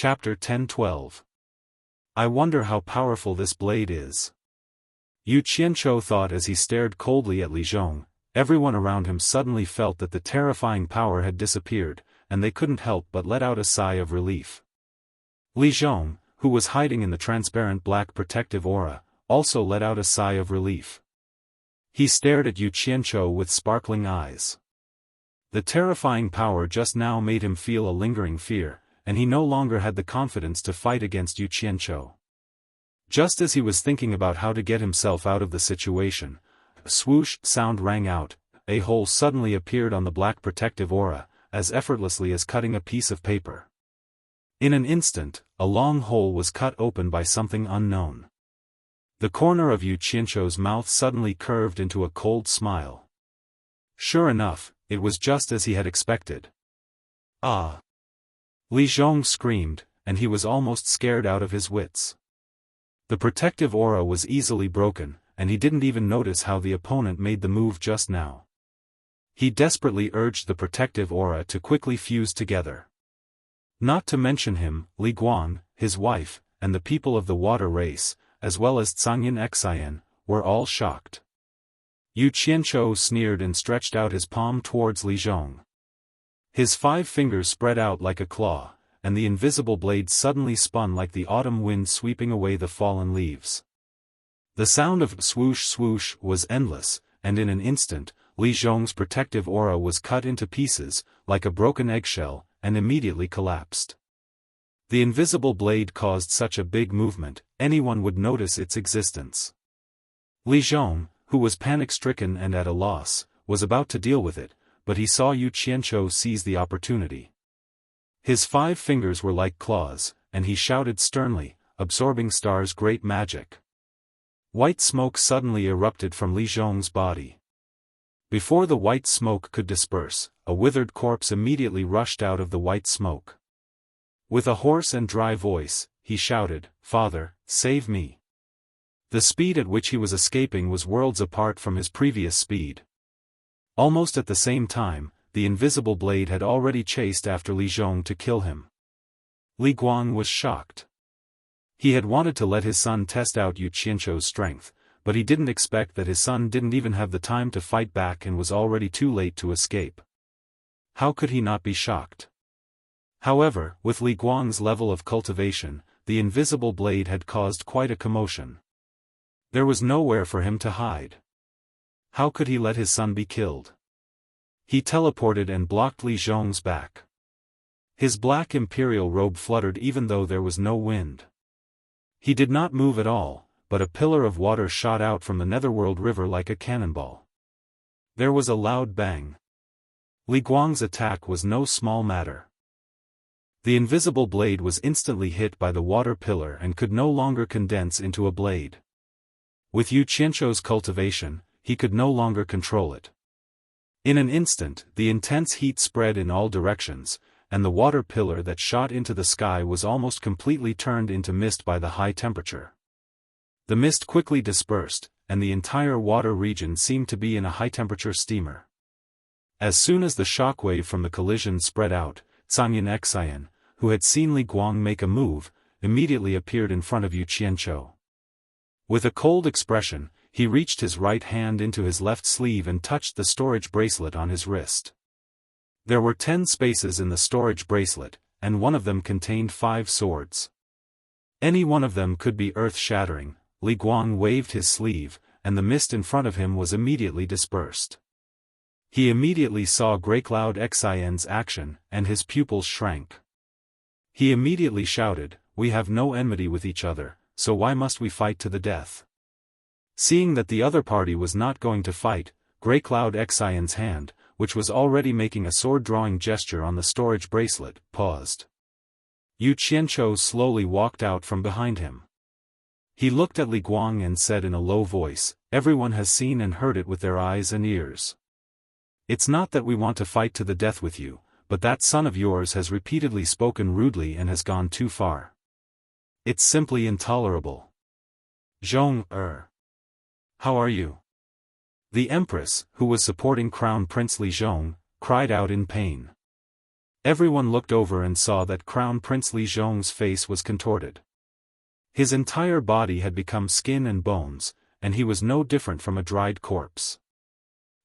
Chapter 10-12. I wonder how powerful this blade is. Yu Qianzhou thought as he stared coldly at Li Zhong. Everyone around him suddenly felt that the terrifying power had disappeared, and they couldn't help but let out a sigh of relief. Li Zhong, who was hiding in the transparent black protective aura, also let out a sigh of relief. He stared at Yu Qianzhou with sparkling eyes. The terrifying power just now made him feel a lingering fear, and he no longer had the confidence to fight against Yu Qianzhou. Just as he was thinking about how to get himself out of the situation, a swoosh sound rang out. A hole suddenly appeared on the black protective aura, as effortlessly as cutting a piece of paper. In an instant, a long hole was cut open by something unknown. The corner of Yu Qianzhou's mouth suddenly curved into a cold smile. Sure enough, it was just as he had expected. Ah! Li Zhong screamed, and he was almost scared out of his wits. The protective aura was easily broken, and he didn't even notice how the opponent made the move just now. He desperately urged the protective aura to quickly fuse together. Not to mention him, Li Guang, his wife, and the people of the water race, as well as Zhangyan Xian, were all shocked. Yu Qianzhou sneered and stretched out his palm towards Li Zhong. His 5 fingers spread out like a claw, and the invisible blade suddenly spun like the autumn wind sweeping away the fallen leaves. The sound of swoosh swoosh was endless, and in an instant, Li Zhong's protective aura was cut into pieces, like a broken eggshell, and immediately collapsed. The invisible blade caused such a big movement, anyone would notice its existence. Li Zhong, who was panic-stricken and at a loss, was about to deal with it, but he saw Yu Qianzhou seize the opportunity. His 5 fingers were like claws, and he shouted sternly, "Absorbing Star's great magic." White smoke suddenly erupted from Li Zhong's body. Before the white smoke could disperse, a withered corpse immediately rushed out of the white smoke. With a hoarse and dry voice, he shouted, "Father, save me." The speed at which he was escaping was worlds apart from his previous speed. Almost at the same time, the invisible blade had already chased after Li Zhong to kill him. Li Guang was shocked. He had wanted to let his son test out Yu Qianzhou's strength, but he didn't expect that his son didn't even have the time to fight back and was already too late to escape. How could he not be shocked? However, with Li Guang's level of cultivation, the invisible blade had caused quite a commotion. There was nowhere for him to hide. How could he let his son be killed? He teleported and blocked Li Zhong's back. His black imperial robe fluttered even though there was no wind. He did not move at all, but a pillar of water shot out from the Netherworld River like a cannonball. There was a loud bang. Li Guang's attack was no small matter. The invisible blade was instantly hit by the water pillar and could no longer condense into a blade. With Yu Qianzhou's cultivation, he could no longer control it. In an instant, the intense heat spread in all directions, and the water pillar that shot into the sky was almost completely turned into mist by the high temperature. The mist quickly dispersed, and the entire water region seemed to be in a high-temperature steamer. As soon as the shockwave from the collision spread out, Zhangyan Xian, who had seen Li Guang make a move, immediately appeared in front of Yu Qianzhou. With a cold expression, he reached his right hand into his left sleeve and touched the storage bracelet on his wrist. There were 10 spaces in the storage bracelet, and one of them contained 5 swords. Any one of them could be earth-shattering. Li Guang waved his sleeve, and the mist in front of him was immediately dispersed. He immediately saw Greykloud Xian's action, and his pupils shrank. He immediately shouted, "We have no enmity with each other, so why must we fight to the death?" Seeing that the other party was not going to fight, Greykloud Xian's hand, which was already making a sword-drawing gesture on the storage bracelet, paused. Yu Qianzhou slowly walked out from behind him. He looked at Li Guang and said in a low voice, "Everyone has seen and heard it with their eyes and ears. It's not that we want to fight to the death with you, but that son of yours has repeatedly spoken rudely and has gone too far. It's simply intolerable. Zhong, how are you?" The Empress, who was supporting Crown Prince Li Zhong, cried out in pain. Everyone looked over and saw that Crown Prince Li Zhong's face was contorted. His entire body had become skin and bones, and he was no different from a dried corpse.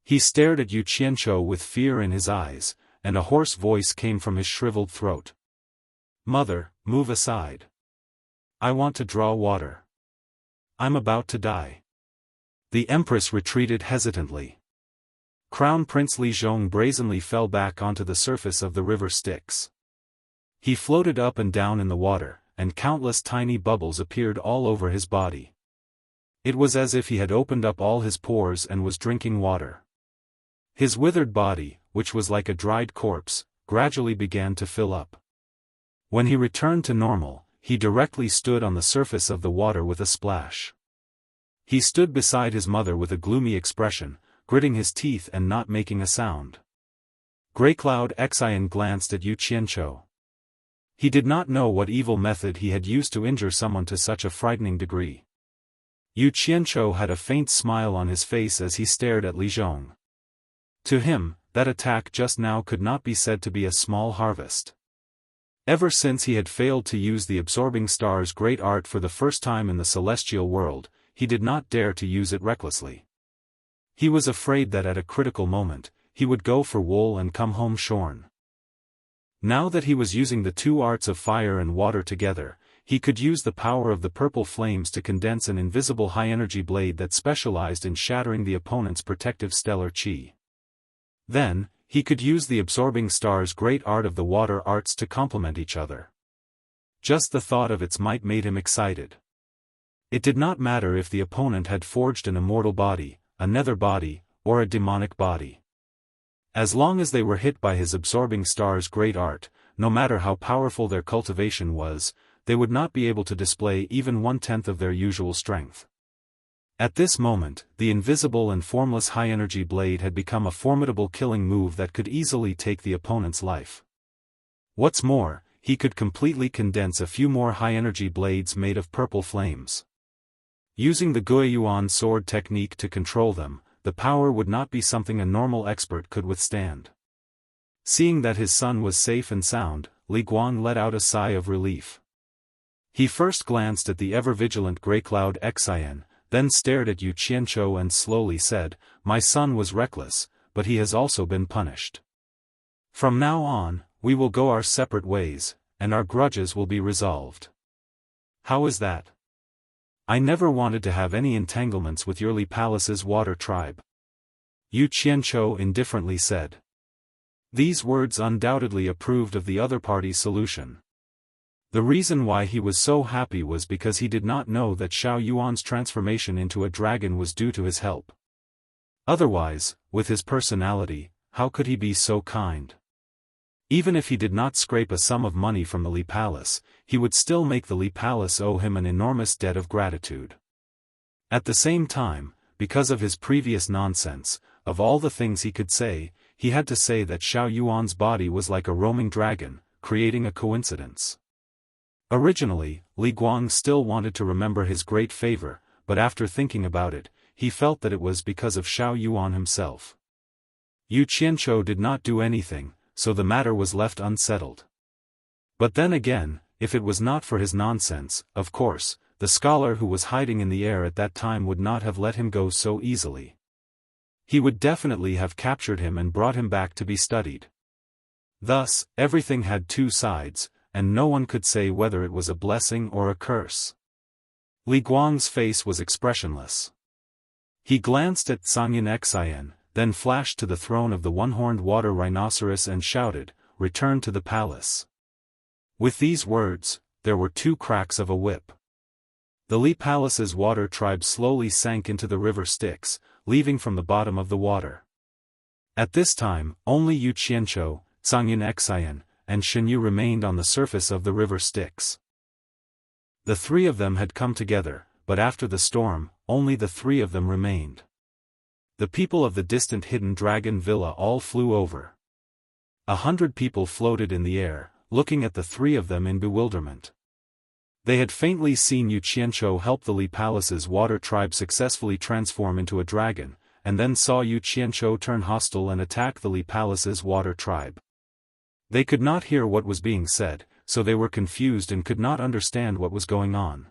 He stared at Yu Qianzhou with fear in his eyes, and a hoarse voice came from his shriveled throat. "Mother, move aside. I want to draw water. I'm about to die." The Empress retreated hesitantly. Crown Prince Li Zhong brazenly fell back onto the surface of the river Styx. He floated up and down in the water, and countless tiny bubbles appeared all over his body. It was as if he had opened up all his pores and was drinking water. His withered body, which was like a dried corpse, gradually began to fill up. When he returned to normal, he directly stood on the surface of the water with a splash. He stood beside his mother with a gloomy expression, gritting his teeth and not making a sound. Greycloud Xian glanced at Yu Qianzhou. He did not know what evil method he had used to injure someone to such a frightening degree. Yu Qianzhou had a faint smile on his face as he stared at Li Zhong. To him, that attack just now could not be said to be a small harvest. Ever since he had failed to use the absorbing star's great art for the first time in the celestial world, he did not dare to use it recklessly. He was afraid that at a critical moment, he would go for wool and come home shorn. Now that he was using the two arts of fire and water together, he could use the power of the purple flames to condense an invisible high-energy blade that specialized in shattering the opponent's protective stellar chi. Then, he could use the absorbing star's great art of the water arts to complement each other. Just the thought of its might made him excited. It did not matter if the opponent had forged an immortal body, a nether body, or a demonic body. As long as they were hit by his absorbing star's great art, no matter how powerful their cultivation was, they would not be able to display even 1/10 of their usual strength. At this moment, the invisible and formless high-energy blade had become a formidable killing move that could easily take the opponent's life. What's more, he could completely condense a few more high-energy blades made of purple flames. Using the Guiyuan sword technique to control them, the power would not be something a normal expert could withstand. Seeing that his son was safe and sound, Li Guang let out a sigh of relief. He first glanced at the ever-vigilant Greycloud Xian, then stared at Yu Qianzhou and slowly said, "My son was reckless, but he has also been punished. From now on, we will go our separate ways, and our grudges will be resolved." "How is that?" "I never wanted to have any entanglements with your Li Palace's water tribe," Yu Qianzhou indifferently said. These words undoubtedly approved of the other party's solution. The reason why he was so happy was because he did not know that Xiao Yuan's transformation into a dragon was due to his help. Otherwise, with his personality, how could he be so kind? Even if he did not scrape a sum of money from the Li Palace, he would still make the Li Palace owe him an enormous debt of gratitude. At the same time, because of his previous nonsense, of all the things he could say, he had to say that Xiao Yuan's body was like a roaming dragon, creating a coincidence. Originally, Li Guang still wanted to remember his great favor, but after thinking about it, he felt that it was because of Xiao Yuan himself. Yu Qianzhou did not do anything, so the matter was left unsettled. But then again, if it was not for his nonsense, of course, the scholar who was hiding in the air at that time would not have let him go so easily. He would definitely have captured him and brought him back to be studied. Thus, everything had two sides, and no one could say whether it was a blessing or a curse. Li Guang's face was expressionless. He glanced at Sanyan Xian, then flashed to the throne of the one-horned water rhinoceros and shouted, "Return to the palace." With these words, there were two cracks of a whip. The Li Palace's water tribe slowly sank into the river Styx, leaving from the bottom of the water. At this time, only Yu Qianzhou, Sanyan Xian, and Shenyu remained on the surface of the river Styx. The three of them had come together, but after the storm, only the three of them remained. The people of the distant hidden dragon villa all flew over. 100 people floated in the air, looking at the three of them in bewilderment. They had faintly seen Yu Qianzhou help the Li Palace's water tribe successfully transform into a dragon, and then saw Yu Qianzhou turn hostile and attack the Li Palace's water tribe. They could not hear what was being said, so they were confused and could not understand what was going on.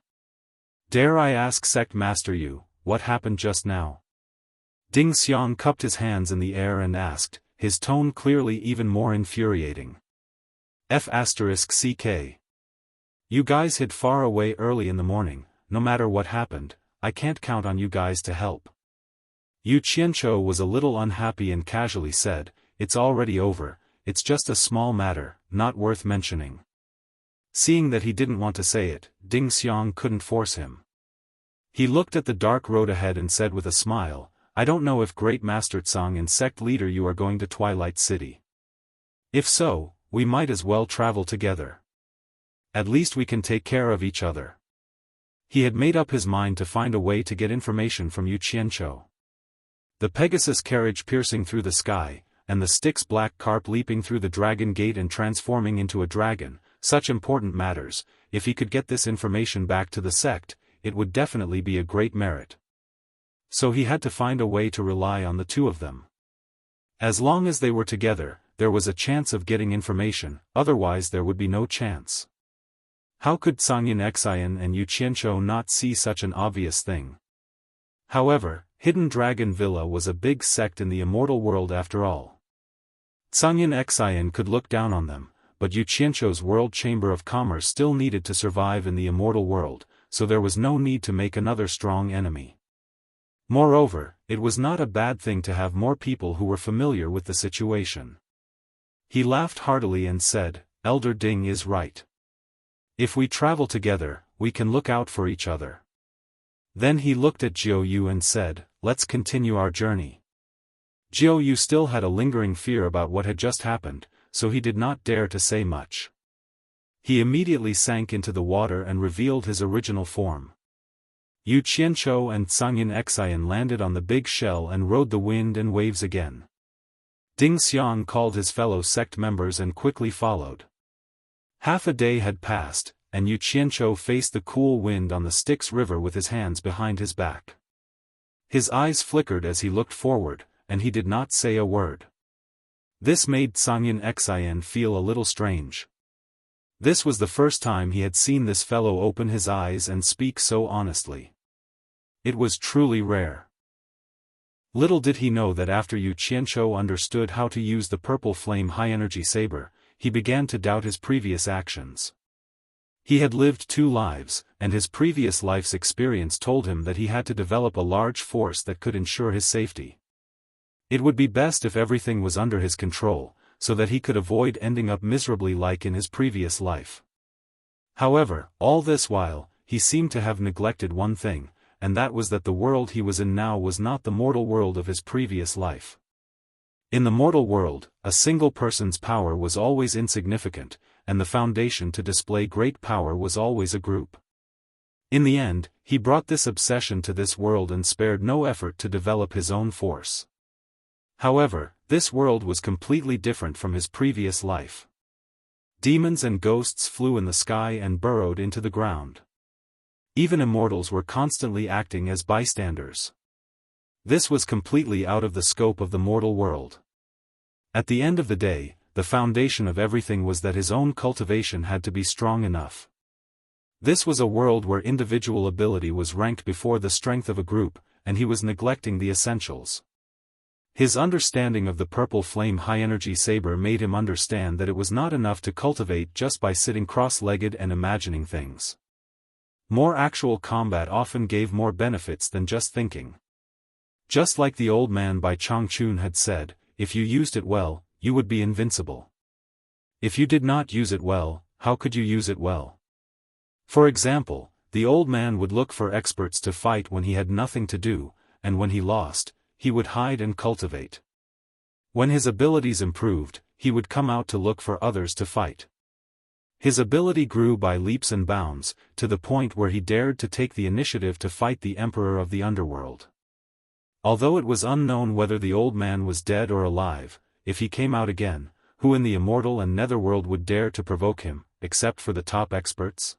"Dare I ask, Sect Master Yu, what happened just now?" Ding Xiang cupped his hands in the air and asked, his tone clearly even more infuriating. F***ck. You guys hid far away early in the morning. No matter what happened, I can't count on you guys to help. Yu Qianzhou was a little unhappy and casually said, "It's already over, it's just a small matter, not worth mentioning." Seeing that he didn't want to say it, Ding Xiang couldn't force him. He looked at the dark road ahead and said with a smile, "I don't know if Great Master Tsang and Sect Leader you are going to Twilight City. If so, we might as well travel together. At least we can take care of each other." He had made up his mind to find a way to get information from Yu Qianzhou. The Pegasus carriage piercing through the sky, and the Styx black carp leaping through the dragon gate and transforming into a dragon, such important matters. If he could get this information back to the sect, it would definitely be a great merit. So he had to find a way to rely on the two of them. As long as they were together, there was a chance of getting information, otherwise there would be no chance. How could Sangyin Xian and Yu Qianzhou not see such an obvious thing? However, Hidden Dragon Villa was a big sect in the immortal world after all. Sangyin Xian could look down on them, but Yu Qianzhou's World Chamber of Commerce still needed to survive in the immortal world, so there was no need to make another strong enemy. Moreover, it was not a bad thing to have more people who were familiar with the situation. He laughed heartily and said, "Elder Ding is right. If we travel together, we can look out for each other." Then he looked at Jiu Yu and said, "Let's continue our journey." Jiu Yu still had a lingering fear about what had just happened, so he did not dare to say much. He immediately sank into the water and revealed his original form. Yu Qianzhou and Sangyin Xian landed on the big shell and rode the wind and waves again. Ding Xiang called his fellow sect members and quickly followed. Half a day had passed, and Yu Qianzhou faced the cool wind on the Styx River with his hands behind his back. His eyes flickered as he looked forward, and he did not say a word. This made Sangyin Xian feel a little strange. This was the first time he had seen this fellow open his eyes and speak so honestly. It was truly rare. Little did he know that after Yu Qianzhou understood how to use the purple flame high-energy saber, he began to doubt his previous actions. He had lived 2 lives, and his previous life's experience told him that he had to develop a large force that could ensure his safety. It would be best if everything was under his control, so that he could avoid ending up miserably like in his previous life. However, all this while, he seemed to have neglected one thing, and that was that the world he was in now was not the mortal world of his previous life. In the mortal world, a single person's power was always insignificant, and the foundation to display great power was always a group. In the end, he brought this obsession to this world and spared no effort to develop his own force. However, this world was completely different from his previous life. Demons and ghosts flew in the sky and burrowed into the ground. Even immortals were constantly acting as bystanders. This was completely out of the scope of the mortal world. At the end of the day, the foundation of everything was that his own cultivation had to be strong enough. This was a world where individual ability was ranked before the strength of a group, and he was neglecting the essentials. His understanding of the purple flame high-energy saber made him understand that it was not enough to cultivate just by sitting cross-legged and imagining things. More actual combat often gave more benefits than just thinking. Just like the old man by Changchun had said, if you used it well, you would be invincible. If you did not use it well, how could you use it well? For example, the old man would look for experts to fight when he had nothing to do, and when he lost, he would hide and cultivate. When his abilities improved, he would come out to look for others to fight. His ability grew by leaps and bounds, to the point where he dared to take the initiative to fight the emperor of the underworld. Although it was unknown whether the old man was dead or alive, if he came out again, who in the immortal and netherworld would dare to provoke him, except for the top experts?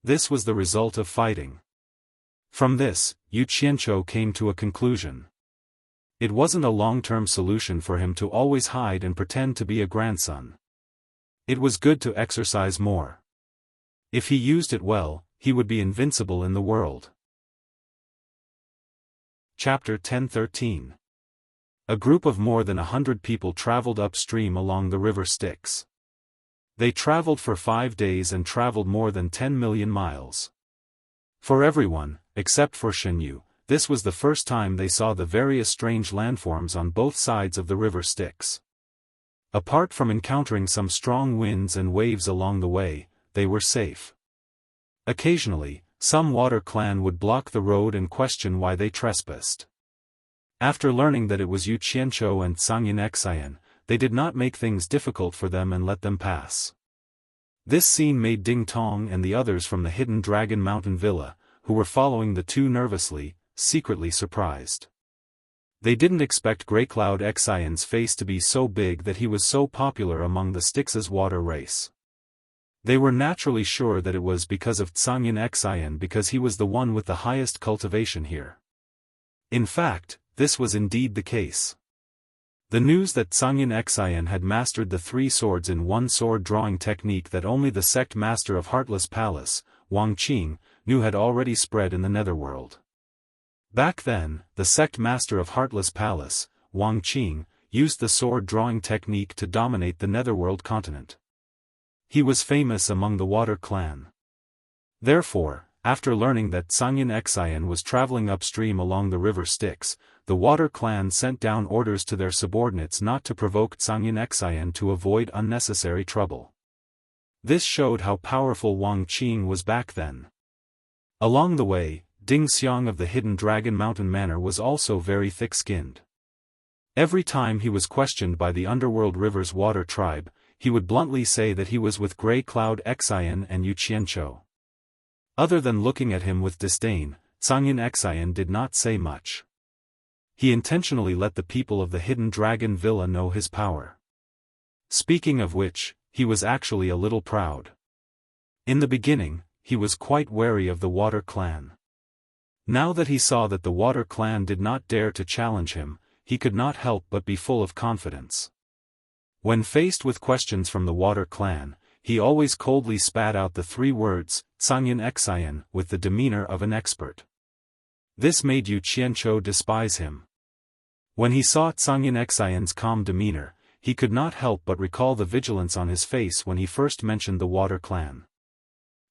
This was the result of fighting. From this, Yu Qianzhou came to a conclusion. It wasn't a long-term solution for him to always hide and pretend to be a grandson. It was good to exercise more. If he used it well, he would be invincible in the world. Chapter 10:13. A group of more than 100 people traveled upstream along the river Styx. They traveled for 5 days and traveled more than 10 million miles. For everyone, except for Shenyu, this was the first time they saw the various strange landforms on both sides of the river Styx. Apart from encountering some strong winds and waves along the way, they were safe. Occasionally, some water clan would block the road and question why they trespassed. After learning that it was Yu Qianzhou and Zhang Yunxian, they did not make things difficult for them and let them pass. This scene made Ding Tong and the others from the Hidden Dragon Mountain Villa, who were following the two nervously, secretly surprised. They didn't expect Greycloud Xian's face to be so big that he was so popular among the Styx's water race. They were naturally sure that it was because of Zhang Yunxian because he was the one with the highest cultivation here. In fact, this was indeed the case. The news that Zhang Yunxian had mastered the 3 swords in one sword drawing technique that only the sect master of Heartless Palace, Wang Qing, knew had already spread in the netherworld. Back then, the sect master of Heartless Palace, Wang Qing, used the sword drawing technique to dominate the netherworld continent. He was famous among the Water clan. Therefore, after learning that Zhang Yunxian was traveling upstream along the river Styx, the Water clan sent down orders to their subordinates not to provoke Zhang Yunxian to avoid unnecessary trouble. This showed how powerful Wang Qing was back then. Along the way, Ding Xiang of the Hidden Dragon Mountain Manor was also very thick-skinned. Every time he was questioned by the Underworld River's Water tribe, he would bluntly say that he was with Greycloud Xian and Yu Qianzhou. Other than looking at him with disdain, Zhang Yunxian did not say much. He intentionally let the people of the Hidden Dragon Villa know his power. Speaking of which, he was actually a little proud. In the beginning, he was quite wary of the Water clan. Now that he saw that the Water clan did not dare to challenge him, he could not help but be full of confidence. When faced with questions from the Water clan, he always coldly spat out the 3 words, Zhang Yunxian, with the demeanor of an expert. This made Yu Qianzhou despise him. When he saw Zhang Yunxian's calm demeanor, he could not help but recall the vigilance on his face when he first mentioned the Water clan.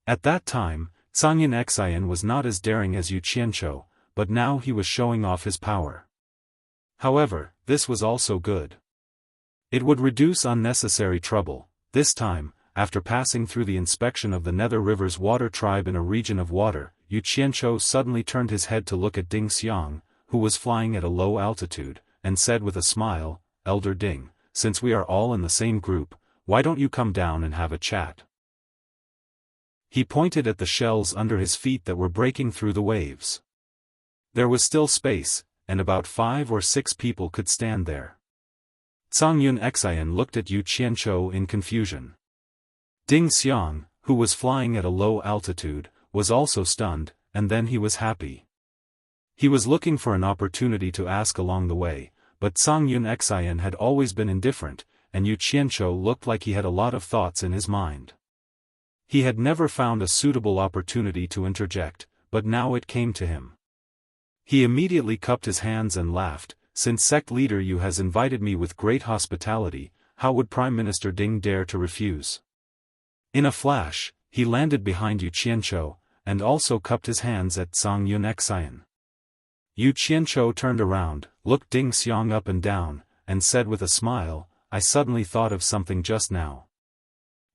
At that time, Zhang Yunxian was not as daring as Yu Qianzhou, but now he was showing off his power. However, this was also good. It would reduce unnecessary trouble. This time, after passing through the inspection of the Nether River's Water tribe in a region of water, Yu Qianzhou suddenly turned his head to look at Ding Xiang, who was flying at a low altitude, and said with a smile, "Elder Ding, since we are all in the same group, why don't you come down and have a chat?" He pointed at the shells under his feet that were breaking through the waves. There was still space, and about 5 or 6 people could stand there. Zhang Yunxian looked at Yu Qianzhou in confusion. Ding Xiang, who was flying at a low altitude, was also stunned, and then he was happy. He was looking for an opportunity to ask along the way, but Zhang Yunxian had always been indifferent, and Yu Qianzhou looked like he had a lot of thoughts in his mind. He had never found a suitable opportunity to interject, but now it came to him. He immediately cupped his hands and laughed, "Since sect leader Yu has invited me with great hospitality, how would Prime Minister Ding dare to refuse?" In a flash, he landed behind Yu Qianzhou, and also cupped his hands at Zhang Yunxian. Yu Qianzhou turned around, looked Ding Xiang up and down, and said with a smile, "I suddenly thought of something just now.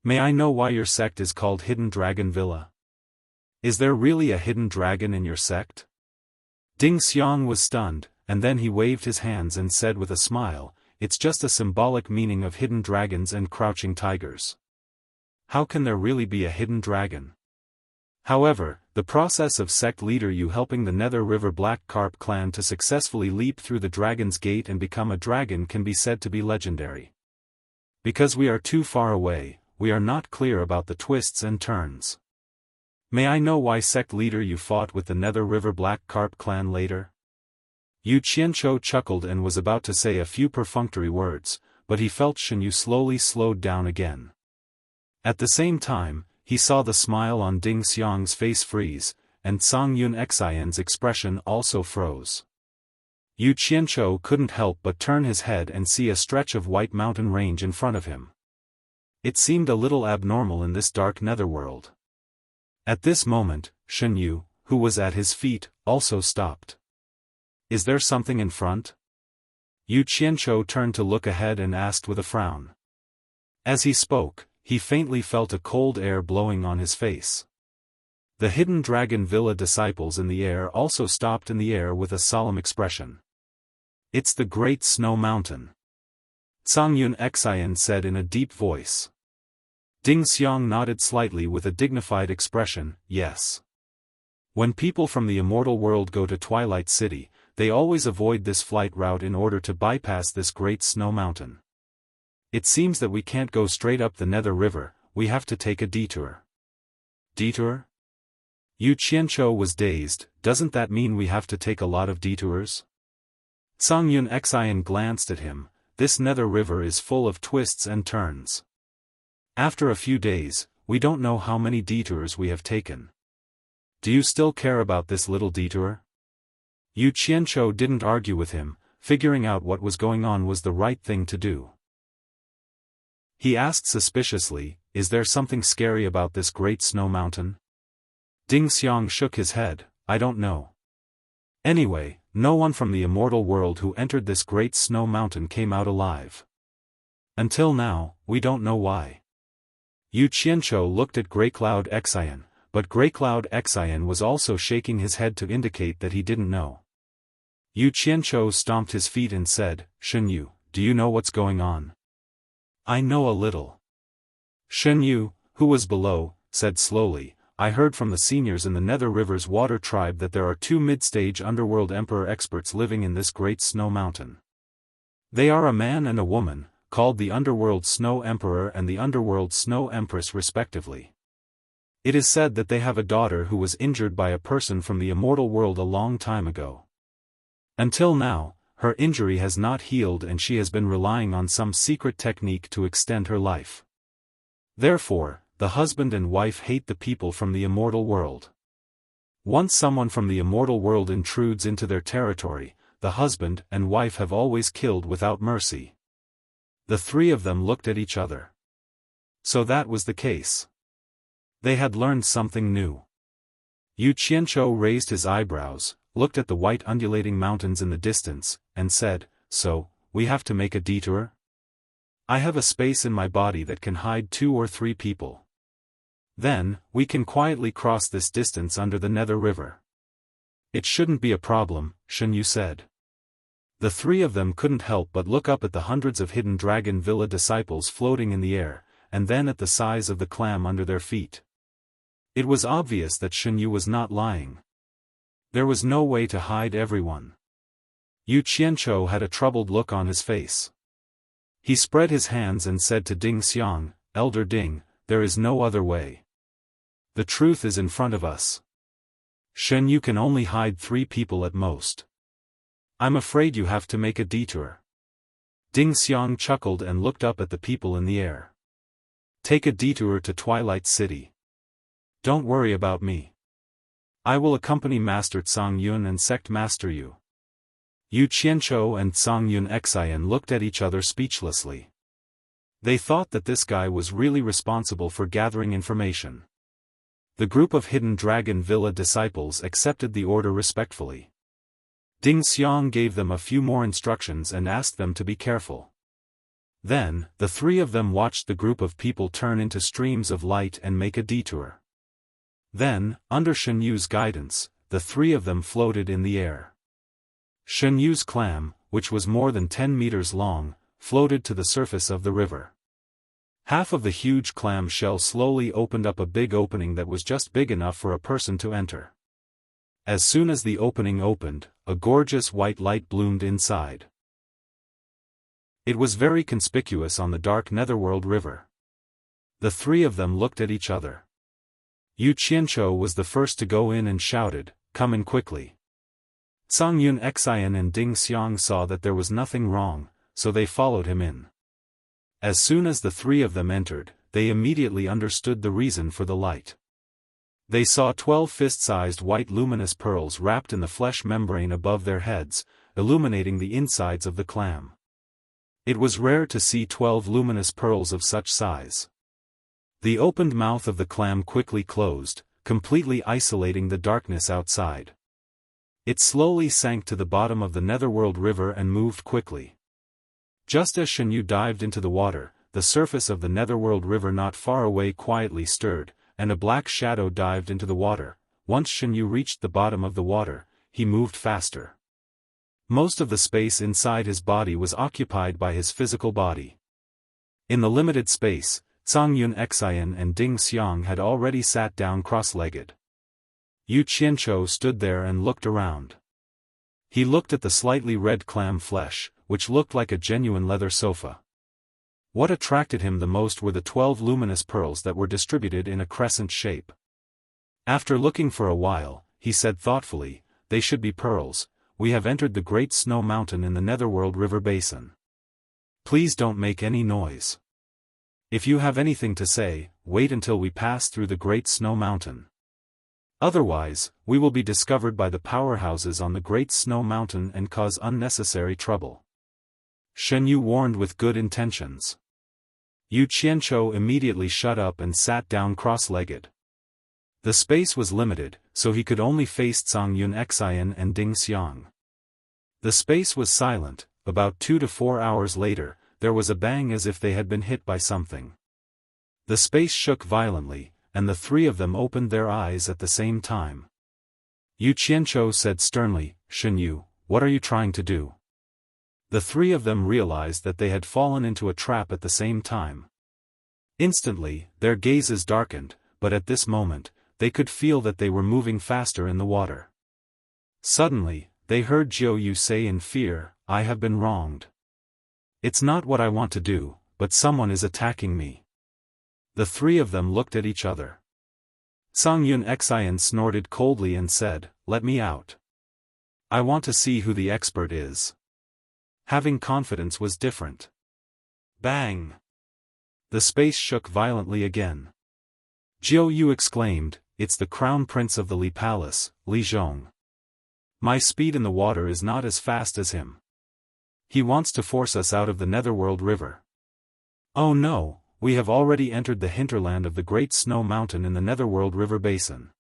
May I know why your sect is called Hidden Dragon Villa? Is there really a hidden dragon in your sect?" Ding Xiang was stunned, and then he waved his hands and said with a smile, "It's just a symbolic meaning of hidden dragons and crouching tigers. How can there really be a hidden dragon?" However, the process of sect leader Yu helping the Nether River Black Carp clan to successfully leap through the Dragon's Gate and become a dragon can be said to be legendary. Because we are too far away, we are not clear about the twists and turns. May I know why sect leader Yu fought with the Nether River Black Carp clan later? Yu Qianzhou chuckled and was about to say a few perfunctory words, but he felt Shen Yu slowly slowed down again. At the same time, he saw the smile on Ding Xiang's face freeze, and Zhang Yunxian's expression also froze. Yu Qianzhou couldn't help but turn his head and see a stretch of white mountain range in front of him. It seemed a little abnormal in this dark netherworld. At this moment, Shen Yu, who was at his feet, also stopped. Is there something in front? Yu Qianzhou turned to look ahead and asked with a frown. As he spoke, he faintly felt a cold air blowing on his face. The Hidden Dragon Villa disciples in the air also stopped in the air with a solemn expression. It's the Great Snow Mountain. Zhang Yunxian said in a deep voice. Ding Xiang nodded slightly with a dignified expression, yes. When people from the immortal world go to Twilight City, they always avoid this flight route in order to bypass this Great Snow Mountain. It seems that we can't go straight up the Nether River, we have to take a detour. Detour? Yu Qianzhou was dazed. Doesn't that mean we have to take a lot of detours? Zhang Yunxian glanced at him. This Nether River is full of twists and turns. After a few days, we don't know how many detours we have taken. Do you still care about this little detour? Yu Qianzhou didn't argue with him. Figuring out what was going on was the right thing to do. He asked suspiciously, is there something scary about this Great Snow Mountain? Ding Xiang shook his head, I don't know. Anyway, no one from the immortal world who entered this Great Snow Mountain came out alive. Until now, we don't know why. Yu Qianzhou looked at Greycloud Xian, but Greycloud Xian was also shaking his head to indicate that he didn't know. Yu Qianzhou stomped his feet and said, Shen Yu, do you know what's going on? I know a little. Shen Yu, who was below, said slowly, I heard from the seniors in the Nether River's water tribe that there are 2 mid-stage underworld emperor experts living in this Great Snow Mountain. They are a man and a woman, called the Underworld Snow Emperor and the Underworld Snow Empress respectively. It is said that they have a daughter who was injured by a person from the immortal world a long time ago. Until now, her injury has not healed and she has been relying on some secret technique to extend her life. Therefore, the husband and wife hate the people from the immortal world. Once someone from the immortal world intrudes into their territory, the husband and wife have always killed without mercy. The 3 of them looked at each other. So that was the case. They had learned something new. Yu Qianzhou raised his eyebrows, looked at the white undulating mountains in the distance, and said, so, we have to make a detour? I have a space in my body that can hide 2 or 3 people. Then, we can quietly cross this distance under the Nether River. It shouldn't be a problem, Shen Yu said. The 3 of them couldn't help but look up at the hundreds of Hidden Dragon Villa disciples floating in the air, and then at the size of the clam under their feet. It was obvious that Shen Yu was not lying. There was no way to hide everyone. Yu Qianzhou had a troubled look on his face. He spread his hands and said to Ding Xiang, Elder Ding, there is no other way. The truth is in front of us. Shen Yu can only hide 3 people at most. I'm afraid you have to make a detour. Ding Xiang chuckled and looked up at the people in the air. Take a detour to Twilight City. Don't worry about me. I will accompany Master Zhang Yun and Sect Master Yu. Yu Qianzhou and Zhang Yunxian looked at each other speechlessly. They thought that this guy was really responsible for gathering information. The group of Hidden Dragon Villa disciples accepted the order respectfully. Ding Xiang gave them a few more instructions and asked them to be careful. Then, the 3 of them watched the group of people turn into streams of light and make a detour. Then, under Shen Yu's guidance, the 3 of them floated in the air. Shen Yu's clam, which was more than 10 meters long, floated to the surface of the river. Half of the huge clam shell slowly opened up a big opening that was just big enough for a person to enter. As soon as the opening opened, a gorgeous white light bloomed inside. It was very conspicuous on the dark Netherworld river. The 3 of them looked at each other. Yu Qianzhou was the first to go in and shouted, come in quickly. Zhang Yunxian and Ding Xiang saw that there was nothing wrong, so they followed him in. As soon as the 3 of them entered, they immediately understood the reason for the light. They saw 12 fist-sized white luminous pearls wrapped in the flesh membrane above their heads, illuminating the insides of the clam. It was rare to see 12 luminous pearls of such size. The opened mouth of the clam quickly closed, completely isolating the darkness outside. It slowly sank to the bottom of the Netherworld River and moved quickly. Just as Shen Yu dived into the water, the surface of the Netherworld River not far away quietly stirred, and a black shadow dived into the water. Once Shen Yu reached the bottom of the water, he moved faster. Most of the space inside his body was occupied by his physical body. In the limited space, Zhang Yun Xian and Ding Xiang had already sat down cross-legged. Yu Qianzhou stood there and looked around. He looked at the slightly red clam flesh, which looked like a genuine leather sofa. What attracted him the most were the 12 luminous pearls that were distributed in a crescent shape. After looking for a while, he said thoughtfully, "They should be pearls. We have entered the Great Snow Mountain in the Netherworld River Basin. Please don't make any noise. If you have anything to say, wait until we pass through the Great Snow Mountain. Otherwise, we will be discovered by the powerhouses on the Great Snow Mountain and cause unnecessary trouble." Shen Yu warned with good intentions. Yu Qianzhou immediately shut up and sat down cross-legged. The space was limited, so he could only face Zhang Yun Xian and Ding Xiang. The space was silent. About 2 to 4 hours later, there was a bang as if they had been hit by something. The space shook violently, and the three of them opened their eyes at the same time. Yu Qianzhou said sternly, "Shen Yu, what are you trying to do?" The three of them realized that they had fallen into a trap at the same time. Instantly, their gazes darkened, but at this moment, they could feel that they were moving faster in the water. Suddenly, they heard Jiu Yu say in fear, "I have been wronged. It's not what I want to do, but someone is attacking me." The three of them looked at each other. Zhang Yun Xian snorted coldly and said, "Let me out. I want to see who the expert is." Having confidence was different. Bang! The space shook violently again. Jiu Yu exclaimed, "It's the Crown Prince of the Li Palace, Li Zhong. My speed in the water is not as fast as him. He wants to force us out of the Netherworld River. Oh no, we have already entered the hinterland of the Great Snow Mountain in the Netherworld River Basin.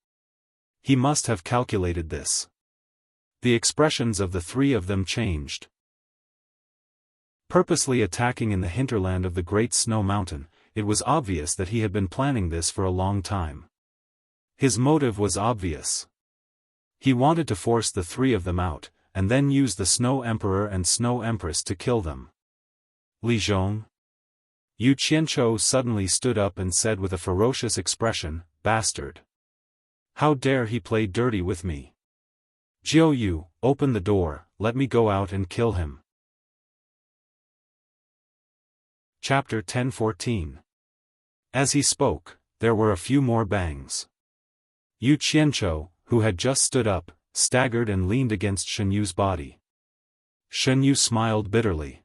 He must have calculated this." The expressions of the three of them changed. Purposely attacking in the hinterland of the Great Snow Mountain, it was obvious that he had been planning this for a long time. His motive was obvious. He wanted to force the three of them out, and then use the Snow Emperor and Snow Empress to kill them. "Li Zhong?" Yu Qianzhou suddenly stood up and said with a ferocious expression, "Bastard! How dare he play dirty with me? Jiu Yu, open the door, let me go out and kill him." Chapter 10:14. As he spoke, there were a few more bangs. Yu Qianzhou, who had just stood up, staggered and leaned against Shen Yu's body. Shen Yu smiled bitterly.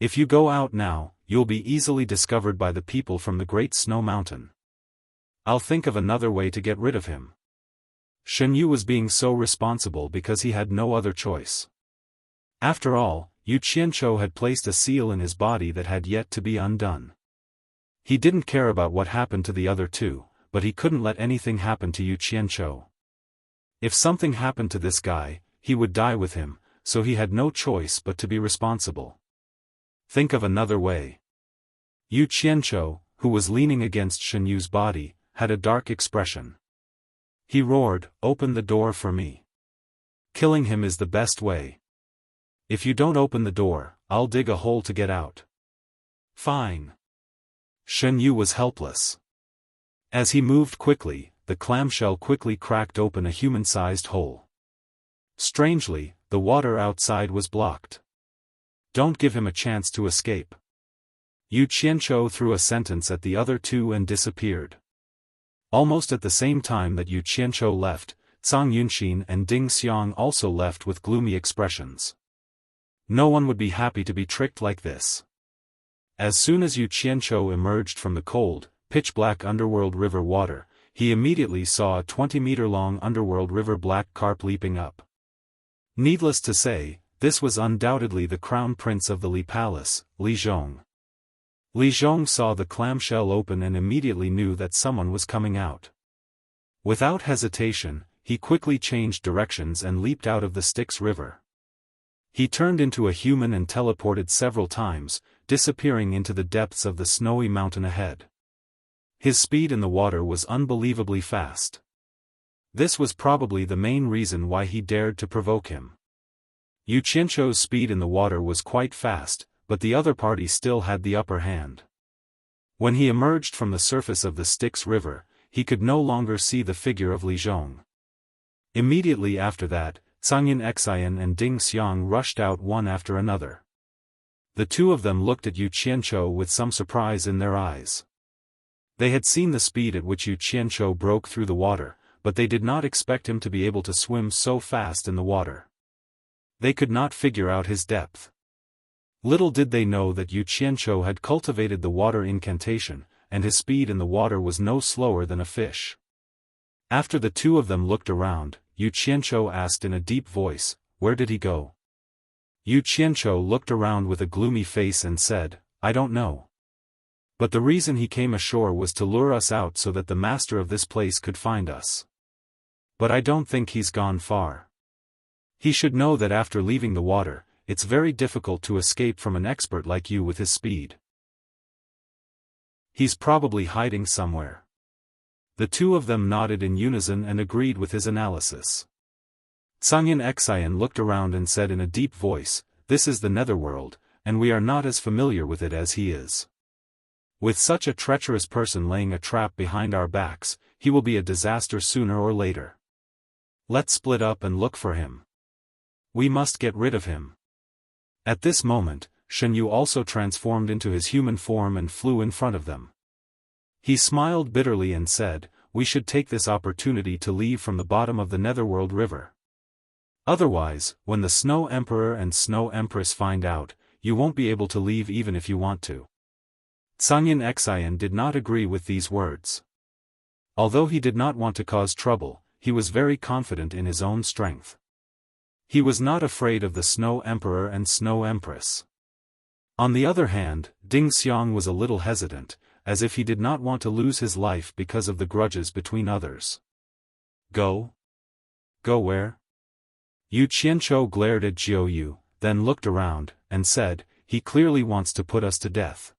"If you go out now, you'll be easily discovered by the people from the Great Snow Mountain. I'll think of another way to get rid of him." Shen Yu was being so responsible because he had no other choice. After all, Yu Qianzhou had placed a seal in his body that had yet to be undone. He didn't care about what happened to the other two, but he couldn't let anything happen to Yu Qianzhou. If something happened to this guy, he would die with him, so he had no choice but to be responsible. Think of another way. Yu Qianzhou, who was leaning against Shen Yu's body, had a dark expression. He roared, "Open the door for me. Killing him is the best way. If you don't open the door, I'll dig a hole to get out." "Fine." Shen Yu was helpless. As he moved quickly, the clamshell quickly cracked open a human-sized hole. Strangely, the water outside was blocked. "Don't give him a chance to escape." Yu Qianzhou threw a sentence at the other two and disappeared. Almost at the same time that Yu Qianzhou left, Zhang Yunxin and Ding Xiang also left with gloomy expressions. No one would be happy to be tricked like this. As soon as Yu Qianzhou emerged from the cold, pitch-black underworld river water, he immediately saw a 20-meter-long underworld river black carp leaping up. Needless to say, this was undoubtedly the crown prince of the Li Palace, Li Zhong. Li Zhong saw the clamshell open and immediately knew that someone was coming out. Without hesitation, he quickly changed directions and leaped out of the Styx River. He turned into a human and teleported several times, disappearing into the depths of the snowy mountain ahead. His speed in the water was unbelievably fast. This was probably the main reason why he dared to provoke him. Yu Qianzhou's speed in the water was quite fast, but the other party still had the upper hand. When he emerged from the surface of the Styx River, he could no longer see the figure of Li Zhong. Immediately after that, Zhangyin Xian and Ding Xiang rushed out one after another. The two of them looked at Yu Qianzhou with some surprise in their eyes. They had seen the speed at which Yu Qianzhou broke through the water, but they did not expect him to be able to swim so fast in the water. They could not figure out his depth. Little did they know that Yu Qianzhou had cultivated the water incantation, and his speed in the water was no slower than a fish. After the two of them looked around, Yu Qianzhou asked in a deep voice, "Where did he go?" Yu Qianzhou looked around with a gloomy face and said, "I don't know. But the reason he came ashore was to lure us out so that the master of this place could find us. But I don't think he's gone far. He should know that after leaving the water, it's very difficult to escape from an expert like you with his speed. He's probably hiding somewhere." The two of them nodded in unison and agreed with his analysis. Zhangyin Xian looked around and said in a deep voice, "This is the netherworld, and we are not as familiar with it as he is. With such a treacherous person laying a trap behind our backs, he will be a disaster sooner or later. Let's split up and look for him. We must get rid of him." At this moment, Shen Yu also transformed into his human form and flew in front of them. He smiled bitterly and said, "We should take this opportunity to leave from the bottom of the Netherworld River. Otherwise, when the Snow Emperor and Snow Empress find out, you won't be able to leave even if you want to." Zhangyin Xian did not agree with these words. Although he did not want to cause trouble, he was very confident in his own strength. He was not afraid of the Snow Emperor and Snow Empress. On the other hand, Ding Xiang was a little hesitant, as if he did not want to lose his life because of the grudges between others. "Go? Go where?" Yu Qianzhou glared at Jiu Yu, then looked around, and said, "He clearly wants to put us to death.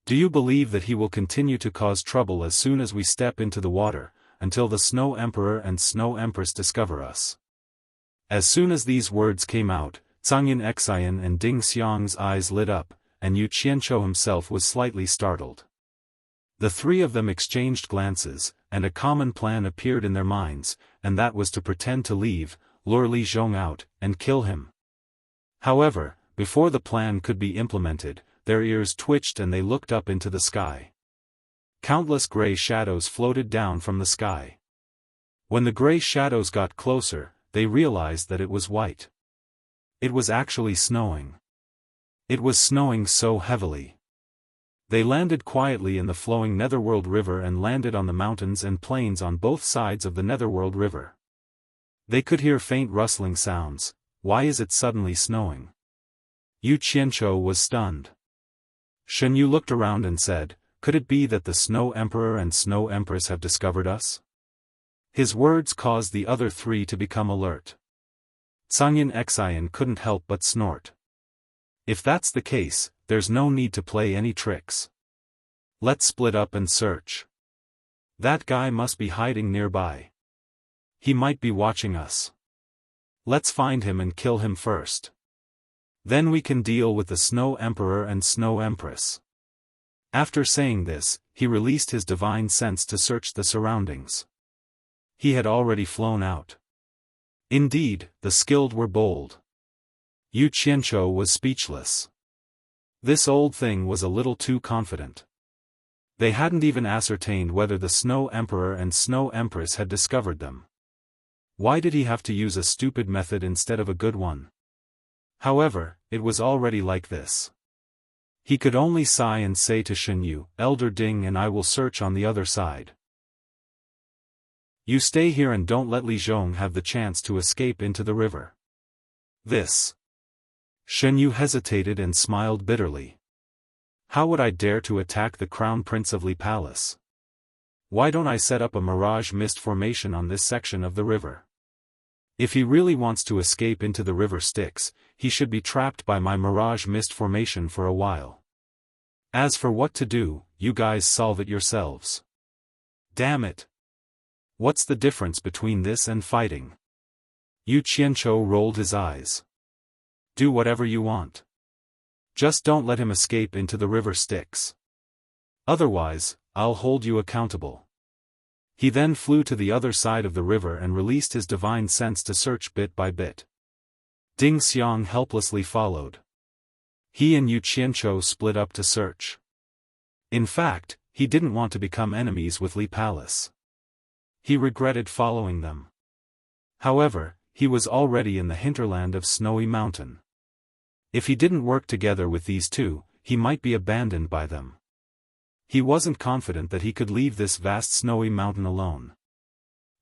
Do you believe that he will continue to cause trouble as soon as we step into the water, until the Snow Emperor and Snow Empress discover us?" As soon as these words came out, Zhangyin Xian and Ding Xiang's eyes lit up, and Yu Qianzhou himself was slightly startled. The three of them exchanged glances, and a common plan appeared in their minds, and that was to pretend to leave, lure Li Zhong out, and kill him. However, before the plan could be implemented, their ears twitched and they looked up into the sky. Countless gray shadows floated down from the sky. When the gray shadows got closer, they realized that it was white. It was actually snowing. It was snowing so heavily. They landed quietly in the flowing Netherworld River and landed on the mountains and plains on both sides of the Netherworld River. They could hear faint rustling sounds. Why is it suddenly snowing? Yu Qianzhou was stunned. Shen Yu looked around and said, "Could it be that the Snow Emperor and Snow Empress have discovered us?" His words caused the other three to become alert. Zhangyin Xian couldn't help but snort. "If that's the case, there's no need to play any tricks. Let's split up and search. That guy must be hiding nearby. He might be watching us. Let's find him and kill him first. Then we can deal with the Snow Emperor and Snow Empress." After saying this, he released his divine sense to search the surroundings. He had already flown out. Indeed, the skilled were bold. Yu Qianzhou was speechless. This old thing was a little too confident. They hadn't even ascertained whether the Snow Emperor and Snow Empress had discovered them. Why did he have to use a stupid method instead of a good one? However, it was already like this. He could only sigh and say to Shen Yu, "Elder Ding and I will search on the other side. You stay here and don't let Li Zhong have the chance to escape into the river." This. Shen Yu hesitated and smiled bitterly. How would I dare to attack the crown prince of Li Palace? Why don't I set up a mirage mist formation on this section of the river? If he really wants to escape into the river Styx, he should be trapped by my mirage mist formation for a while. As for what to do, you guys solve it yourselves. Damn it. What's the difference between this and fighting? Yu Qianqiu rolled his eyes. Do whatever you want. Just don't let him escape into the river Styx. Otherwise, I'll hold you accountable. He then flew to the other side of the river and released his divine sense to search bit by bit. Ding Xiang helplessly followed. He and Yu Qianqiu split up to search. In fact, he didn't want to become enemies with Li Palace. He regretted following them. However, he was already in the hinterland of Snowy Mountain. If he didn't work together with these two, he might be abandoned by them. He wasn't confident that he could leave this vast snowy mountain alone.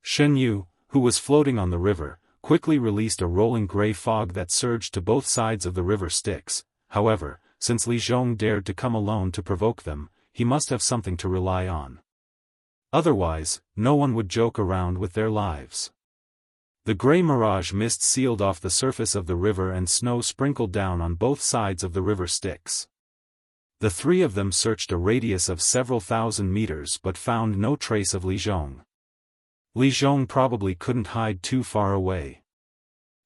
Shen Yu, who was floating on the river, quickly released a rolling gray fog that surged to both sides of the river Styx. However, since Li Zhong dared to come alone to provoke them, he must have something to rely on. Otherwise, no one would joke around with their lives. The gray mirage mist sealed off the surface of the river and snow sprinkled down on both sides of the river Styx. The three of them searched a radius of several thousand meters but found no trace of Li Zhong. Li Zhong probably couldn't hide too far away.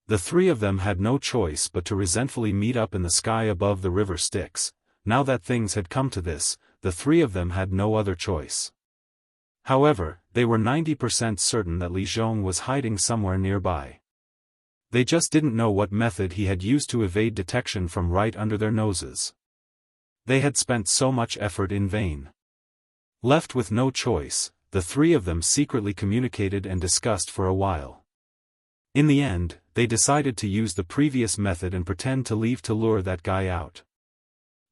The three of them had no choice but to resentfully meet up in the sky above the river Styx. Now that things had come to this, the three of them had no other choice. However, they were 90% certain that Li Zhong was hiding somewhere nearby. They just didn't know what method he had used to evade detection from right under their noses. They had spent so much effort in vain. Left with no choice, the three of them secretly communicated and discussed for a while. In the end, they decided to use the previous method and pretend to leave to lure that guy out.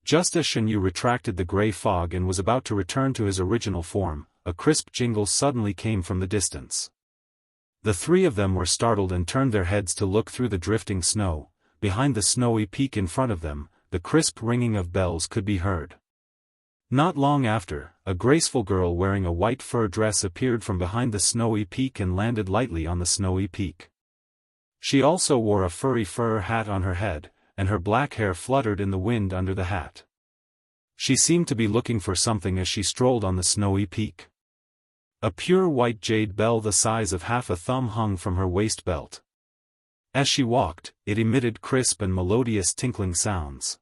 Just as Shen Yu retracted the gray fog and was about to return to his original form, a crisp jingle suddenly came from the distance. The three of them were startled and turned their heads to look through the drifting snow. Behind the snowy peak in front of them, the crisp ringing of bells could be heard. Not long after, a graceful girl wearing a white fur dress appeared from behind the snowy peak and landed lightly on the snowy peak. She also wore a furry fur hat on her head, and her black hair fluttered in the wind under the hat. She seemed to be looking for something as she strolled on the snowy peak. A pure white jade bell the size of half a thumb hung from her waist belt. As she walked, it emitted crisp and melodious tinkling sounds.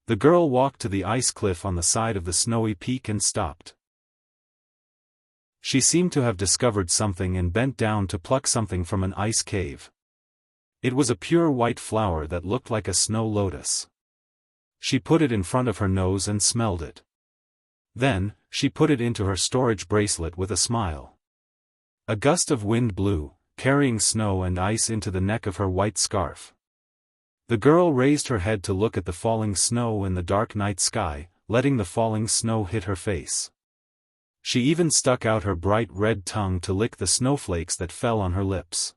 The girl walked to the ice cliff on the side of the snowy peak and stopped. She seemed to have discovered something and bent down to pluck something from an ice cave. It was a pure white flower that looked like a snow lotus. She put it in front of her nose and smelled it. Then, she put it into her storage bracelet with a smile. A gust of wind blew, carrying snow and ice into the neck of her white scarf. The girl raised her head to look at the falling snow in the dark night sky, letting the falling snow hit her face. She even stuck out her bright red tongue to lick the snowflakes that fell on her lips.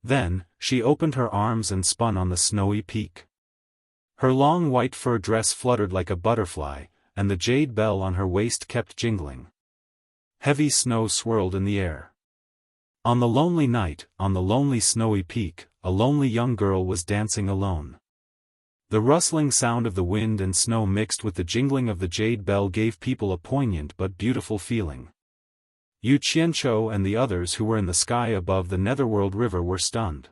Then, she opened her arms and spun on the snowy peak. Her long white fur dress fluttered like a butterfly, and the jade bell on her waist kept jingling. Heavy snow swirled in the air. On the lonely night, on the lonely snowy peak, a lonely young girl was dancing alone. The rustling sound of the wind and snow mixed with the jingling of the jade bell gave people a poignant but beautiful feeling. Yu Qianqiu and the others who were in the sky above the Netherworld River were stunned.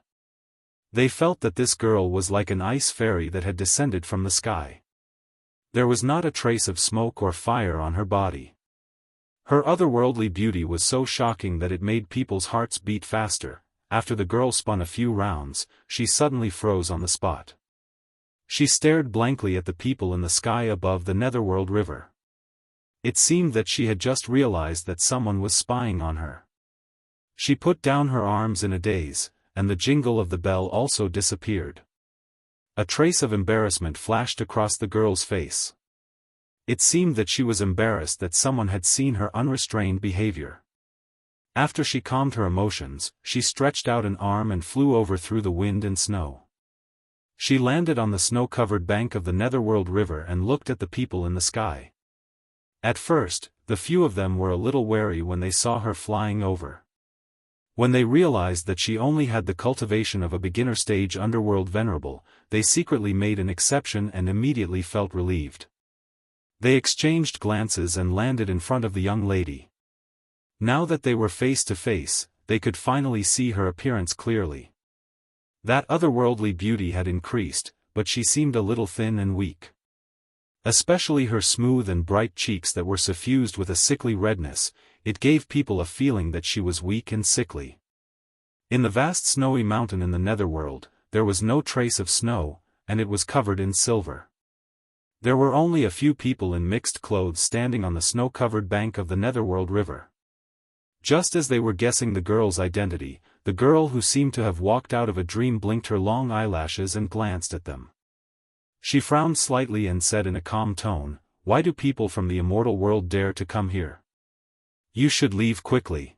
They felt that this girl was like an ice fairy that had descended from the sky. There was not a trace of smoke or fire on her body. Her otherworldly beauty was so shocking that it made people's hearts beat faster. After the girl spun a few rounds, she suddenly froze on the spot. She stared blankly at the people in the sky above the Netherworld River. It seemed that she had just realized that someone was spying on her. She put down her arms in a daze, and the jingle of the bell also disappeared. A trace of embarrassment flashed across the girl's face. It seemed that she was embarrassed that someone had seen her unrestrained behavior. After she calmed her emotions, she stretched out an arm and flew over through the wind and snow. She landed on the snow-covered bank of the Netherworld River and looked at the people in the sky. At first, the few of them were a little wary when they saw her flying over. When they realized that she only had the cultivation of a beginner-stage underworld venerable, they secretly made an exception and immediately felt relieved. They exchanged glances and landed in front of the young lady. Now that they were face to face, they could finally see her appearance clearly. That otherworldly beauty had increased, but she seemed a little thin and weak. Especially her smooth and bright cheeks that were suffused with a sickly redness, it gave people a feeling that she was weak and sickly. In the vast snowy mountain in the Netherworld, there was no trace of snow, and it was covered in silver. There were only a few people in mixed clothes standing on the snow-covered bank of the Netherworld River. Just as they were guessing the girl's identity, the girl who seemed to have walked out of a dream blinked her long eyelashes and glanced at them. She frowned slightly and said in a calm tone, "Why do people from the immortal world dare to come here? You should leave quickly.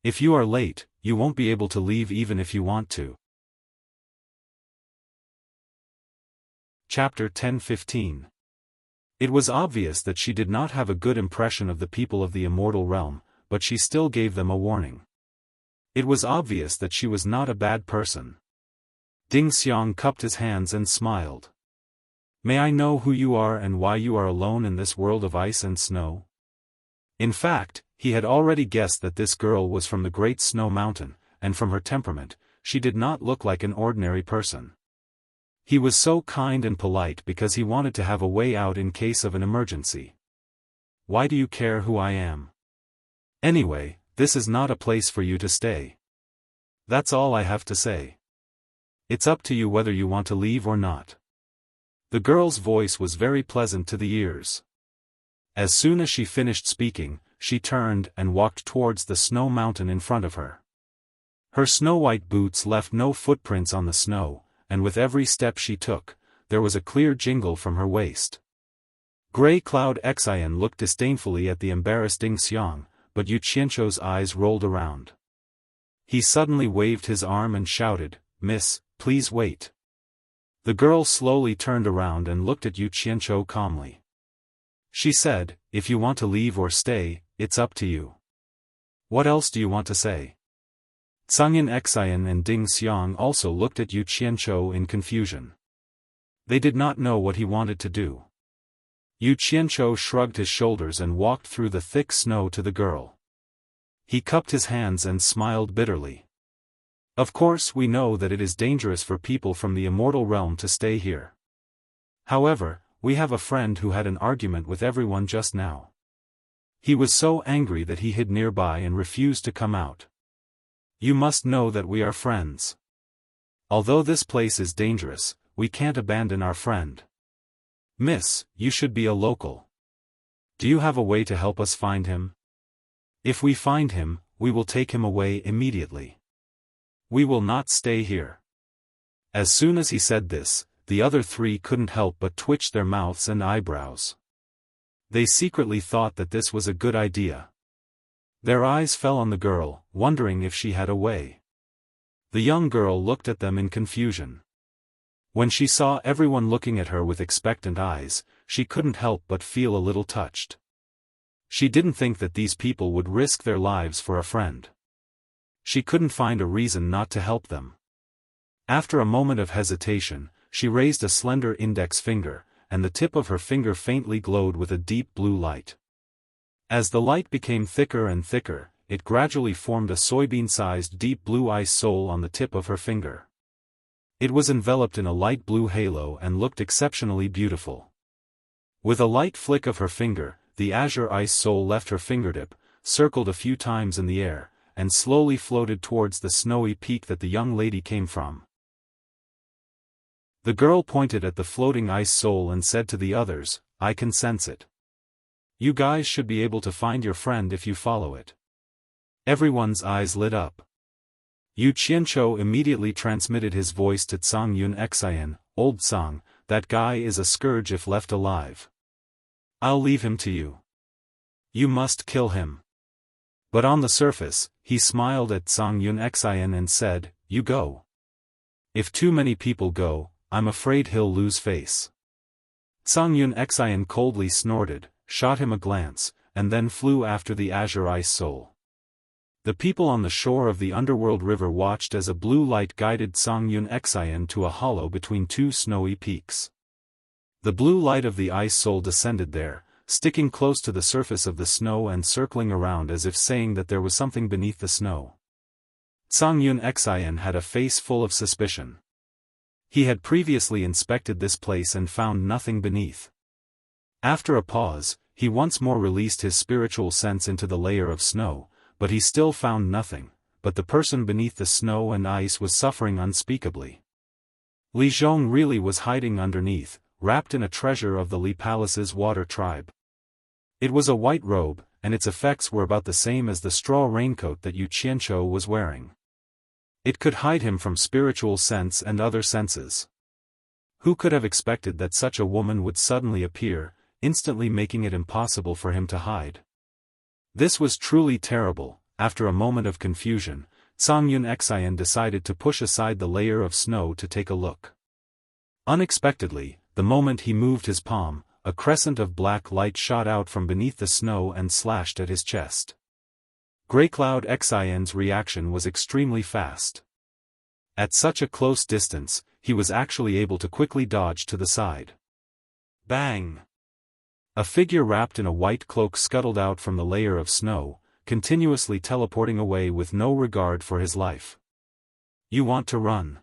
If you are late, you won't be able to leave even if you want to." Chapter 10:15. It was obvious that she did not have a good impression of the people of the immortal realm, but she still gave them a warning. It was obvious that she was not a bad person. Ding Xiang cupped his hands and smiled. "May I know who you are and why you are alone in this world of ice and snow?" In fact, he had already guessed that this girl was from the Great Snow Mountain, and from her temperament, she did not look like an ordinary person. He was so kind and polite because he wanted to have a way out in case of an emergency. "Why do you care who I am? Anyway, this is not a place for you to stay. That's all I have to say. It's up to you whether you want to leave or not." The girl's voice was very pleasant to the ears. As soon as she finished speaking, she turned and walked towards the snow mountain in front of her. Her snow-white boots left no footprints on the snow, and with every step she took, there was a clear jingle from her waist. Grey Cloud Xian looked disdainfully at the embarrassed Ding Xiang, but Yu Qianzhou's eyes rolled around. He suddenly waved his arm and shouted, "Miss, please wait." The girl slowly turned around and looked at Yu Qianzhou calmly. She said, "If you want to leave or stay, it's up to you. What else do you want to say?" Zhangyan Xian and Ding Xiang also looked at Yu Qianzhou in confusion. They did not know what he wanted to do. Yu Qianzhou shrugged his shoulders and walked through the thick snow to the girl. He cupped his hands and smiled bitterly. "Of course we know that it is dangerous for people from the immortal realm to stay here. However, we have a friend who had an argument with everyone just now. He was so angry that he hid nearby and refused to come out. You must know that we are friends. Although this place is dangerous, we can't abandon our friend. Miss, you should be a local. Do you have a way to help us find him? If we find him, we will take him away immediately. We will not stay here." As soon as he said this, the other three couldn't help but twitch their mouths and eyebrows. They secretly thought that this was a good idea. Their eyes fell on the girl, wondering if she had a way. The young girl looked at them in confusion. When she saw everyone looking at her with expectant eyes, she couldn't help but feel a little touched. She didn't think that these people would risk their lives for a friend. She couldn't find a reason not to help them. After a moment of hesitation, she raised a slender index finger, and the tip of her finger faintly glowed with a deep blue light. As the light became thicker and thicker, it gradually formed a soybean-sized deep blue ice soul on the tip of her finger. It was enveloped in a light blue halo and looked exceptionally beautiful. With a light flick of her finger, the azure ice soul left her fingertip, circled a few times in the air, and slowly floated towards the snowy peak that the young lady came from. The girl pointed at the floating ice soul and said to the others, "I can sense it. You guys should be able to find your friend if you follow it." Everyone's eyes lit up. Yu Qianqiu immediately transmitted his voice to Tsang Yun Xian, "Old Tsang, that guy is a scourge if left alive. I'll leave him to you. You must kill him." But on the surface, he smiled at Tsang Yun Xian and said, "You go. If too many people go, I'm afraid he'll lose face." Tsang Yun Xian coldly snorted, shot him a glance, and then flew after the azure ice soul. The people on the shore of the underworld river watched as a blue light guided Tsang Yun Xian to a hollow between two snowy peaks. The blue light of the ice soul descended there, sticking close to the surface of the snow and circling around as if saying that there was something beneath the snow. Tsang Yun Xian had a face full of suspicion. He had previously inspected this place and found nothing beneath. After a pause, he once more released his spiritual sense into the layer of snow, but he still found nothing, but the person beneath the snow and ice was suffering unspeakably. Li Zhong really was hiding underneath, wrapped in a treasure of the Li Palace's water tribe. It was a white robe, and its effects were about the same as the straw raincoat that Yu Qianqiu was wearing. It could hide him from spiritual sense and other senses. Who could have expected that such a woman would suddenly appear, instantly making it impossible for him to hide? This was truly terrible. After a moment of confusion, Tsang Yun Xian decided to push aside the layer of snow to take a look. Unexpectedly, the moment he moved his palm, a crescent of black light shot out from beneath the snow and slashed at his chest. Greycloud Xian's reaction was extremely fast. At such a close distance, he was actually able to quickly dodge to the side. Bang! A figure wrapped in a white cloak scuttled out from the layer of snow, continuously teleporting away with no regard for his life. "You want to run?"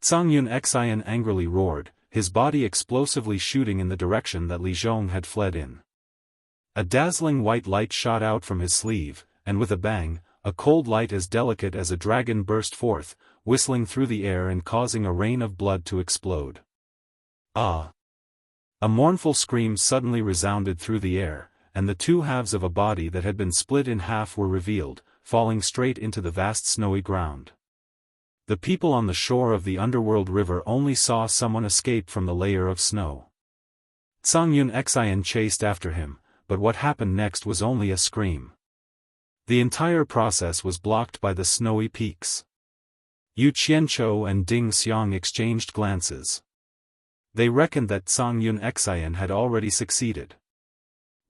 Tsang Yun Xian angrily roared, his body explosively shooting in the direction that Li Zhong had fled in. A dazzling white light shot out from his sleeve, and with a bang, a cold light as delicate as a dragon burst forth, whistling through the air and causing a rain of blood to explode. Ah! A mournful scream suddenly resounded through the air, and the two halves of a body that had been split in half were revealed, falling straight into the vast snowy ground. The people on the shore of the underworld river only saw someone escape from the layer of snow. Tsang Yun Xian chased after him, but what happened next was only a scream. The entire process was blocked by the snowy peaks. Yu Qianqiu and Ding Xiang exchanged glances. They reckoned that Tsang Yun Xian had already succeeded.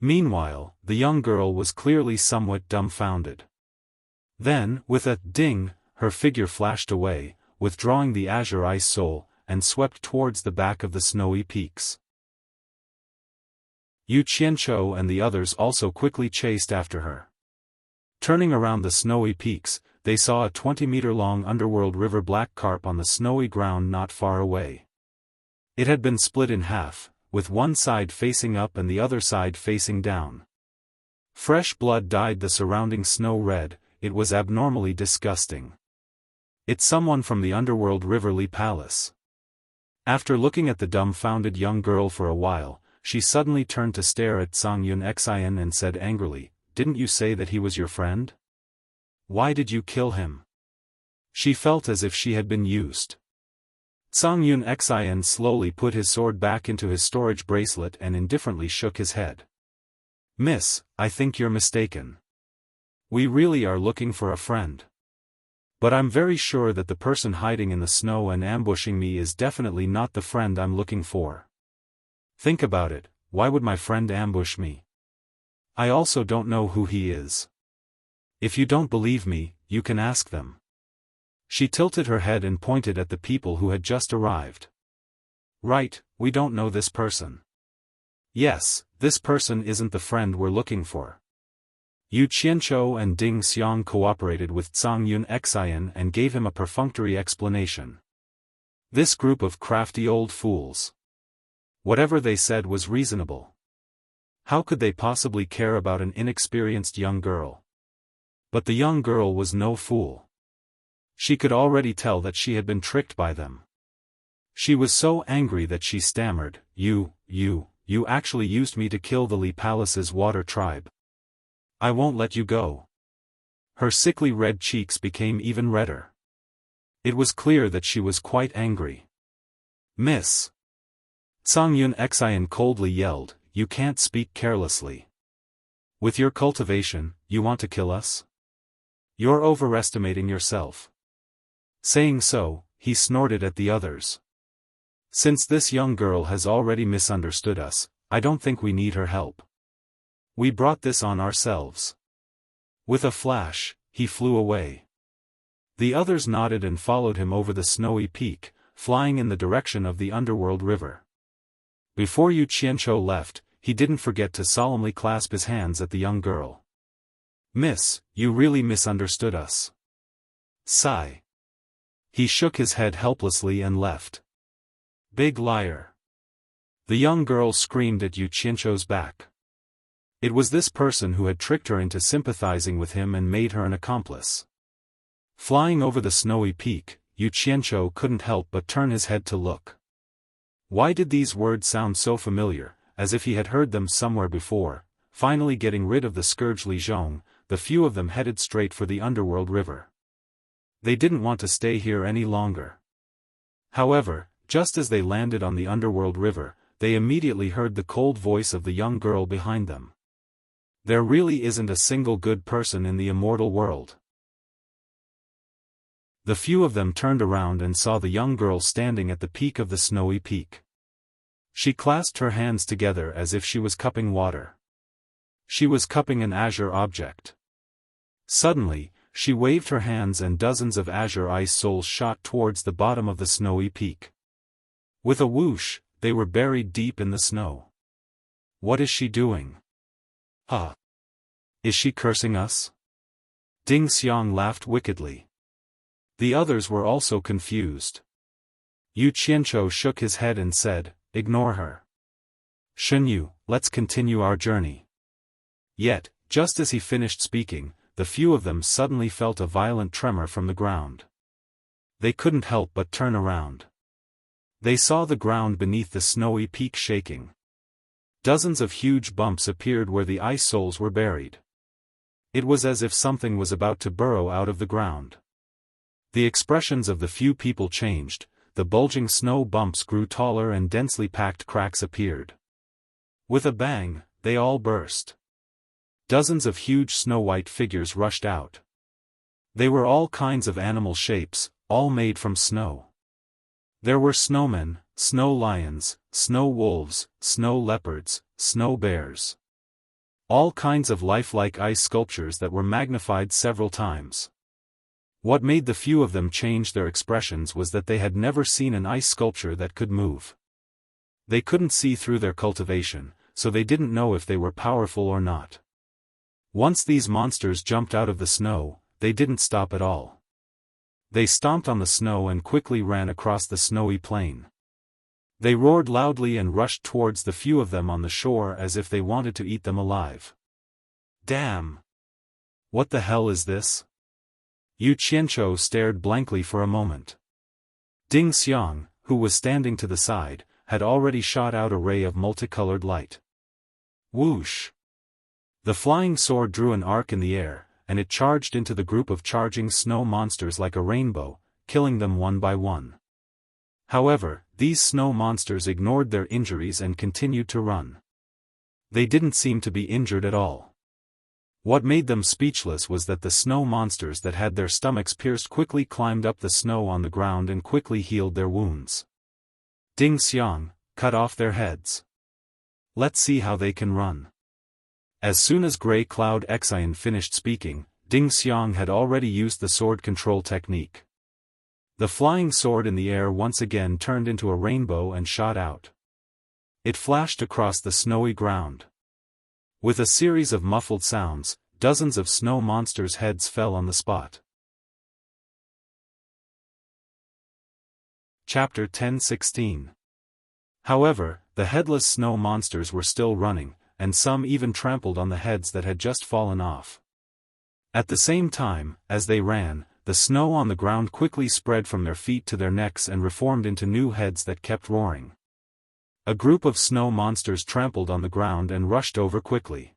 Meanwhile, the young girl was clearly somewhat dumbfounded. Then, with a ding, her figure flashed away, withdrawing the azure ice soul, and swept towards the back of the snowy peaks. Yu Qianqiu and the others also quickly chased after her. Turning around the snowy peaks, they saw a 20-meter-long underworld river black carp on the snowy ground not far away. It had been split in half, with one side facing up and the other side facing down. Fresh blood dyed the surrounding snow red. It was abnormally disgusting. "It's someone from the underworld river Li Palace." After looking at the dumbfounded young girl for a while, she suddenly turned to stare at Tsang Yun Xian and said angrily, "Didn't you say that he was your friend? Why did you kill him?" She felt as if she had been used. Tsang Yun Xian slowly put his sword back into his storage bracelet and indifferently shook his head. "Miss, I think you're mistaken. We really are looking for a friend. But I'm very sure that the person hiding in the snow and ambushing me is definitely not the friend I'm looking for. Think about it, why would my friend ambush me? I also don't know who he is. If you don't believe me, you can ask them." She tilted her head and pointed at the people who had just arrived. "Right, we don't know this person. Yes, this person isn't the friend we're looking for." Yu Qianqiu and Ding Xiang cooperated with Tsang Yun Xian and gave him a perfunctory explanation. This group of crafty old fools. Whatever they said was reasonable. How could they possibly care about an inexperienced young girl? But the young girl was no fool. She could already tell that she had been tricked by them. She was so angry that she stammered, You actually used me to kill the Li Palace's water tribe. I won't let you go." Her sickly red cheeks became even redder. It was clear that she was quite angry. "Miss!" Songyun Xian coldly yelled, "You can't speak carelessly. With your cultivation, you want to kill us? You're overestimating yourself." Saying so, he snorted at the others. "Since this young girl has already misunderstood us, I don't think we need her help. We brought this on ourselves." With a flash, he flew away. The others nodded and followed him over the snowy peak, flying in the direction of the underworld river. Before Yu Qianzhou left, he didn't forget to solemnly clasp his hands at the young girl. "Miss, you really misunderstood us." Sigh. He shook his head helplessly and left. "Big liar." The young girl screamed at Yu Qianzhou's back. It was this person who had tricked her into sympathizing with him and made her an accomplice. Flying over the snowy peak, Yu Qianzhou couldn't help but turn his head to look. Why did these words sound so familiar, as if he had heard them somewhere before? Finally getting rid of the scourge Li Zhong, the few of them headed straight for the underworld river. They didn't want to stay here any longer. However, just as they landed on the underworld river, they immediately heard the cold voice of the young girl behind them. "There really isn't a single good person in the immortal world." The few of them turned around and saw the young girl standing at the peak of the snowy peak. She clasped her hands together as if she was cupping water. She was cupping an azure object. Suddenly, she waved her hands and dozens of azure ice souls shot towards the bottom of the snowy peak. With a whoosh, they were buried deep in the snow. "What is she doing? Huh? Is she cursing us?" Ding Xiang laughed wickedly. The others were also confused. Yu Qianzhou shook his head and said, "Ignore her. Shenyu, let's continue our journey." Yet, just as he finished speaking, the few of them suddenly felt a violent tremor from the ground. They couldn't help but turn around. They saw the ground beneath the snowy peak shaking. Dozens of huge bumps appeared where the ice souls were buried. It was as if something was about to burrow out of the ground. The expressions of the few people changed, the bulging snow bumps grew taller and densely packed cracks appeared. With a bang, they all burst. Dozens of huge snow-white figures rushed out. They were all kinds of animal shapes, all made from snow. There were snowmen, snow lions, snow wolves, snow leopards, snow bears. All kinds of lifelike ice sculptures that were magnified several times. What made the few of them change their expressions was that they had never seen an ice sculpture that could move. They couldn't see through their cultivation, so they didn't know if they were powerful or not. Once these monsters jumped out of the snow, they didn't stop at all. They stomped on the snow and quickly ran across the snowy plain. They roared loudly and rushed towards the few of them on the shore as if they wanted to eat them alive. "Damn! What the hell is this?" Yu Qianzhou stared blankly for a moment. Ding Xiang, who was standing to the side, had already shot out a ray of multicolored light. Whoosh! The flying sword drew an arc in the air, and it charged into the group of charging snow monsters like a rainbow, killing them one by one. However, these snow monsters ignored their injuries and continued to run. They didn't seem to be injured at all. What made them speechless was that the snow monsters that had their stomachs pierced quickly climbed up the snow on the ground and quickly healed their wounds. Ding Xiang, cut off their heads. Let's see how they can run. As soon as Grey Cloud Xian finished speaking, Ding Xiang had already used the sword control technique. The flying sword in the air once again turned into a rainbow and shot out. It flashed across the snowy ground. With a series of muffled sounds, dozens of snow monsters' heads fell on the spot. Chapter 10:16. However, the headless snow monsters were still running, and some even trampled on the heads that had just fallen off. At the same time, as they ran, the snow on the ground quickly spread from their feet to their necks and reformed into new heads that kept roaring. A group of snow monsters trampled on the ground and rushed over quickly.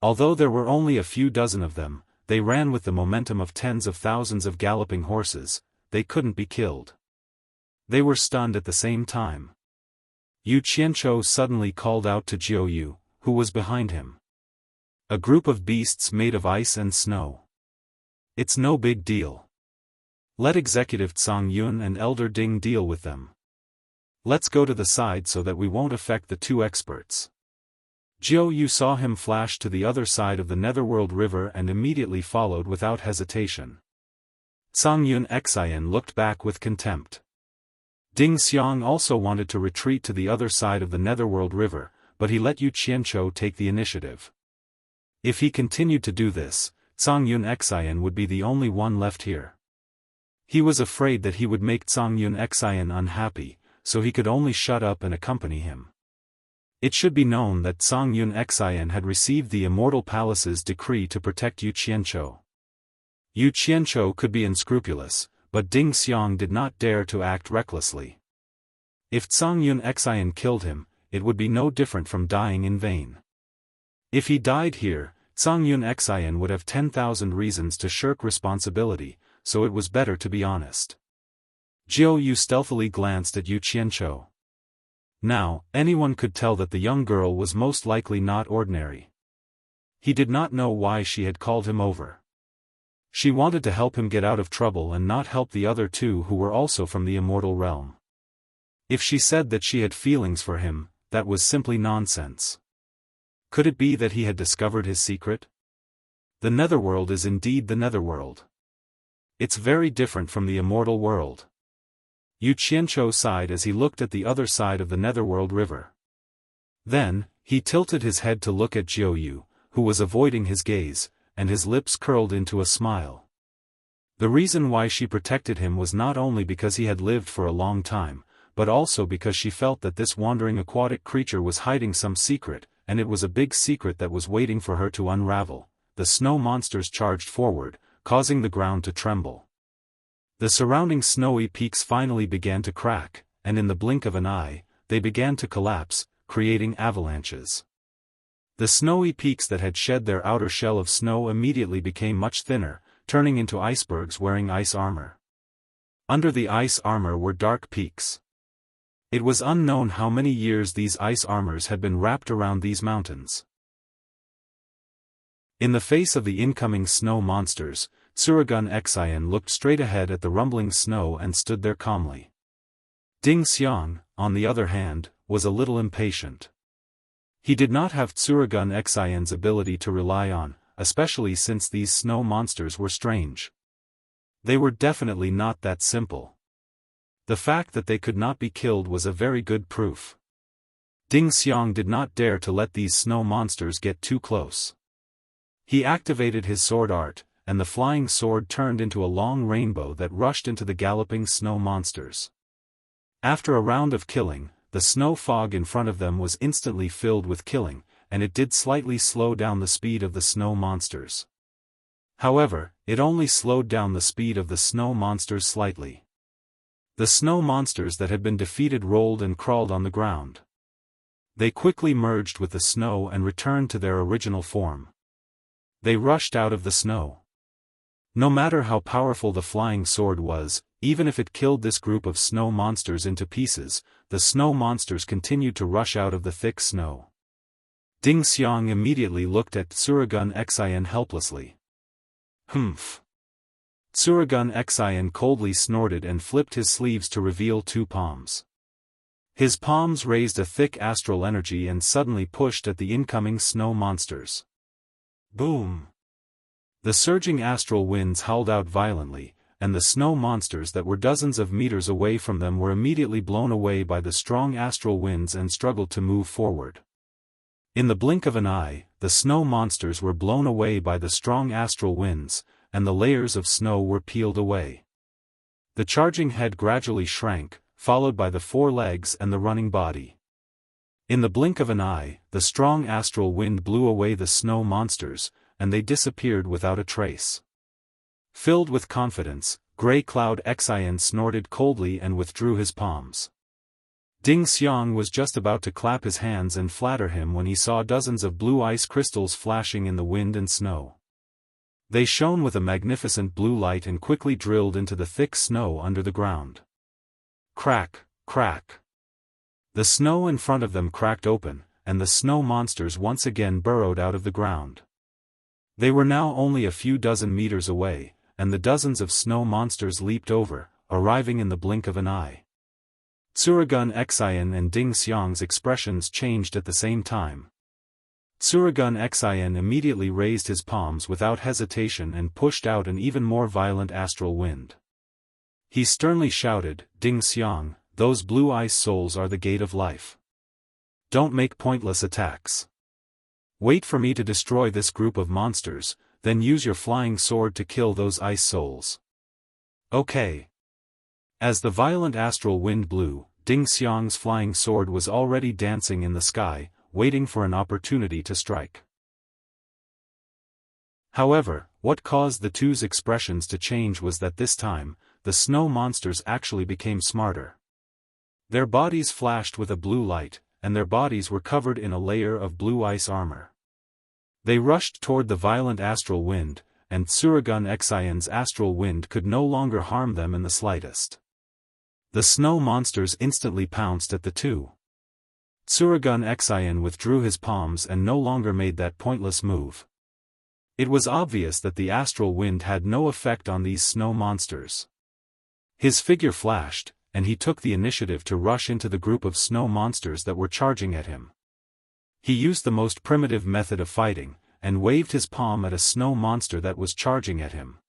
Although there were only a few dozen of them, they ran with the momentum of tens of thousands of galloping horses. They couldn't be killed. They were stunned at the same time. Yu Qianzhou suddenly called out to Jiu Yu, who was behind him. A group of beasts made of ice and snow. It's no big deal. Let Executive Zhang Yun and Elder Ding deal with them. Let's go to the side so that we won't affect the two experts. Jiu Yu saw him flash to the other side of the Netherworld River and immediately followed without hesitation. Zhang Yun Xian looked back with contempt. Ding Xiang also wanted to retreat to the other side of the Netherworld River, but he let Yu Qianzhou take the initiative. If he continued to do this, Zhang Yun Xian would be the only one left here. He was afraid that he would make Zhang Yun Xian unhappy, so he could only shut up and accompany him. It should be known that Zhang Yun Xian had received the Immortal Palace's decree to protect Yu Qianzhou. Yu Qianzhou could be unscrupulous, but Ding Xiang did not dare to act recklessly. If Zhang Yun Xian killed him, it would be no different from dying in vain. If he died here, Zhang Yun Xian would have 10,000 reasons to shirk responsibility, so it was better to be honest. Jiu Yu stealthily glanced at Yu Qianzhou. Now, anyone could tell that the young girl was most likely not ordinary. He did not know why she had called him over. She wanted to help him get out of trouble and not help the other two who were also from the immortal realm. If she said that she had feelings for him, that was simply nonsense. Could it be that he had discovered his secret? The Netherworld is indeed the Netherworld. It's very different from the immortal world. Yu Qianzhou sighed as he looked at the other side of the Netherworld River. Then, he tilted his head to look at Jiu Yu, who was avoiding his gaze, and his lips curled into a smile. The reason why she protected him was not only because he had lived for a long time, but also because she felt that this wandering aquatic creature was hiding some secret, and it was a big secret that was waiting for her to unravel. The snow monsters charged forward, causing the ground to tremble. The surrounding snowy peaks finally began to crack, and in the blink of an eye, they began to collapse, creating avalanches. The snowy peaks that had shed their outer shell of snow immediately became much thinner, turning into icebergs wearing ice armor. Under the ice armor were dark peaks. It was unknown how many years these ice armors had been wrapped around these mountains. In the face of the incoming snow monsters, Suragun Xian looked straight ahead at the rumbling snow and stood there calmly. Ding Xiang, on the other hand, was a little impatient. He did not have Suragun Xian's ability to rely on, especially since these snow monsters were strange. They were definitely not that simple. The fact that they could not be killed was a very good proof. Ding Xiang did not dare to let these snow monsters get too close. He activated his sword art, and the flying sword turned into a long rainbow that rushed into the galloping snow monsters. After a round of killing, the snow fog in front of them was instantly filled with killing, and it did slightly slow down the speed of the snow monsters. However, it only slowed down the speed of the snow monsters slightly. The snow monsters that had been defeated rolled and crawled on the ground. They quickly merged with the snow and returned to their original form. They rushed out of the snow. No matter how powerful the flying sword was, even if it killed this group of snow monsters into pieces, the snow monsters continued to rush out of the thick snow. Ding Xiang immediately looked at Suragun Xian helplessly. Humph. Suragun Xian coldly snorted and flipped his sleeves to reveal two palms. His palms raised a thick astral energy and suddenly pushed at the incoming snow monsters. Boom! The surging astral winds howled out violently, and the snow monsters that were dozens of meters away from them were immediately blown away by the strong astral winds and struggled to move forward. In the blink of an eye, the snow monsters were blown away by the strong astral winds, and the layers of snow were peeled away. The charging head gradually shrank, followed by the four legs and the running body. In the blink of an eye, the strong astral wind blew away the snow monsters, and they disappeared without a trace. Filled with confidence, Grey Cloud Xian snorted coldly and withdrew his palms. Ding Xiang was just about to clap his hands and flatter him when he saw dozens of blue ice crystals flashing in the wind and snow. They shone with a magnificent blue light and quickly drilled into the thick snow under the ground. Crack, crack. The snow in front of them cracked open, and the snow monsters once again burrowed out of the ground. They were now only a few dozen meters away, and the dozens of snow monsters leaped over, arriving in the blink of an eye. Tsuragun Xian and Ding Xiang's expressions changed at the same time. Tsuragun Xian immediately raised his palms without hesitation and pushed out an even more violent astral wind. He sternly shouted, "Ding Xiang, those blue ice souls are the gate of life. Don't make pointless attacks. Wait for me to destroy this group of monsters, then use your flying sword to kill those ice souls." Okay. As the violent astral wind blew, Ding Xiang's flying sword was already dancing in the sky, waiting for an opportunity to strike. However, what caused the two's expressions to change was that this time, the snow monsters actually became smarter. Their bodies flashed with a blue light, and their bodies were covered in a layer of blue ice armor. They rushed toward the violent astral wind, and Tsuragun Xian's astral wind could no longer harm them in the slightest. The snow monsters instantly pounced at the two. Tsuragun Xian withdrew his palms and no longer made that pointless move. It was obvious that the astral wind had no effect on these snow monsters. His figure flashed, and he took the initiative to rush into the group of snow monsters that were charging at him. He used the most primitive method of fighting, and waved his palm at a snow monster that was charging at him.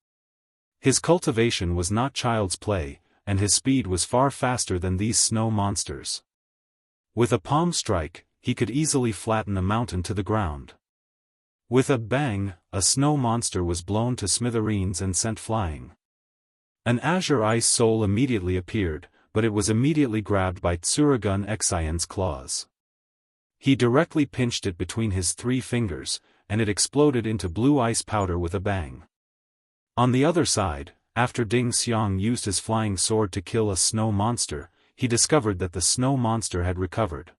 His cultivation was not child's play, and his speed was far faster than these snow monsters. With a palm strike, he could easily flatten a mountain to the ground. With a bang, a snow monster was blown to smithereens and sent flying. An azure ice soul immediately appeared, but it was immediately grabbed by Tsuragun Xian's claws. He directly pinched it between his 3 fingers, and it exploded into blue ice powder with a bang. On the other side, after Ding Xiang used his flying sword to kill a snow monster, he discovered that the snow monster had recovered.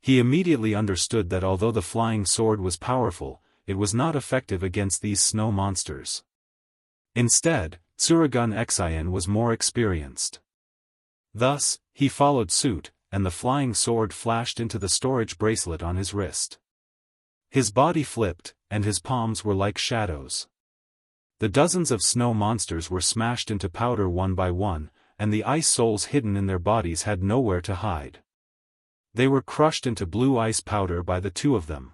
He immediately understood that although the flying sword was powerful, it was not effective against these snow monsters. Instead, Tsuragun Xian was more experienced. Thus, he followed suit, and the flying sword flashed into the storage bracelet on his wrist. His body flipped, and his palms were like shadows. The dozens of snow monsters were smashed into powder one by one, and the ice souls hidden in their bodies had nowhere to hide. They were crushed into blue ice powder by the 2 of them.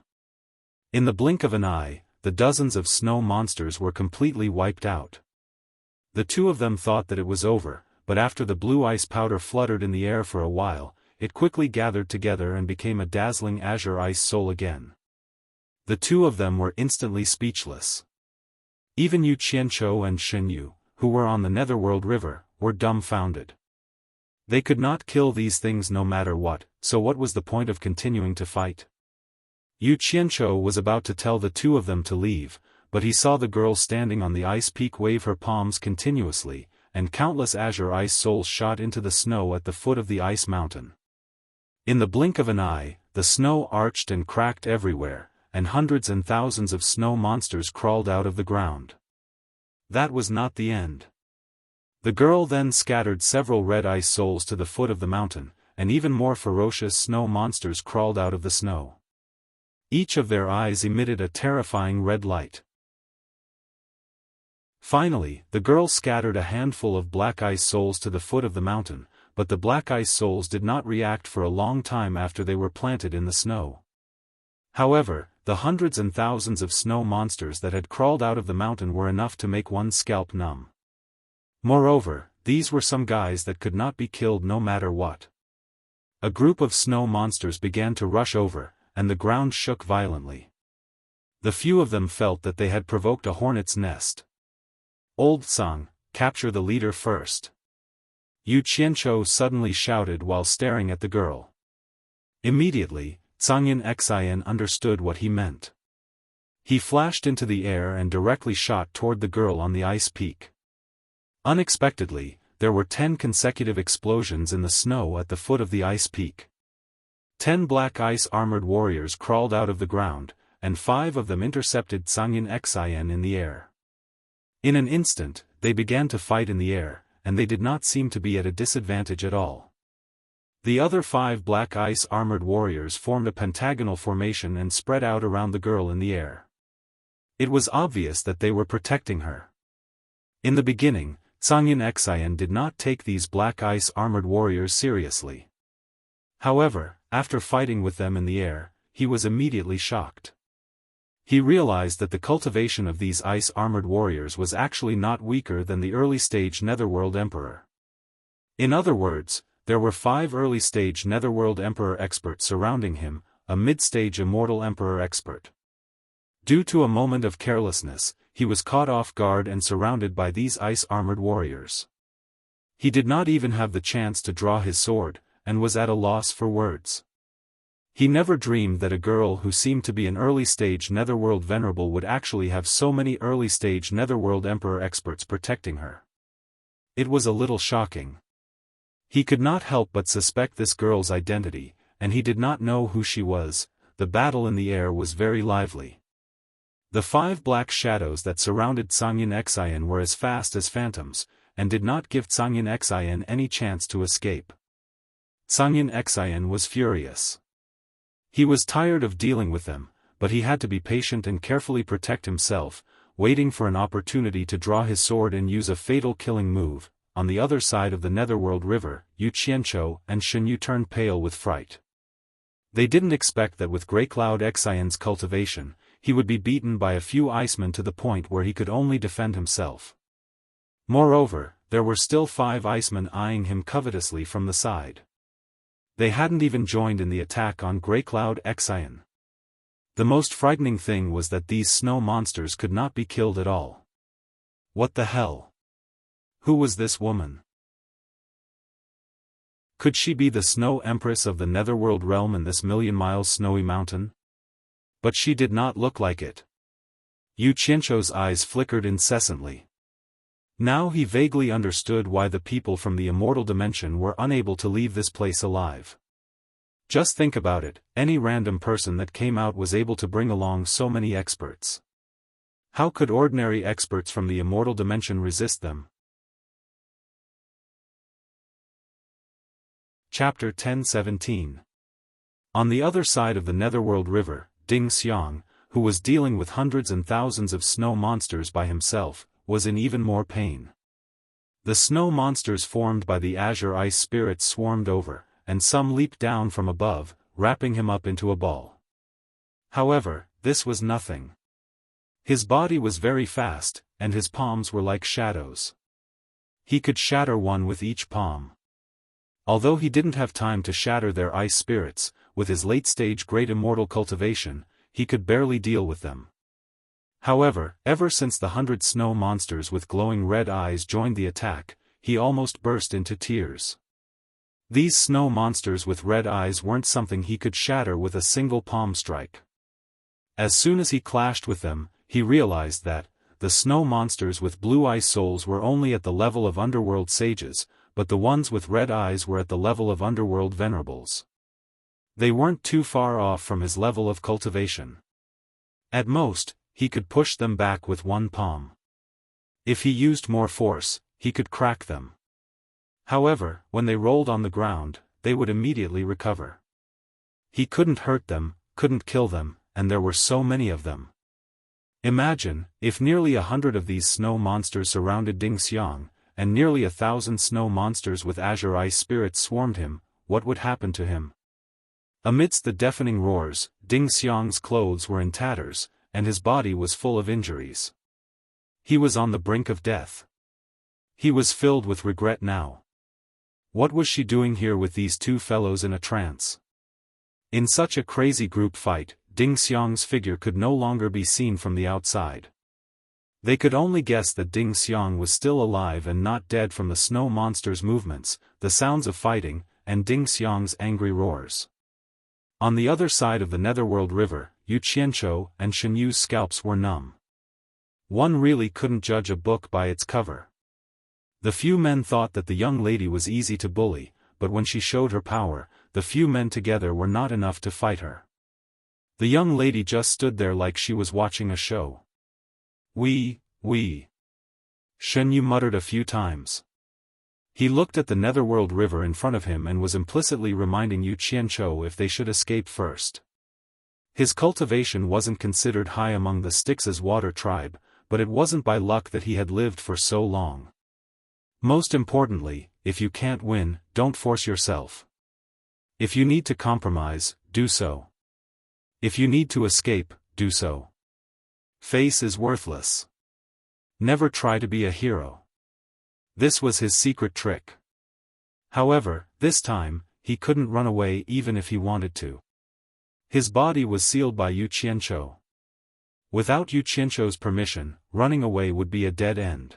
In the blink of an eye, the dozens of snow monsters were completely wiped out. The 2 of them thought that it was over, but after the blue ice powder fluttered in the air for a while, it quickly gathered together and became a dazzling azure ice soul again. The 2 of them were instantly speechless. Even Yu Qianzhou and Shen Yu, who were on the Netherworld River, were dumbfounded. They could not kill these things no matter what, so what was the point of continuing to fight? Yu Qianzhou was about to tell the 2 of them to leave, but he saw the girl standing on the ice peak wave her palms continuously, and countless azure ice souls shot into the snow at the foot of the ice mountain. In the blink of an eye, the snow arched and cracked everywhere, and hundreds and thousands of snow monsters crawled out of the ground. That was not the end. The girl then scattered several red ice souls to the foot of the mountain, and even more ferocious snow monsters crawled out of the snow. Each of their eyes emitted a terrifying red light. Finally, the girl scattered a handful of black ice souls to the foot of the mountain, but the black ice souls did not react for a long time after they were planted in the snow. However, the hundreds and thousands of snow monsters that had crawled out of the mountain were enough to make one's scalp numb. Moreover, these were some guys that could not be killed no matter what. A group of snow monsters began to rush over, and the ground shook violently. The few of them felt that they had provoked a hornet's nest. "Old Tsang, capture the leader first." Yu Qianzhou suddenly shouted while staring at the girl. Immediately, Tsangyin Xian understood what he meant. He flashed into the air and directly shot toward the girl on the ice peak. Unexpectedly, there were 10 consecutive explosions in the snow at the foot of the ice peak. 10 black ice-armored warriors crawled out of the ground, and 5 of them intercepted Tsangyin Xian in the air. In an instant, they began to fight in the air, and they did not seem to be at a disadvantage at all. The other 5 black ice-armored warriors formed a pentagonal formation and spread out around the girl in the air. It was obvious that they were protecting her. In the beginning, Zhangyan Xian did not take these black ice-armored warriors seriously. However, after fighting with them in the air, he was immediately shocked. He realized that the cultivation of these ice-armored warriors was actually not weaker than the early-stage Netherworld Emperor. In other words, there were 5 early-stage Netherworld Emperor experts surrounding him, a mid-stage Immortal Emperor expert. Due to a moment of carelessness, he was caught off guard and surrounded by these ice-armored warriors. He did not even have the chance to draw his sword, and was at a loss for words. He never dreamed that a girl who seemed to be an early-stage Netherworld Venerable would actually have so many early-stage Netherworld Emperor experts protecting her. It was a little shocking. He could not help but suspect this girl's identity, and he did not know who she was. The battle in the air was very lively. The 5 black shadows that surrounded Zhangyan Xian were as fast as phantoms, and did not give Zhangyan Xian any chance to escape. Zhangyan Xian was furious. He was tired of dealing with them, but he had to be patient and carefully protect himself, waiting for an opportunity to draw his sword and use a fatal killing move. On the other side of the Netherworld River, Yu Qianzhou and Shen Yu turned pale with fright. They didn't expect that with Grey Cloud Xian's cultivation, he would be beaten by a few icemen to the point where he could only defend himself. Moreover, there were still 5 icemen eyeing him covetously from the side. They hadn't even joined in the attack on Grey Cloud Xian. The most frightening thing was that these snow monsters could not be killed at all. What the hell? Who was this woman? Could she be the Snow Empress of the Netherworld realm in this million-mile snowy mountain? But she did not look like it. Yu Qianzhou's eyes flickered incessantly. Now he vaguely understood why the people from the immortal dimension were unable to leave this place alive. Just think about it, any random person that came out was able to bring along so many experts. How could ordinary experts from the immortal dimension resist them? Chapter 10:17. On the other side of the Netherworld River, Ding Xiang, who was dealing with hundreds and thousands of snow monsters by himself, was in even more pain. The snow monsters formed by the azure ice spirits swarmed over, and some leaped down from above, wrapping him up into a ball. However, this was nothing. His body was very fast, and his palms were like shadows. He could shatter one with each palm. Although he didn't have time to shatter their ice spirits, with his late-stage great immortal cultivation, he could barely deal with them. However, ever since the 100 snow monsters with glowing red eyes joined the attack, he almost burst into tears. These snow monsters with red eyes weren't something he could shatter with a single palm strike. As soon as he clashed with them, he realized that the snow monsters with blue ice souls were only at the level of underworld sages, but the ones with red eyes were at the level of underworld venerables. They weren't too far off from his level of cultivation. At most, he could push them back with one palm. If he used more force, he could crack them. However, when they rolled on the ground, they would immediately recover. He couldn't hurt them, couldn't kill them, and there were so many of them. Imagine, if nearly 100 of these snow monsters surrounded Ding Xiang, and nearly 1,000 snow monsters with azure ice spirits swarmed him, what would happen to him? Amidst the deafening roars, Ding Xiang's clothes were in tatters, and his body was full of injuries. He was on the brink of death. He was filled with regret now. What was she doing here with these 2 fellows in a trance? In such a crazy group fight, Ding Xiang's figure could no longer be seen from the outside. They could only guess that Ding Xiang was still alive and not dead from the snow monster's movements, the sounds of fighting, and Ding Xiang's angry roars. On the other side of the Netherworld River, Yu Qianzhou and Shen Yu's scalps were numb. One really couldn't judge a book by its cover. The few men thought that the young lady was easy to bully, but when she showed her power, the few men together were not enough to fight her. The young lady just stood there like she was watching a show. We. Shen Yu muttered a few times. He looked at the Netherworld River in front of him and was implicitly reminding Yu Qianzhou if they should escape first. His cultivation wasn't considered high among the Styx's water tribe, but it wasn't by luck that he had lived for so long. Most importantly, if you can't win, don't force yourself. If you need to compromise, do so. If you need to escape, do so. Face is worthless. Never try to be a hero. This was his secret trick. However, this time, he couldn't run away even if he wanted to. His body was sealed by Yu Qianzhou. Without Yu Qianzhou's permission, running away would be a dead end.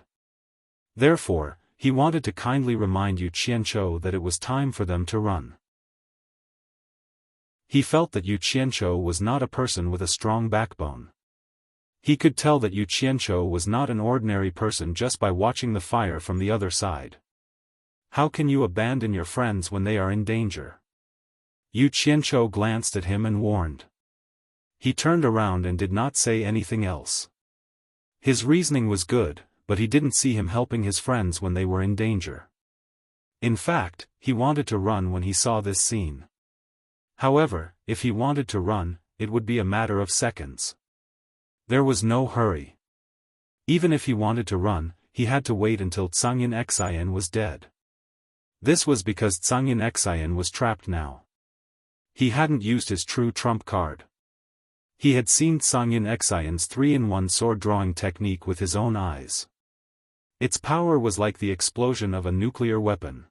Therefore, he wanted to kindly remind Yu Qianzhou that it was time for them to run. He felt that Yu Qianzhou was not a person with a strong backbone. He could tell that Yu Qianzhou was not an ordinary person just by watching the fire from the other side. How can you abandon your friends when they are in danger? Yu Qianzhou glanced at him and warned. He turned around and did not say anything else. His reasoning was good, but he didn't see him helping his friends when they were in danger. In fact, he wanted to run when he saw this scene. However, if he wanted to run, it would be a matter of seconds. There was no hurry. Even if he wanted to run, he had to wait until Zhangyin Xian was dead. This was because Zhangyin Xian was trapped now. He hadn't used his true trump card. He had seen Zhangyin Xian's 3-in-1 sword-drawing technique with his own eyes. Its power was like the explosion of a nuclear weapon.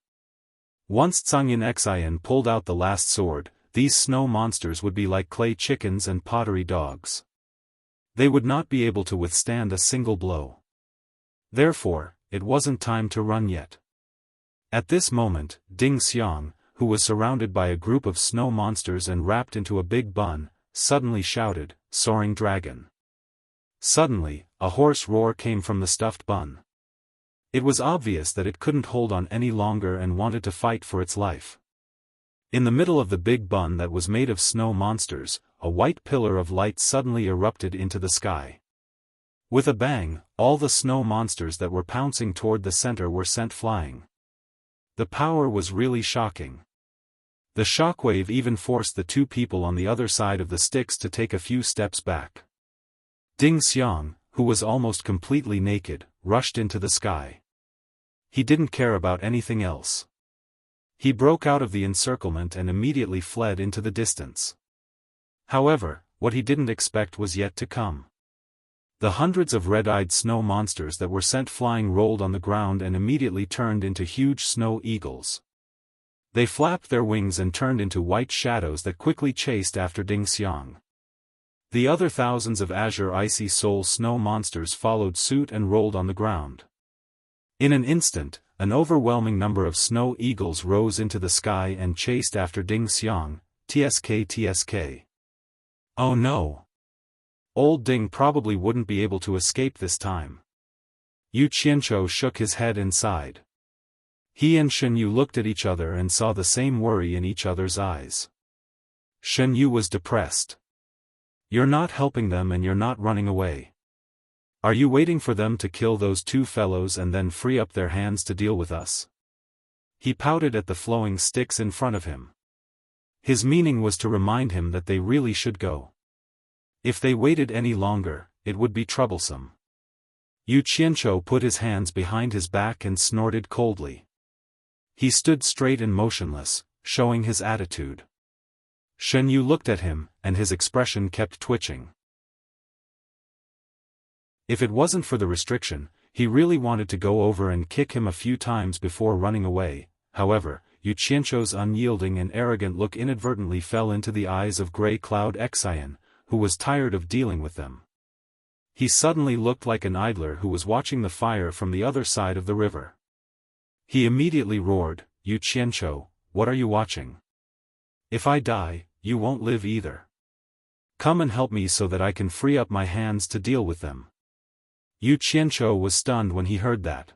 Once Zhangyin Xian pulled out the last sword, these snow monsters would be like clay chickens and pottery dogs. They would not be able to withstand a single blow. Therefore, it wasn't time to run yet. At this moment, Ding Xiang, who was surrounded by a group of snow monsters and wrapped into a big bun, suddenly shouted, "Soaring dragon!" Suddenly, a hoarse roar came from the stuffed bun. It was obvious that it couldn't hold on any longer and wanted to fight for its life. In the middle of the big bun that was made of snow monsters, a white pillar of light suddenly erupted into the sky. With a bang, all the snow monsters that were pouncing toward the center were sent flying. The power was really shocking. The shockwave even forced the two people on the other side of the Styx to take a few steps back. Ding Xiang, who was almost completely naked, rushed into the sky. He didn't care about anything else. He broke out of the encirclement and immediately fled into the distance. However, what he didn't expect was yet to come. The hundreds of red-eyed snow monsters that were sent flying rolled on the ground and immediately turned into huge snow eagles. They flapped their wings and turned into white shadows that quickly chased after Ding Xiang. The other thousands of azure icy soul snow monsters followed suit and rolled on the ground. In an instant, an overwhelming number of snow eagles rose into the sky and chased after Ding Xiang, tsk. Oh no! Old Ding probably wouldn't be able to escape this time. Yu Qianzhou shook his head and sighed. He and Shen Yu looked at each other and saw the same worry in each other's eyes. Shen Yu was depressed. You're not helping them and you're not running away. Are you waiting for them to kill those two fellows and then free up their hands to deal with us? He pouted at the flowing sticks in front of him. His meaning was to remind him that they really should go. If they waited any longer, it would be troublesome. Yu Qianzhou put his hands behind his back and snorted coldly. He stood straight and motionless, showing his attitude. Shen Yu looked at him, and his expression kept twitching. If it wasn't for the restriction, he really wanted to go over and kick him a few times before running away. However, Yu Qianzhou's unyielding and arrogant look inadvertently fell into the eyes of Grey Cloud Xian, who was tired of dealing with them. He suddenly looked like an idler who was watching the fire from the other side of the river. He immediately roared, "Yu Qianzhou, what are you watching? If I die, you won't live either. Come and help me so that I can free up my hands to deal with them." Yu Qianzhou was stunned when he heard that.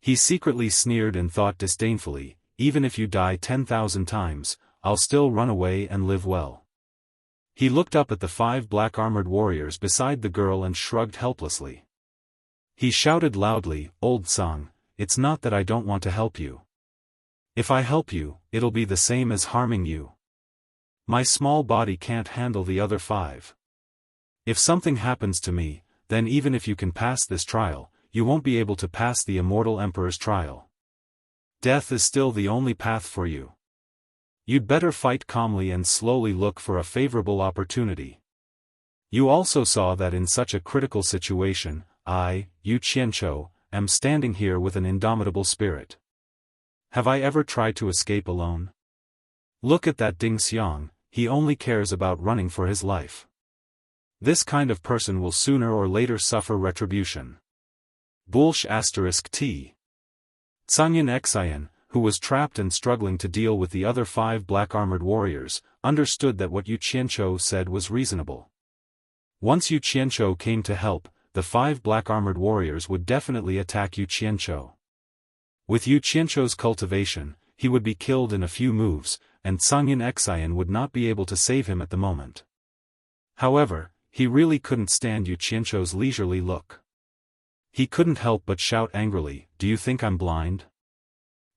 He secretly sneered and thought disdainfully, "Even if you die 10,000 times, I'll still run away and live well." He looked up at the 5 black-armored warriors beside the girl and shrugged helplessly. He shouted loudly, "Old Song, it's not that I don't want to help you. If I help you, it'll be the same as harming you. My small body can't handle the other 5. If something happens to me, then even if you can pass this trial, you won't be able to pass the immortal emperor's trial. Death is still the only path for you. You'd better fight calmly and slowly look for a favorable opportunity. You also saw that in such a critical situation, I, Yu Qianzhou, am standing here with an indomitable spirit. Have I ever tried to escape alone? Look at that Ding Xiang, he only cares about running for his life. This kind of person will sooner or later suffer retribution. Bullsh *T. Cangyan Xian, who was trapped and struggling to deal with the other 5 black-armored warriors, understood that what Yu Qianzhou said was reasonable. Once Yu Qianzhou came to help, the 5 black-armored warriors would definitely attack Yu Qianzhou. With Yu Qianzhou's cultivation, he would be killed in a few moves, and Cangyan Xian would not be able to save him at the moment. However, he really couldn't stand Yu Qianzhou's leisurely look. He couldn't help but shout angrily, "Do you think I'm blind?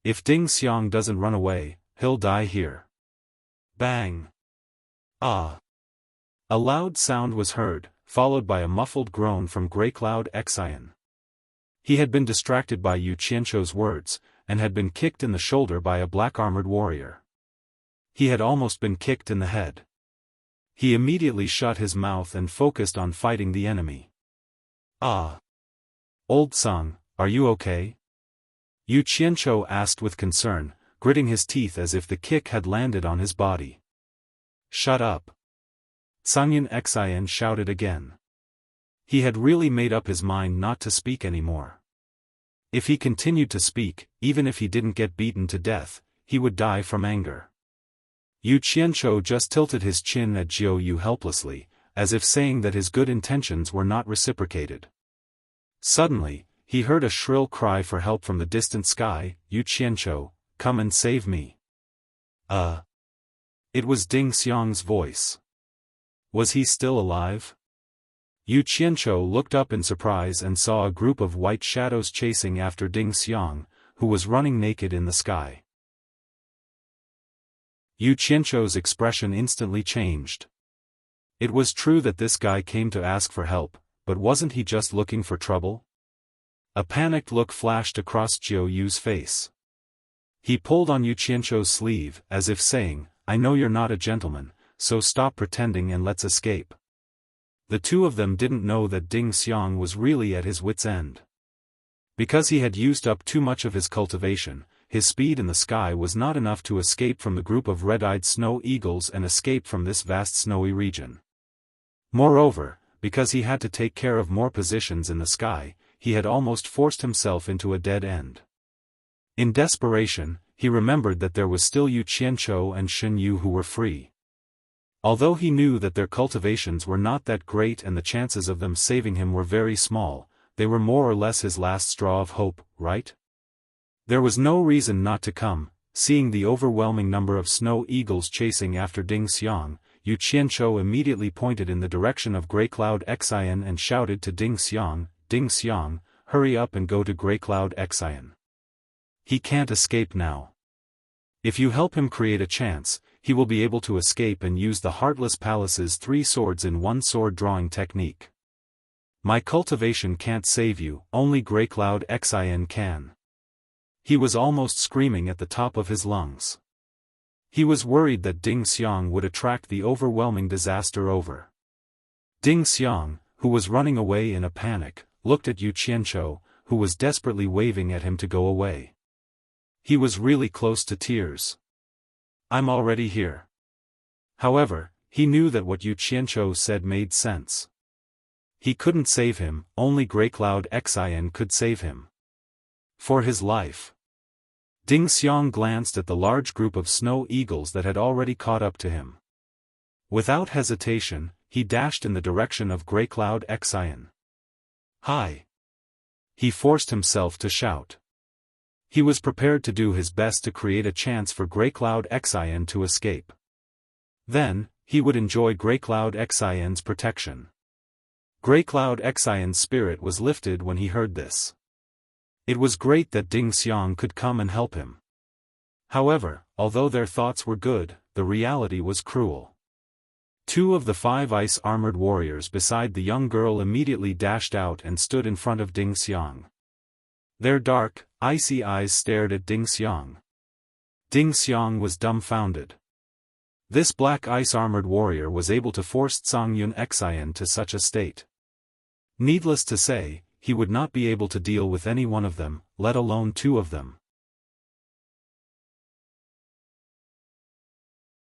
If Ding Xiang doesn't run away, he'll die here." Bang! Ah! A loud sound was heard, followed by a muffled groan from Grey Cloud Xian. He had been distracted by Yu Qianzhou's words, and had been kicked in the shoulder by a black-armored warrior. He had almost been kicked in the head. He immediately shut his mouth and focused on fighting the enemy. "Ah! Old Song, are you okay?" Yu Qianzhou asked with concern, gritting his teeth as if the kick had landed on his body. "Shut up!" Cangyan Xian shouted again. He had really made up his mind not to speak anymore. If he continued to speak, even if he didn't get beaten to death, he would die from anger. Yu Qianzhou just tilted his chin at Jiu Yu helplessly, as if saying that his good intentions were not reciprocated. Suddenly, he heard a shrill cry for help from the distant sky. "Yu Qianzhou, come and save me." It was Ding Xiang's voice. Was he still alive? Yu Qianzhou looked up in surprise and saw a group of white shadows chasing after Ding Xiang, who was running naked in the sky. Yu Qianzhou's expression instantly changed. It was true that this guy came to ask for help, but wasn't he just looking for trouble? A panicked look flashed across Jiu Yu's face. He pulled on Yu Qianzhou's sleeve, as if saying, "I know you're not a gentleman, so stop pretending and let's escape." The two of them didn't know that Ding Xiang was really at his wit's end. Because he had used up too much of his cultivation, his speed in the sky was not enough to escape from the group of red-eyed snow eagles and escape from this vast snowy region. Moreover, because he had to take care of more positions in the sky, he had almost forced himself into a dead end. In desperation, he remembered that there was still Yu Qianzhou and Shen Yu who were free. Although he knew that their cultivations were not that great and the chances of them saving him were very small, they were more or less his last straw of hope, right? There was no reason not to come. Seeing the overwhelming number of snow eagles chasing after Ding Xiang, Yu Qianzhou immediately pointed in the direction of Grey Cloud Xian and shouted to Ding Xiang, "Ding Xiang, hurry up and go to Grey Cloud Xian. He can't escape now. If you help him create a chance, he will be able to escape and use the Heartless Palace's 3 swords in 1 sword drawing technique. My cultivation can't save you, only Grey Cloud Xian can." He was almost screaming at the top of his lungs. He was worried that Ding Xiang would attract the overwhelming disaster over. Ding Xiang, who was running away in a panic, looked at Yu Qianzhou, who was desperately waving at him to go away. He was really close to tears. "I'm already here." However, he knew that what Yu Qianzhou said made sense. He couldn't save him, only Grey Cloud Xian could save him. For his life. Ding Xiang glanced at the large group of snow eagles that had already caught up to him. Without hesitation, he dashed in the direction of Grey Cloud Xian. "Hi!" He forced himself to shout. He was prepared to do his best to create a chance for Grey Cloud Xian to escape. Then, he would enjoy Grey Cloud Xian's protection. Grey Cloud Xian's spirit was lifted when he heard this. It was great that Ding Xiang could come and help him. However, although their thoughts were good, the reality was cruel. 2 of the 5 ice-armored warriors beside the young girl immediately dashed out and stood in front of Ding Xiang. Their dark, icy eyes stared at Ding Xiang. Ding Xiang was dumbfounded. This black ice-armored warrior was able to force Zhang Yun Xian to such a state. Needless to say, he would not be able to deal with any one of them, let alone 2 of them.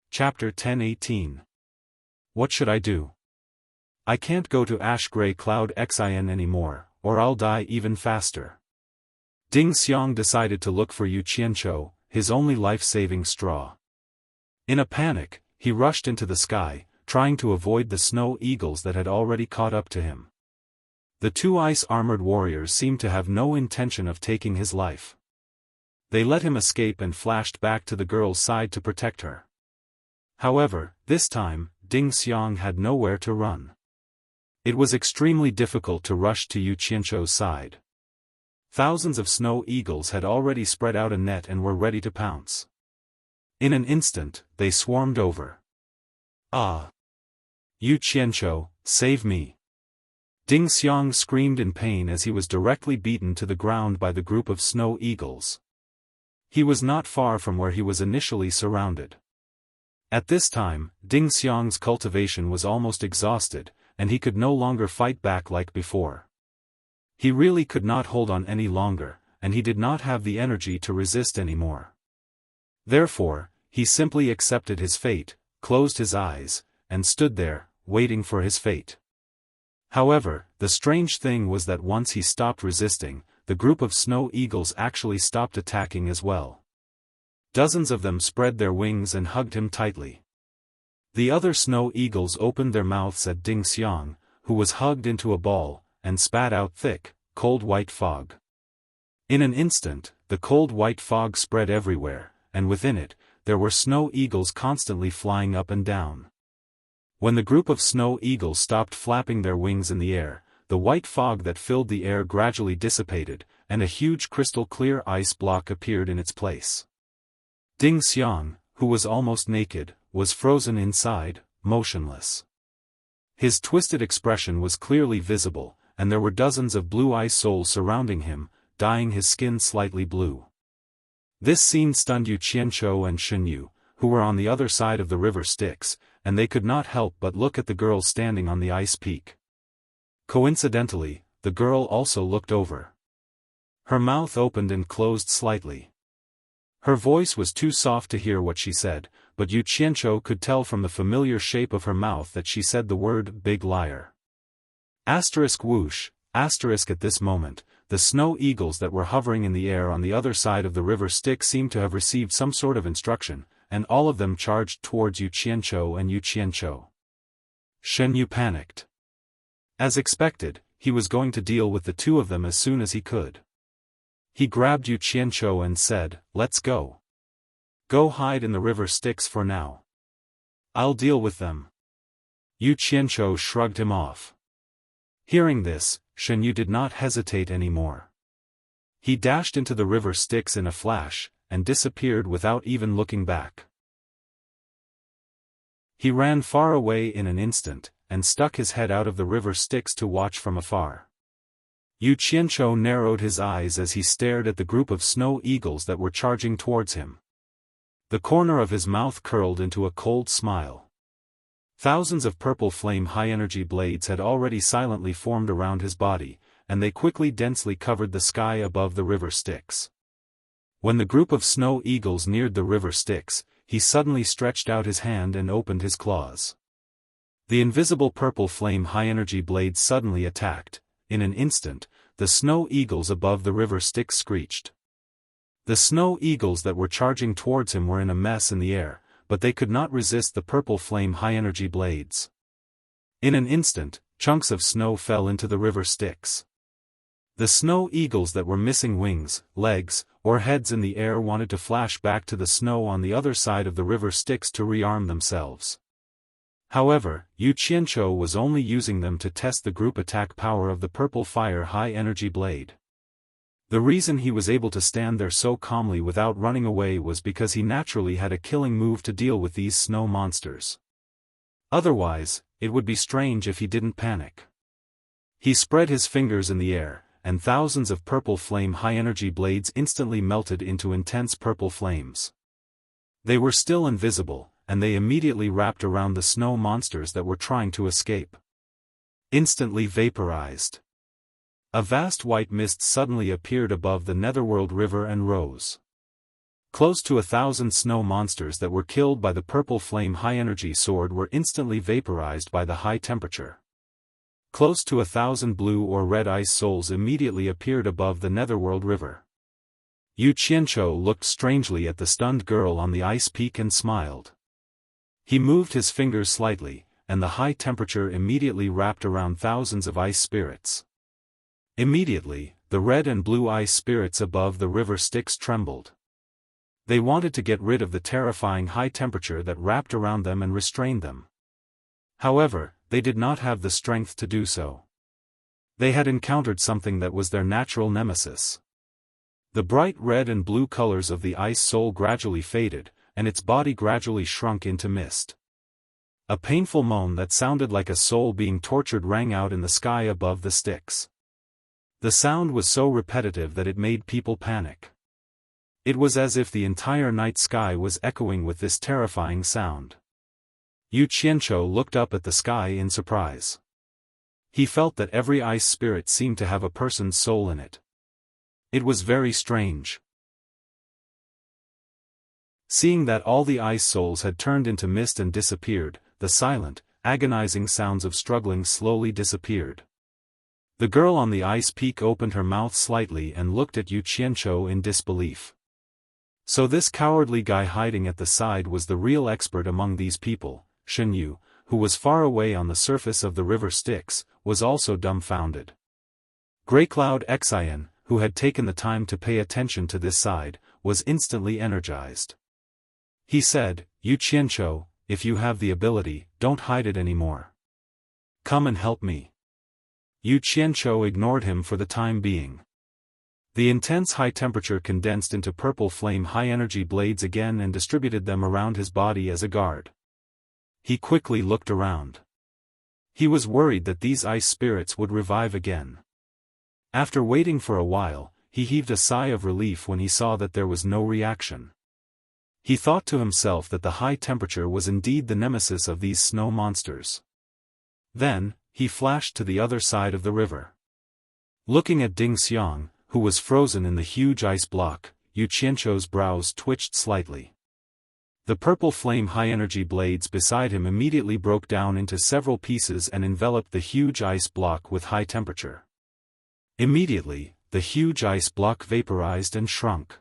Chapter 10:18. What should I do? I can't go to Ash Grey Cloud Xian anymore, or I'll die even faster. Ding Xiang decided to look for Yu Qianzhou, his only life-saving straw. In a panic, he rushed into the sky, trying to avoid the snow eagles that had already caught up to him. The 2 ice-armored warriors seemed to have no intention of taking his life. They let him escape and flashed back to the girl's side to protect her. However, this time, Ding Xiang had nowhere to run. It was extremely difficult to rush to Yu Qianzhou's side. Thousands of snow eagles had already spread out a net and were ready to pounce. In an instant, they swarmed over. Ah! Yu Qianzhou, save me! Ding Xiang screamed in pain as he was directly beaten to the ground by the group of snow eagles. He was not far from where he was initially surrounded. At this time, Ding Xiang's cultivation was almost exhausted, and he could no longer fight back like before. He really could not hold on any longer, and he did not have the energy to resist anymore. Therefore, he simply accepted his fate, closed his eyes, and stood there, waiting for his fate. However, the strange thing was that once he stopped resisting, the group of snow eagles actually stopped attacking as well. Dozens of them spread their wings and hugged him tightly. The other snow eagles opened their mouths at Ding Xiang, who was hugged into a ball, and spat out thick, cold white fog. In an instant, the cold white fog spread everywhere, and within it, there were snow eagles constantly flying up and down. When the group of snow eagles stopped flapping their wings in the air, the white fog that filled the air gradually dissipated, and a huge crystal-clear ice block appeared in its place. Ding Xiang, who was almost naked, was frozen inside, motionless. His twisted expression was clearly visible, and there were dozens of blue ice souls surrounding him, dyeing his skin slightly blue. This scene stunned Yu Qianzhou and Shen Yu, who were on the other side of the river Styx, and they could not help but look at the girl standing on the ice peak. Coincidentally, the girl also looked over. Her mouth opened and closed slightly. Her voice was too soft to hear what she said, but Yu Qianzhou could tell from the familiar shape of her mouth that she said the word big liar. Whoosh, at this moment, the snow eagles that were hovering in the air on the other side of the river Styx seemed to have received some sort of instruction, and all of them charged towards Yu Qianzhou and Yu Qianzhou. Shen Yu panicked. As expected, he was going to deal with the 2 of them as soon as he could. He grabbed Yu Qianzhou and said, "Let's go. Go hide in the river Styx for now. I'll deal with them." Yu Qianzhou shrugged him off. Hearing this, Shen Yu did not hesitate anymore. He dashed into the river Styx in a flash, and disappeared without even looking back. He ran far away in an instant, and stuck his head out of the river Styx to watch from afar. Yu Qianzhou narrowed his eyes as he stared at the group of snow eagles that were charging towards him. The corner of his mouth curled into a cold smile. Thousands of purple flame high-energy blades had already silently formed around his body, and they quickly densely covered the sky above the river Styx. When the group of snow eagles neared the river Styx, he suddenly stretched out his hand and opened his claws. The invisible purple flame high-energy blades suddenly attacked. In an instant, the snow eagles above the river Styx screeched. The snow eagles that were charging towards him were in a mess in the air, but they could not resist the purple flame high-energy blades. In an instant, chunks of snow fell into the river Styx. The snow eagles that were missing wings, legs, or heads in the air wanted to flash back to the snow on the other side of the river Styx to rearm themselves. However, Yu Qianchou was only using them to test the group attack power of the purple fire high-energy blade. The reason he was able to stand there so calmly without running away was because he naturally had a killing move to deal with these snow monsters. Otherwise, it would be strange if he didn't panic. He spread his fingers in the air, and thousands of purple flame high-energy blades instantly melted into intense purple flames. They were still invisible, and they immediately wrapped around the snow monsters that were trying to escape. Instantly vaporized. A vast white mist suddenly appeared above the Netherworld River and rose. Close to 1,000 snow monsters that were killed by the purple flame high-energy sword were instantly vaporized by the high temperature. Close to 1,000 blue or red ice souls immediately appeared above the Netherworld River. Yu Qianchou looked strangely at the stunned girl on the ice peak and smiled. He moved his fingers slightly, and the high temperature immediately wrapped around thousands of ice spirits. Immediately, the red and blue ice spirits above the river Styx trembled. They wanted to get rid of the terrifying high temperature that wrapped around them and restrained them. However, they did not have the strength to do so. They had encountered something that was their natural nemesis. The bright red and blue colors of the ice soul gradually faded, and its body gradually shrunk into mist. A painful moan that sounded like a soul being tortured rang out in the sky above the Styx. The sound was so repetitive that it made people panic. It was as if the entire night sky was echoing with this terrifying sound. Yu Qianchou looked up at the sky in surprise. He felt that every ice spirit seemed to have a person's soul in it. It was very strange. Seeing that all the ice souls had turned into mist and disappeared, the silent, agonizing sounds of struggling slowly disappeared. The girl on the ice peak opened her mouth slightly and looked at Yu Qianchou in disbelief. So this cowardly guy hiding at the side was the real expert among these people. Shen Yu, who was far away on the surface of the river Styx, was also dumbfounded. Greycloud Xian, who had taken the time to pay attention to this side, was instantly energized. He said, Yu Qianchou, if you have the ability, don't hide it anymore. Come and help me. Yu Qianchou ignored him for the time being. The intense high temperature condensed into purple flame high-energy blades again and distributed them around his body as a guard. He quickly looked around. He was worried that these ice spirits would revive again. After waiting for a while, he heaved a sigh of relief when he saw that there was no reaction. He thought to himself that the high temperature was indeed the nemesis of these snow monsters. Then, he flashed to the other side of the river. Looking at Ding Xiang, who was frozen in the huge ice block, Yu Qianchou's brows twitched slightly. The purple flame high-energy blades beside him immediately broke down into several pieces and enveloped the huge ice block with high temperature. Immediately, the huge ice block vaporized and shrunk.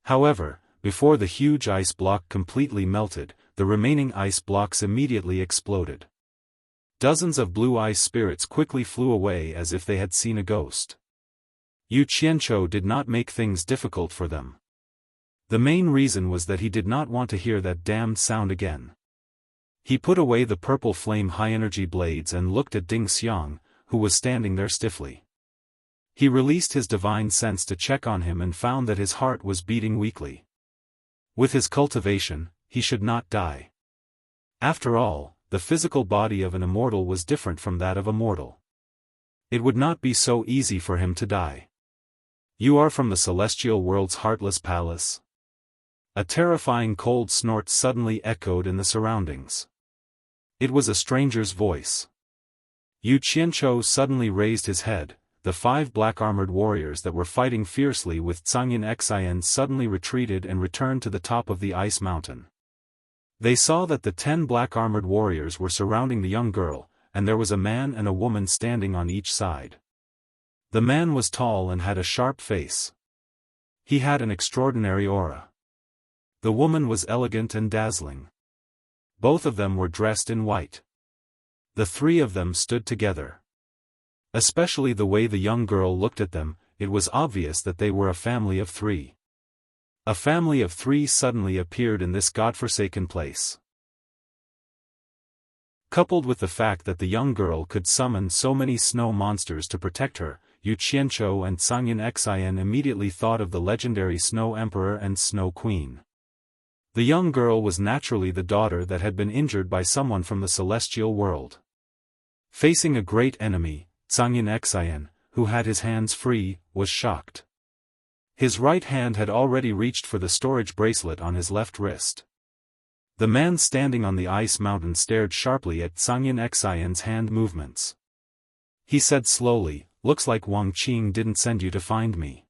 However, before the huge ice block completely melted, the remaining ice blocks immediately exploded. Dozens of blue ice spirits quickly flew away as if they had seen a ghost. Yu Qianchou did not make things difficult for them. The main reason was that he did not want to hear that damned sound again. He put away the purple flame high-energy blades and looked at Ding Xiang, who was standing there stiffly. He released his divine sense to check on him and found that his heart was beating weakly. With his cultivation, he should not die. After all, the physical body of an immortal was different from that of a mortal. It would not be so easy for him to die. You are from the celestial world's heartless palace? A terrifying cold snort suddenly echoed in the surroundings. It was a stranger's voice. Yu Qianchou suddenly raised his head. The 5 black-armored warriors that were fighting fiercely with Zhangyan Xian suddenly retreated and returned to the top of the ice mountain. They saw that the 10 black-armored warriors were surrounding the young girl, and there was a man and a woman standing on each side. The man was tall and had a sharp face. He had an extraordinary aura. The woman was elegant and dazzling. Both of them were dressed in white. The 3 of them stood together. Especially the way the young girl looked at them, it was obvious that they were a family of 3. A family of 3 suddenly appeared in this godforsaken place. Coupled with the fact that the young girl could summon so many snow monsters to protect her, Yu Qianzhou and Sangyin Xian immediately thought of the legendary Snow Emperor and Snow Queen. The young girl was naturally the daughter that had been injured by someone from the celestial world. Facing a great enemy, Sangyin Xian, who had his hands free, was shocked. His right hand had already reached for the storage bracelet on his left wrist. The man standing on the ice mountain stared sharply at Sangyin Xian's hand movements. He said slowly, "Looks like Wang Qing didn't send you to find me."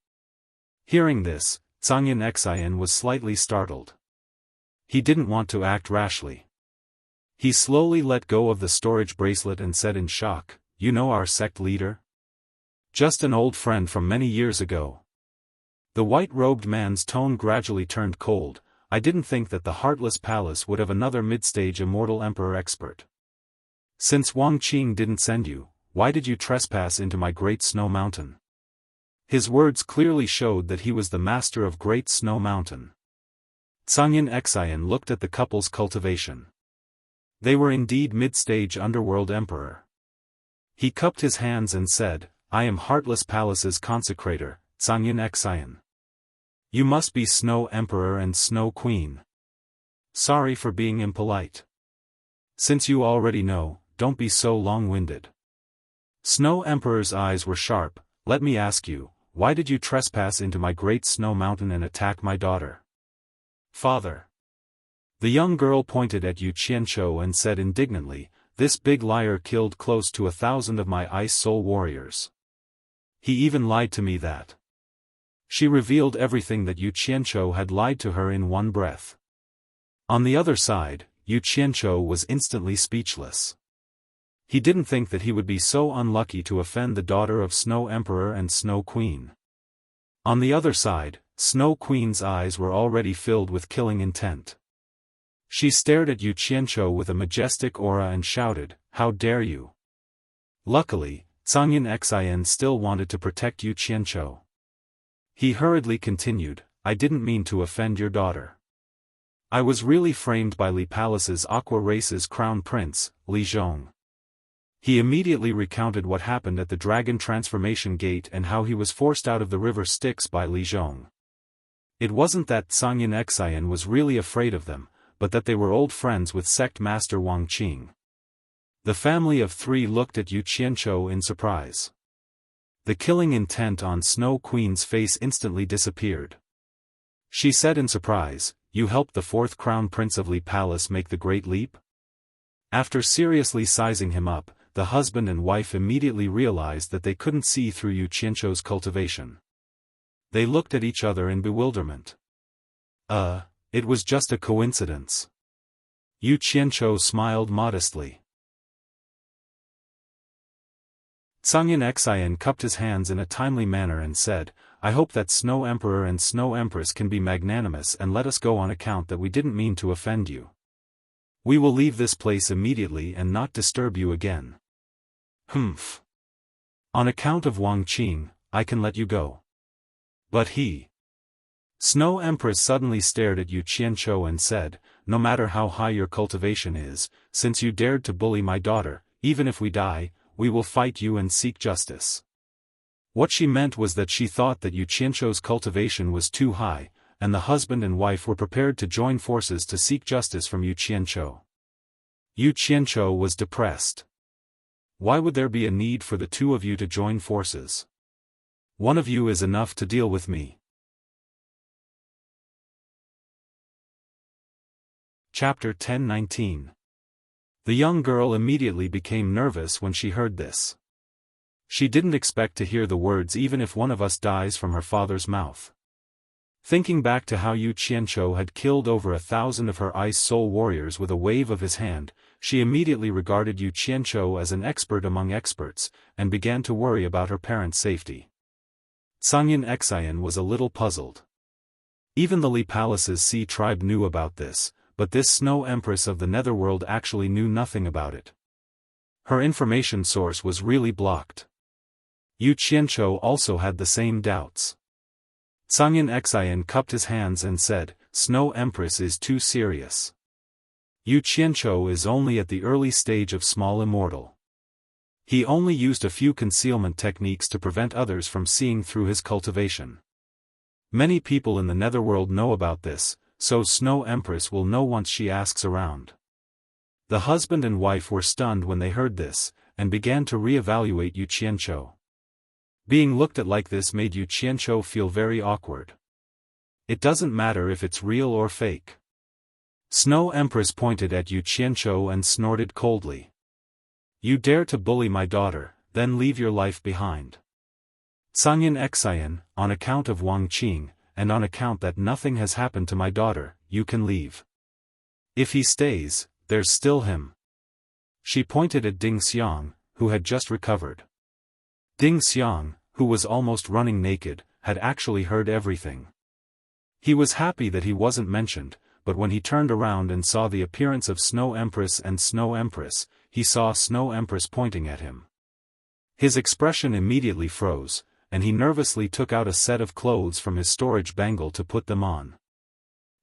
Hearing this, Sangyin Xian was slightly startled. He didn't want to act rashly. He slowly let go of the storage bracelet and said in shock, "You know our sect leader? Just an old friend from many years ago." The white-robed man's tone gradually turned cold. "I didn't think that the Heartless Palace would have another mid-stage immortal emperor expert. Since Wang Qing didn't send you, why did you trespass into my Great Snow Mountain?" His words clearly showed that he was the master of Great Snow Mountain. Sangyin Xian looked at the couple's cultivation. They were indeed mid-stage underworld emperor. He cupped his hands and said, "I am Heartless Palace's consecrator, Sangyin Xian. You must be Snow Emperor and Snow Queen. Sorry for being impolite. Since you already know, don't be so long-winded." Snow Emperor's eyes were sharp. "Let me ask you, why did you trespass into my Great Snow Mountain and attack my daughter?" "Father." The young girl pointed at Yu Qianzhou and said indignantly, "This big liar killed close to 1,000 of my Ice Soul warriors. He even lied to me that." She revealed everything that Yu Qianzhou had lied to her in one breath. On the other side, Yu Qianzhou was instantly speechless. He didn't think that he would be so unlucky to offend the daughter of Snow Emperor and Snow Queen. On the other side, Snow Queen's eyes were already filled with killing intent. She stared at Yu Qianzhou with a majestic aura and shouted, "How dare you!" Luckily, Sangyin Xian still wanted to protect Yu Qianzhou. He hurriedly continued, "I didn't mean to offend your daughter. I was really framed by Li Palace's Aqua Race's crown prince, Li Zhong." He immediately recounted what happened at the Dragon Transformation Gate and how he was forced out of the river Styx by Li Zhong. It wasn't that Sangyin Xian was really afraid of them, but that they were old friends with sect master Wang Qing. The family of three looked at Yu Qianzhou in surprise. The killing intent on Snow Queen's face instantly disappeared. She said in surprise, "You helped the fourth crown prince of Li Palace make the great leap?" After seriously sizing him up, the husband and wife immediately realized that they couldn't see through Yu Qianzhou's cultivation. They looked at each other in bewilderment. It was just a coincidence." Yu Qianzhou smiled modestly. Sangyin Xian cupped his hands in a timely manner and said, "I hope that Snow Emperor and Snow Empress can be magnanimous and let us go on account that we didn't mean to offend you. We will leave this place immediately and not disturb you again." "Humph. On account of Wang Qing, I can let you go. But he—" Snow Empress suddenly stared at Yu Qianzhou and said, "No matter how high your cultivation is, since you dared to bully my daughter, even if we die, we will fight you and seek justice." What she meant was that she thought that Yu Qianzhou's cultivation was too high, and the husband and wife were prepared to join forces to seek justice from Yu Qianzhou. Yu Qianzhou was depressed. Why would there be a need for the two of you to join forces? One of you is enough to deal with me. Chapter 10:19. The young girl immediately became nervous when she heard this. She didn't expect to hear the words "even if one of us dies" from her father's mouth. Thinking back to how Yu Qianzhou had killed over 1,000 of her Ice Soul warriors with a wave of his hand, she immediately regarded Yu Qianzhou as an expert among experts, and began to worry about her parents' safety. Sangyin Xian was a little puzzled. Even the Li Palace's Sea tribe knew about this, but this Snow Empress of the Netherworld actually knew nothing about it. Her information source was really blocked. Yu Qianzhou also had the same doubts. Sangyin Xian cupped his hands and said, "Snow Empress is too serious. Yu Qianqiu is only at the early stage of small immortal. He only used a few concealment techniques to prevent others from seeing through his cultivation. Many people in the netherworld know about this, so Snow Empress will know once she asks around. The husband and wife were stunned when they heard this, and began to re-evaluate Yu Qianqiu. Being looked at like this made Yu Qianqiu feel very awkward. It doesn't matter if it's real or fake. Snow Empress pointed at Yu Qianqiu and snorted coldly. You dare to bully my daughter, then leave your life behind. Sangyan Xian, on account of Wang Qing, and on account that nothing has happened to my daughter, you can leave. If he stays, there's still him. She pointed at Ding Xiang, who had just recovered. Ding Xiang, who was almost running naked, had actually heard everything. He was happy that he wasn't mentioned, but when he turned around and saw the appearance of Snow Empress and Snow Empress, he saw Snow Empress pointing at him. His expression immediately froze, and he nervously took out a set of clothes from his storage bangle to put them on.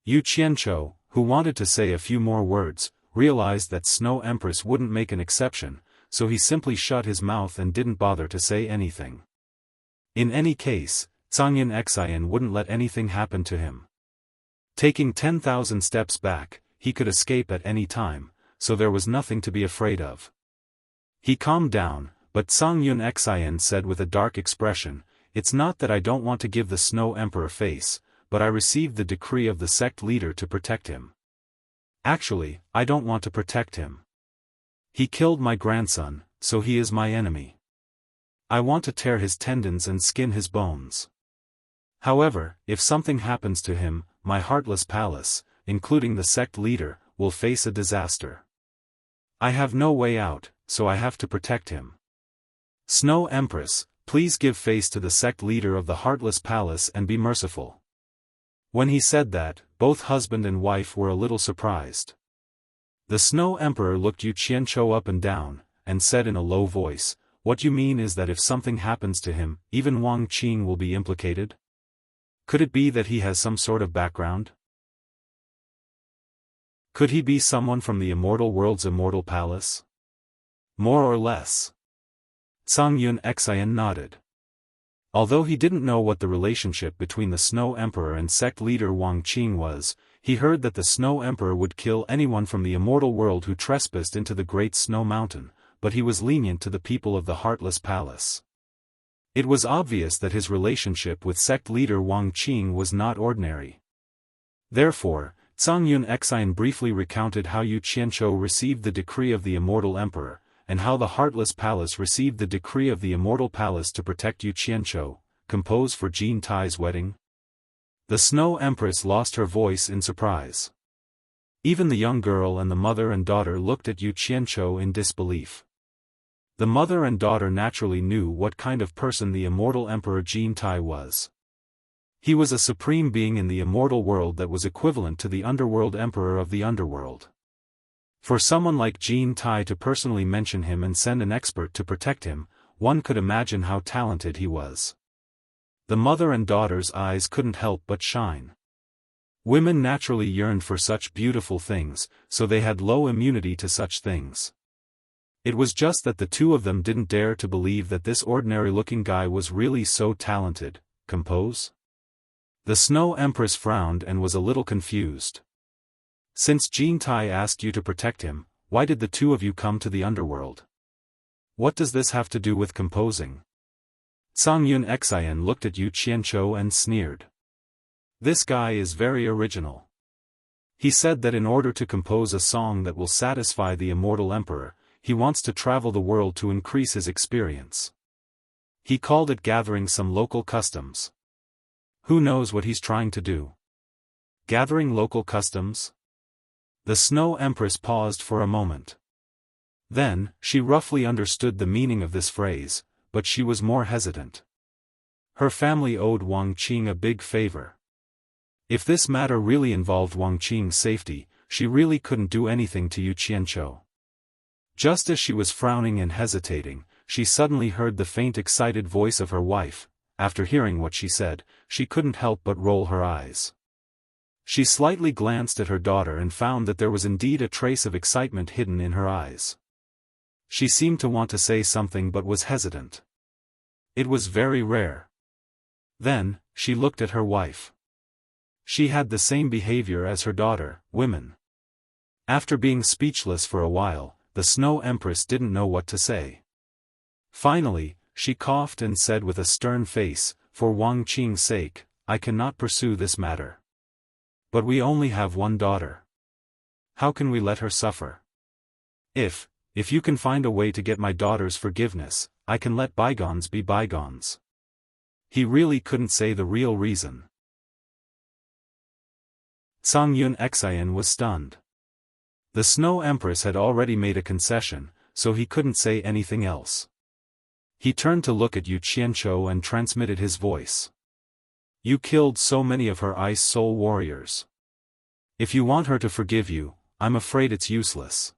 Yu Qianqiu, who wanted to say a few more words, realized that Snow Empress wouldn't make an exception, so he simply shut his mouth and didn't bother to say anything. In any case, Sangyan Xian wouldn't let anything happen to him. Taking 10,000 steps back, he could escape at any time, so there was nothing to be afraid of. He calmed down, but Sangyan Xian said with a dark expression, "It's not that I don't want to give the Snow Emperor face, but I received the decree of the sect leader to protect him. Actually, I don't want to protect him. He killed my grandson, so he is my enemy. I want to tear his tendons and skin his bones. However, if something happens to him, my heartless palace, including the sect leader, will face a disaster. I have no way out, so I have to protect him. Snow Empress, please give face to the sect leader of the Heartless Palace and be merciful." When he said that, both husband and wife were a little surprised. The Snow Emperor looked Yu Qianqiu up and down, and said in a low voice, "What you mean is that if something happens to him, even Wang Qing will be implicated? Could it be that he has some sort of background? Could he be someone from the immortal world's immortal palace? More or less." Sangyan Xian nodded. Although he didn't know what the relationship between the Snow Emperor and sect leader Wang Qing was, he heard that the Snow Emperor would kill anyone from the immortal world who trespassed into the Great Snow Mountain, but he was lenient to the people of the Heartless Palace. It was obvious that his relationship with sect leader Wang Qing was not ordinary. Therefore, Sangyan Xian briefly recounted how Yu Qianqiu received the decree of the immortal emperor, and how the Heartless Palace received the decree of the Immortal Palace to protect Yu Qianqiu, compose for Jin Tai's wedding. The Snow Empress lost her voice in surprise. Even the young girl and the mother and daughter looked at Yu Qianqiu in disbelief. The mother and daughter naturally knew what kind of person the immortal Emperor Jin Tai was. He was a supreme being in the immortal world that was equivalent to the underworld emperor of the underworld. For someone like Jin Tai to personally mention him and send an expert to protect him, one could imagine how talented he was. The mother and daughter's eyes couldn't help but shine. Women naturally yearned for such beautiful things, so they had low immunity to such things. It was just that the two of them didn't dare to believe that this ordinary-looking guy was really so talented. Compose? The Snow Empress frowned and was a little confused. Since Jin Tai asked you to protect him, why did the two of you come to the underworld? What does this have to do with composing? Sangyan Xian looked at Yu Qianqiu and sneered. This guy is very original. He said that in order to compose a song that will satisfy the immortal emperor, he wants to travel the world to increase his experience. He called it gathering some local customs. Who knows what he's trying to do? Gathering local customs? The Snow Empress paused for a moment. Then, she roughly understood the meaning of this phrase, but she was more hesitant. Her family owed Wang Qing a big favor. If this matter really involved Wang Qing's safety, she really couldn't do anything to Yu Qianqiu. Just as she was frowning and hesitating, she suddenly heard the faint excited voice of her wife. After hearing what she said, she couldn't help but roll her eyes. She slightly glanced at her daughter and found that there was indeed a trace of excitement hidden in her eyes. She seemed to want to say something but was hesitant. It was very rare. Then, she looked at her wife. She had the same behavior as her daughter, women. After being speechless for a while, the Snow Empress didn't know what to say. Finally, she coughed and said with a stern face, "For Wang Qing's sake, I cannot pursue this matter. But we only have one daughter. How can we let her suffer? If you can find a way to get my daughter's forgiveness, I can let bygones be bygones." He really couldn't say the real reason. Zhang Yunxian was stunned. The Snow Empress had already made a concession, so he couldn't say anything else. He turned to look at Yu Qianzhou and transmitted his voice. "You killed so many of her Ice Soul warriors. If you want her to forgive you, I'm afraid it's useless.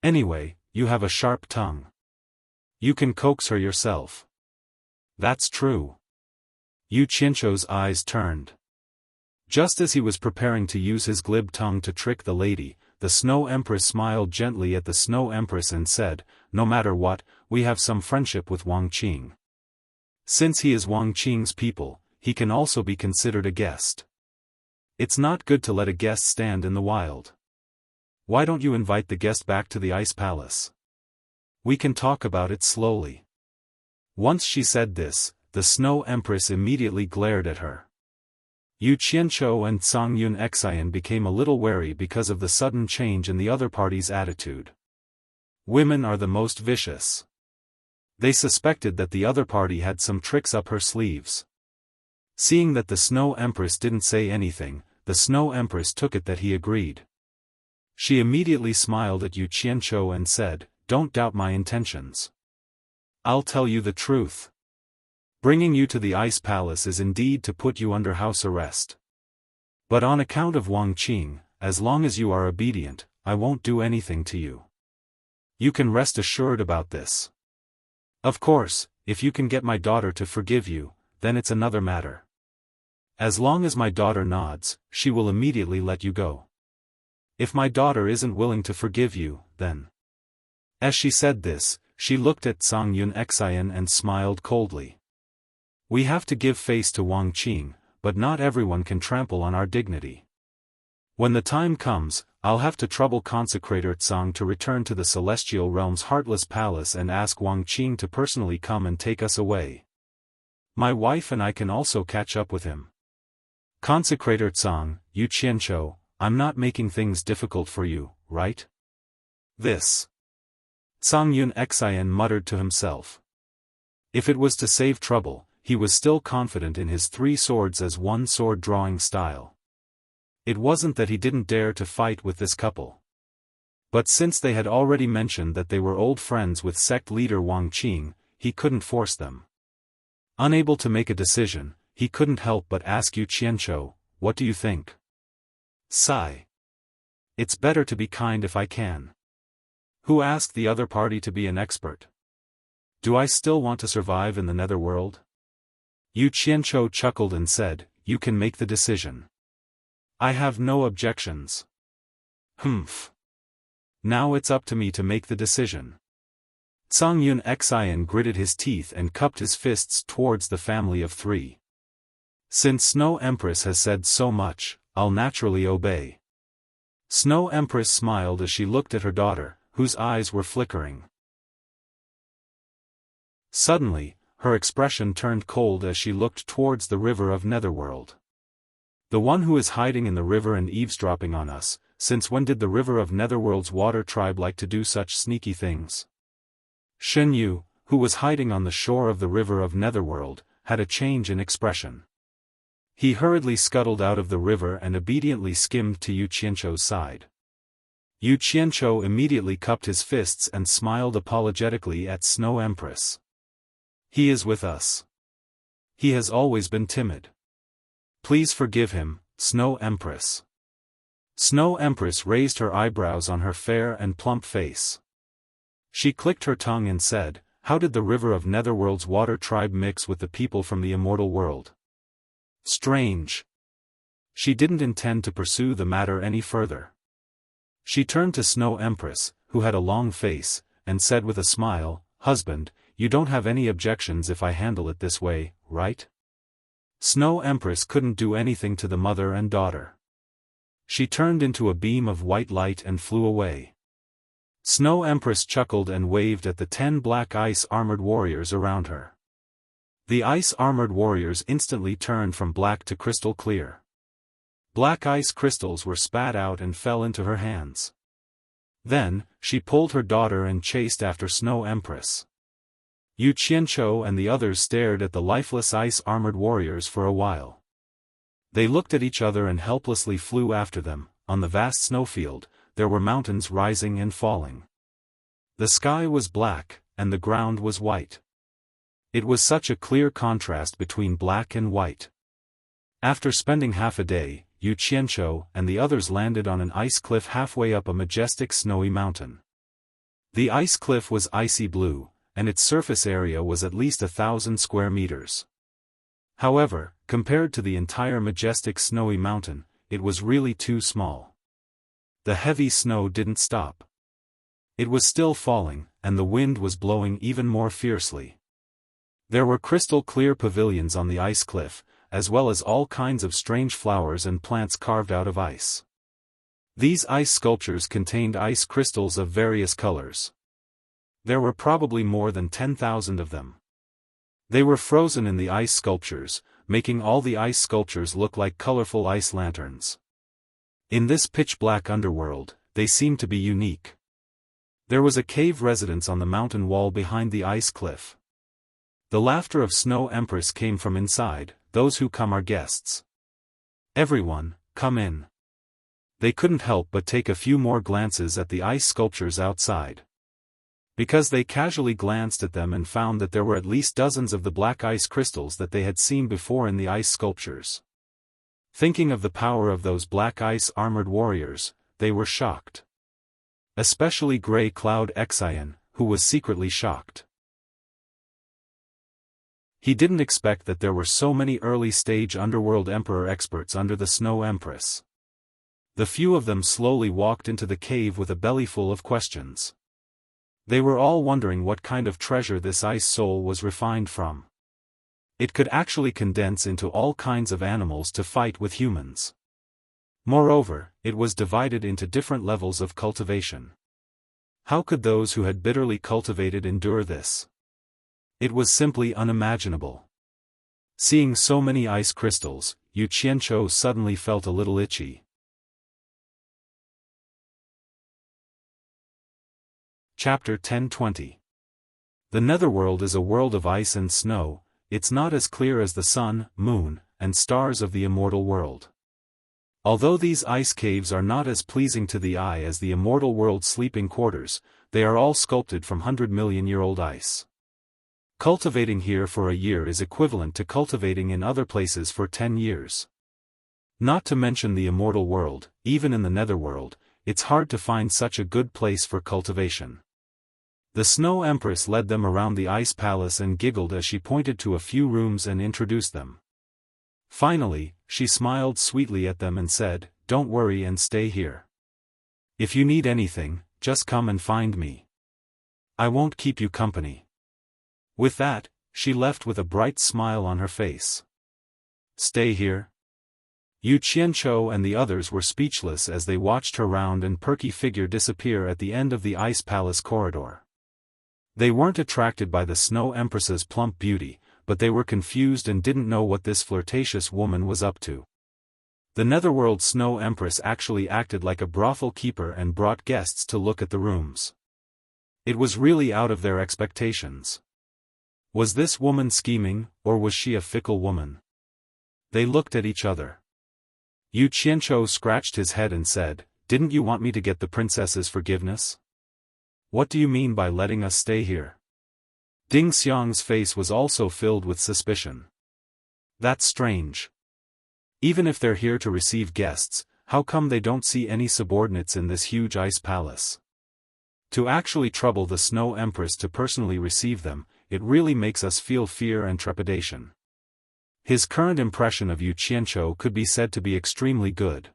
Anyway, you have a sharp tongue. You can coax her yourself." "That's true." Yu Qianzhou's eyes turned. Just as he was preparing to use his glib tongue to trick the lady, the Snow Empress smiled gently at the Snow Empress and said, "No matter what, we have some friendship with Wang Qing. Since he is Wang Qing's people, he can also be considered a guest. It's not good to let a guest stand in the wild. Why don't you invite the guest back to the Ice Palace? We can talk about it slowly." Once she said this, the Snow Empress immediately glared at her. Yu Qianzhou and Zhang Yunxian became a little wary because of the sudden change in the other party's attitude. Women are the most vicious. They suspected that the other party had some tricks up her sleeves. Seeing that the Snow Empress didn't say anything, the Snow Empress took it that he agreed. She immediately smiled at Yu Qianzhou and said, "Don't doubt my intentions. I'll tell you the truth. Bringing you to the Ice Palace is indeed to put you under house arrest. But on account of Wang Qing, as long as you are obedient, I won't do anything to you. You can rest assured about this. Of course, if you can get my daughter to forgive you, then it's another matter. As long as my daughter nods, she will immediately let you go. If my daughter isn't willing to forgive you, then..." As she said this, she looked at Zhang Yunxian and smiled coldly. "We have to give face to Wang Qing, but not everyone can trample on our dignity. When the time comes, I'll have to trouble Consecrator Zhang to return to the Celestial Realm's Heartless Palace and ask Wang Qing to personally come and take us away. My wife and I can also catch up with him. Consecrator Zhang, Yu Qianzhou, I'm not making things difficult for you, right?" "This..." Zhang Yunxian muttered to himself. If it was to save trouble, he was still confident in his 3 swords as one sword drawing style. It wasn't that he didn't dare to fight with this couple. But since they had already mentioned that they were old friends with sect leader Wang Qing, he couldn't force them. Unable to make a decision, he couldn't help but ask Yu Qianzhou, "What do you think?" Sigh. "It's better to be kind if I can. Who asked the other party to be an expert? Do I still want to survive in the netherworld?" Yu Qianzhou chuckled and said, "You can make the decision. I have no objections." "Humph. Now it's up to me to make the decision." Zhang Yunxian gritted his teeth and cupped his fists towards the family of 3. "Since Snow Empress has said so much, I'll naturally obey." Snow Empress smiled as she looked at her daughter, whose eyes were flickering. Suddenly, her expression turned cold as she looked towards the river of Netherworld. "The one who is hiding in the river and eavesdropping on us, since when did the river of Netherworld's water tribe like to do such sneaky things?" Shen Yu, who was hiding on the shore of the river of Netherworld, had a change in expression. He hurriedly scuttled out of the river and obediently skimmed to Yu Qianzhou's side. Yu Qianzhou immediately cupped his fists and smiled apologetically at Snow Empress. "He is with us. He has always been timid. Please forgive him, Snow Empress." Snow Empress raised her eyebrows on her fair and plump face. She clicked her tongue and said, "How did the river of Netherworld's water tribe mix with the people from the immortal world? Strange." She didn't intend to pursue the matter any further. She turned to Snow Empress, who had a long face, and said with a smile, "Husband, you don't have any objections if I handle it this way, right?" Snow Empress couldn't do anything to the mother and daughter. She turned into a beam of white light and flew away. Snow Empress chuckled and waved at the 10 black ice-armored warriors around her. The ice-armored warriors instantly turned from black to crystal clear. Black ice crystals were spat out and fell into her hands. Then, she pulled her daughter and chased after Snow Empress. Yu Qianzhou and the others stared at the lifeless ice-armored warriors for a while. They looked at each other and helplessly flew after them. On the vast snowfield, there were mountains rising and falling. The sky was black, and the ground was white. It was such a clear contrast between black and white. After spending half a day, Yu Qianzhou and the others landed on an ice cliff halfway up a majestic snowy mountain. The ice cliff was icy blue, and its surface area was at least 1,000 square meters. However, compared to the entire majestic snowy mountain, it was really too small. The heavy snow didn't stop. It was still falling, and the wind was blowing even more fiercely. There were crystal-clear pavilions on the ice cliff, as well as all kinds of strange flowers and plants carved out of ice. These ice sculptures contained ice crystals of various colors. There were probably more than 10,000 of them. They were frozen in the ice sculptures, making all the ice sculptures look like colorful ice lanterns. In this pitch-black underworld, they seemed to be unique. There was a cave residence on the mountain wall behind the ice cliff. The laughter of Snow Empress came from inside. "Those who come are guests. Everyone, come in." They couldn't help but take a few more glances at the ice sculptures outside. Because they casually glanced at them and found that there were at least dozens of the black ice crystals that they had seen before in the ice sculptures. Thinking of the power of those black ice-armored warriors, they were shocked. Especially Grey Cloud Xian, who was secretly shocked. He didn't expect that there were so many early-stage underworld emperor experts under the Snow Empress. The few of them slowly walked into the cave with a belly full of questions. They were all wondering what kind of treasure this ice soul was refined from. It could actually condense into all kinds of animals to fight with humans. Moreover, it was divided into different levels of cultivation. How could those who had bitterly cultivated endure this? It was simply unimaginable. Seeing so many ice crystals, Yu Qianzhou suddenly felt a little itchy. Chapter 10:20. The Netherworld is a world of ice and snow. It's not as clear as the sun, moon, and stars of the immortal world. Although these ice caves are not as pleasing to the eye as the immortal world's sleeping quarters, they are all sculpted from 100-million-year-old ice. Cultivating here for a year is equivalent to cultivating in other places for 10 years. Not to mention the immortal world, even in the netherworld, it's hard to find such a good place for cultivation. The Snow Empress led them around the ice palace and giggled as she pointed to a few rooms and introduced them. Finally, she smiled sweetly at them and said, "Don't worry and stay here. If you need anything, just come and find me. I won't keep you company." With that, she left with a bright smile on her face. Stay here? Yu Qianzhou and the others were speechless as they watched her round and perky figure disappear at the end of the ice palace corridor. They weren't attracted by the Snow Empress's plump beauty, but they were confused and didn't know what this flirtatious woman was up to. The Netherworld Snow Empress actually acted like a brothel keeper and brought guests to look at the rooms. It was really out of their expectations. Was this woman scheming, or was she a fickle woman? They looked at each other. Yu Qianzhou scratched his head and said, "Didn't you want me to get the princess's forgiveness? What do you mean by letting us stay here?" Ding Xiang's face was also filled with suspicion. That's strange. Even if they're here to receive guests, how come they don't see any subordinates in this huge ice palace? To actually trouble the Snow Empress to personally receive them, it really makes us feel fear and trepidation. His current impression of Yu Qianzhou could be said to be extremely good.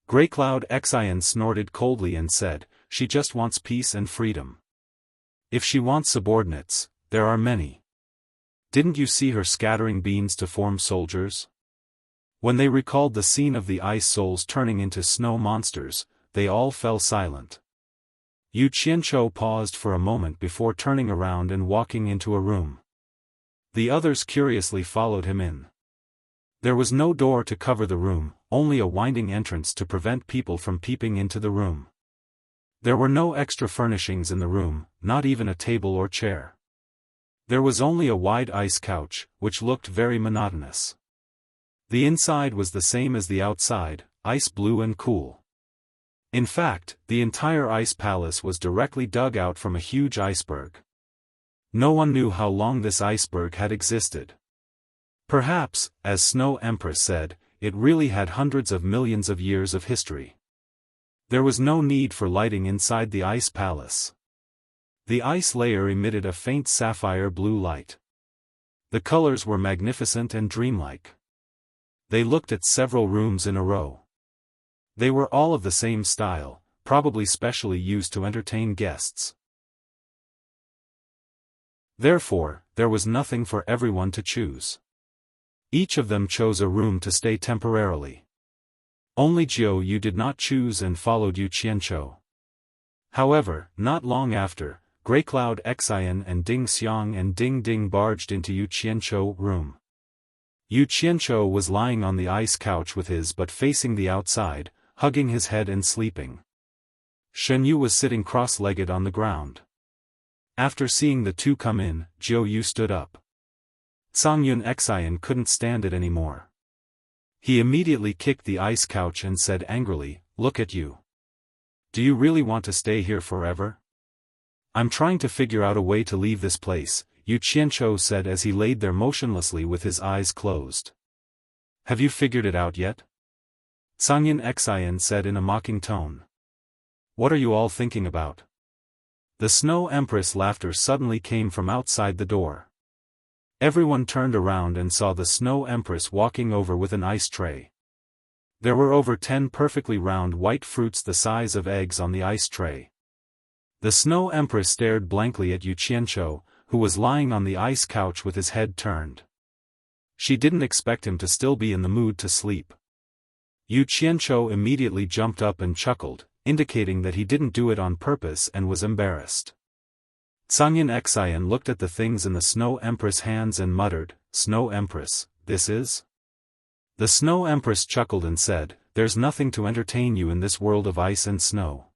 Grey Cloud Xian snorted coldly and said, "She just wants peace and freedom. If she wants subordinates, there are many. Didn't you see her scattering beans to form soldiers?" When they recalled the scene of the ice souls turning into snow monsters, they all fell silent. Yu Qianzhou paused for a moment before turning around and walking into a room. The others curiously followed him in. There was no door to cover the room, only a winding entrance to prevent people from peeping into the room. There were no extra furnishings in the room, not even a table or chair. There was only a wide ice couch, which looked very monotonous. The inside was the same as the outside, ice blue and cool. In fact, the entire ice palace was directly dug out from a huge iceberg. No one knew how long this iceberg had existed. Perhaps, as Snow Empress said, it really had hundreds of millions of years of history. There was no need for lighting inside the ice palace. The ice layer emitted a faint sapphire blue light. The colors were magnificent and dreamlike. They looked at several rooms in a row. They were all of the same style, probably specially used to entertain guests. Therefore, there was nothing for everyone to choose. Each of them chose a room to stay temporarily. Only Jiu Yu did not choose and followed Yu Qianzhou. However, not long after, Grey Cloud Xian and Ding Xiang and Ding Ding barged into Yu Qianzhou room. Yu Qianzhou was lying on the ice couch with his butt facing the outside, hugging his head and sleeping. Shen Yu was sitting cross-legged on the ground. After seeing the two come in, Jiu Yu stood up. Cangyun Xian couldn't stand it anymore. He immediately kicked the ice couch and said angrily, "Look at you. Do you really want to stay here forever?" "I'm trying to figure out a way to leave this place," Yu Qianzhou said as he laid there motionlessly with his eyes closed. "Have you figured it out yet?" Cangyun Xian said in a mocking tone. "What are you all thinking about?" The Snow Empress laughter suddenly came from outside the door. Everyone turned around and saw the Snow Empress walking over with an ice tray. There were over 10 perfectly round white fruits the size of eggs on the ice tray. The Snow Empress stared blankly at Yu Qianzhou, who was lying on the ice couch with his head turned. She didn't expect him to still be in the mood to sleep. Yu Qianzhou immediately jumped up and chuckled, indicating that he didn't do it on purpose and was embarrassed. Cangyun Xian looked at the things in the Snow Empress' hands and muttered, "Snow Empress, this is?" The Snow Empress chuckled and said, "There's nothing to entertain you in this world of ice and snow.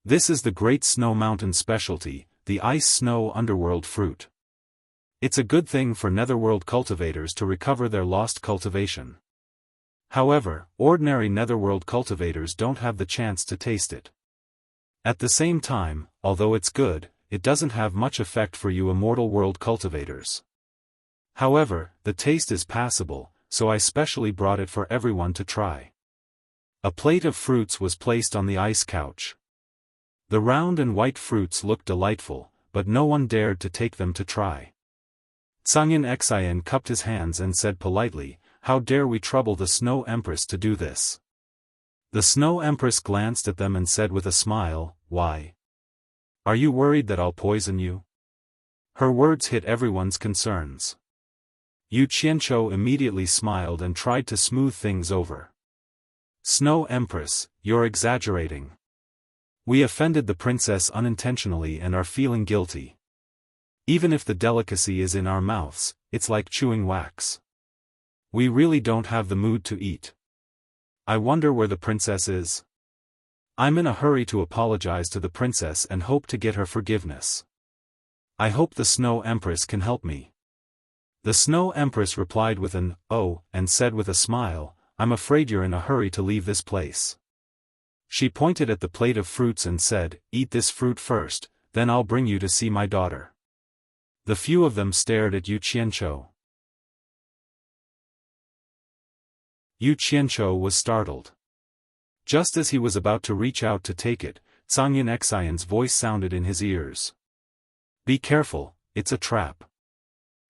This is the Great Snow Mountain specialty, the ice-snow underworld fruit. It's a good thing for netherworld cultivators to recover their lost cultivation. However, ordinary netherworld cultivators don't have the chance to taste it. At the same time, although it's good, it doesn't have much effect for you immortal world cultivators. However, the taste is passable, so I specially brought it for everyone to try." A plate of fruits was placed on the ice couch. The round and white fruits looked delightful, but no one dared to take them to try. Cangyun Xian cupped his hands and said politely, "How dare we trouble the Snow Empress to do this?" The Snow Empress glanced at them and said with a smile, "Why? Are you worried that I'll poison you?" Her words hit everyone's concerns. Yu Qianzhou immediately smiled and tried to smooth things over. "Snow Empress, you're exaggerating. We offended the princess unintentionally and are feeling guilty. Even if the delicacy is in our mouths, it's like chewing wax. We really don't have the mood to eat. I wonder where the princess is. I'm in a hurry to apologize to the princess and hope to get her forgiveness. I hope the Snow Empress can help me." The Snow Empress replied with an "oh," and said with a smile, "I'm afraid you're in a hurry to leave this place." She pointed at the plate of fruits and said, "Eat this fruit first, then I'll bring you to see my daughter." The few of them stared at Yu Qianzhou. Yu Qianzhou was startled. Just as he was about to reach out to take it, Cangyun Xian's voice sounded in his ears. "Be careful, it's a trap.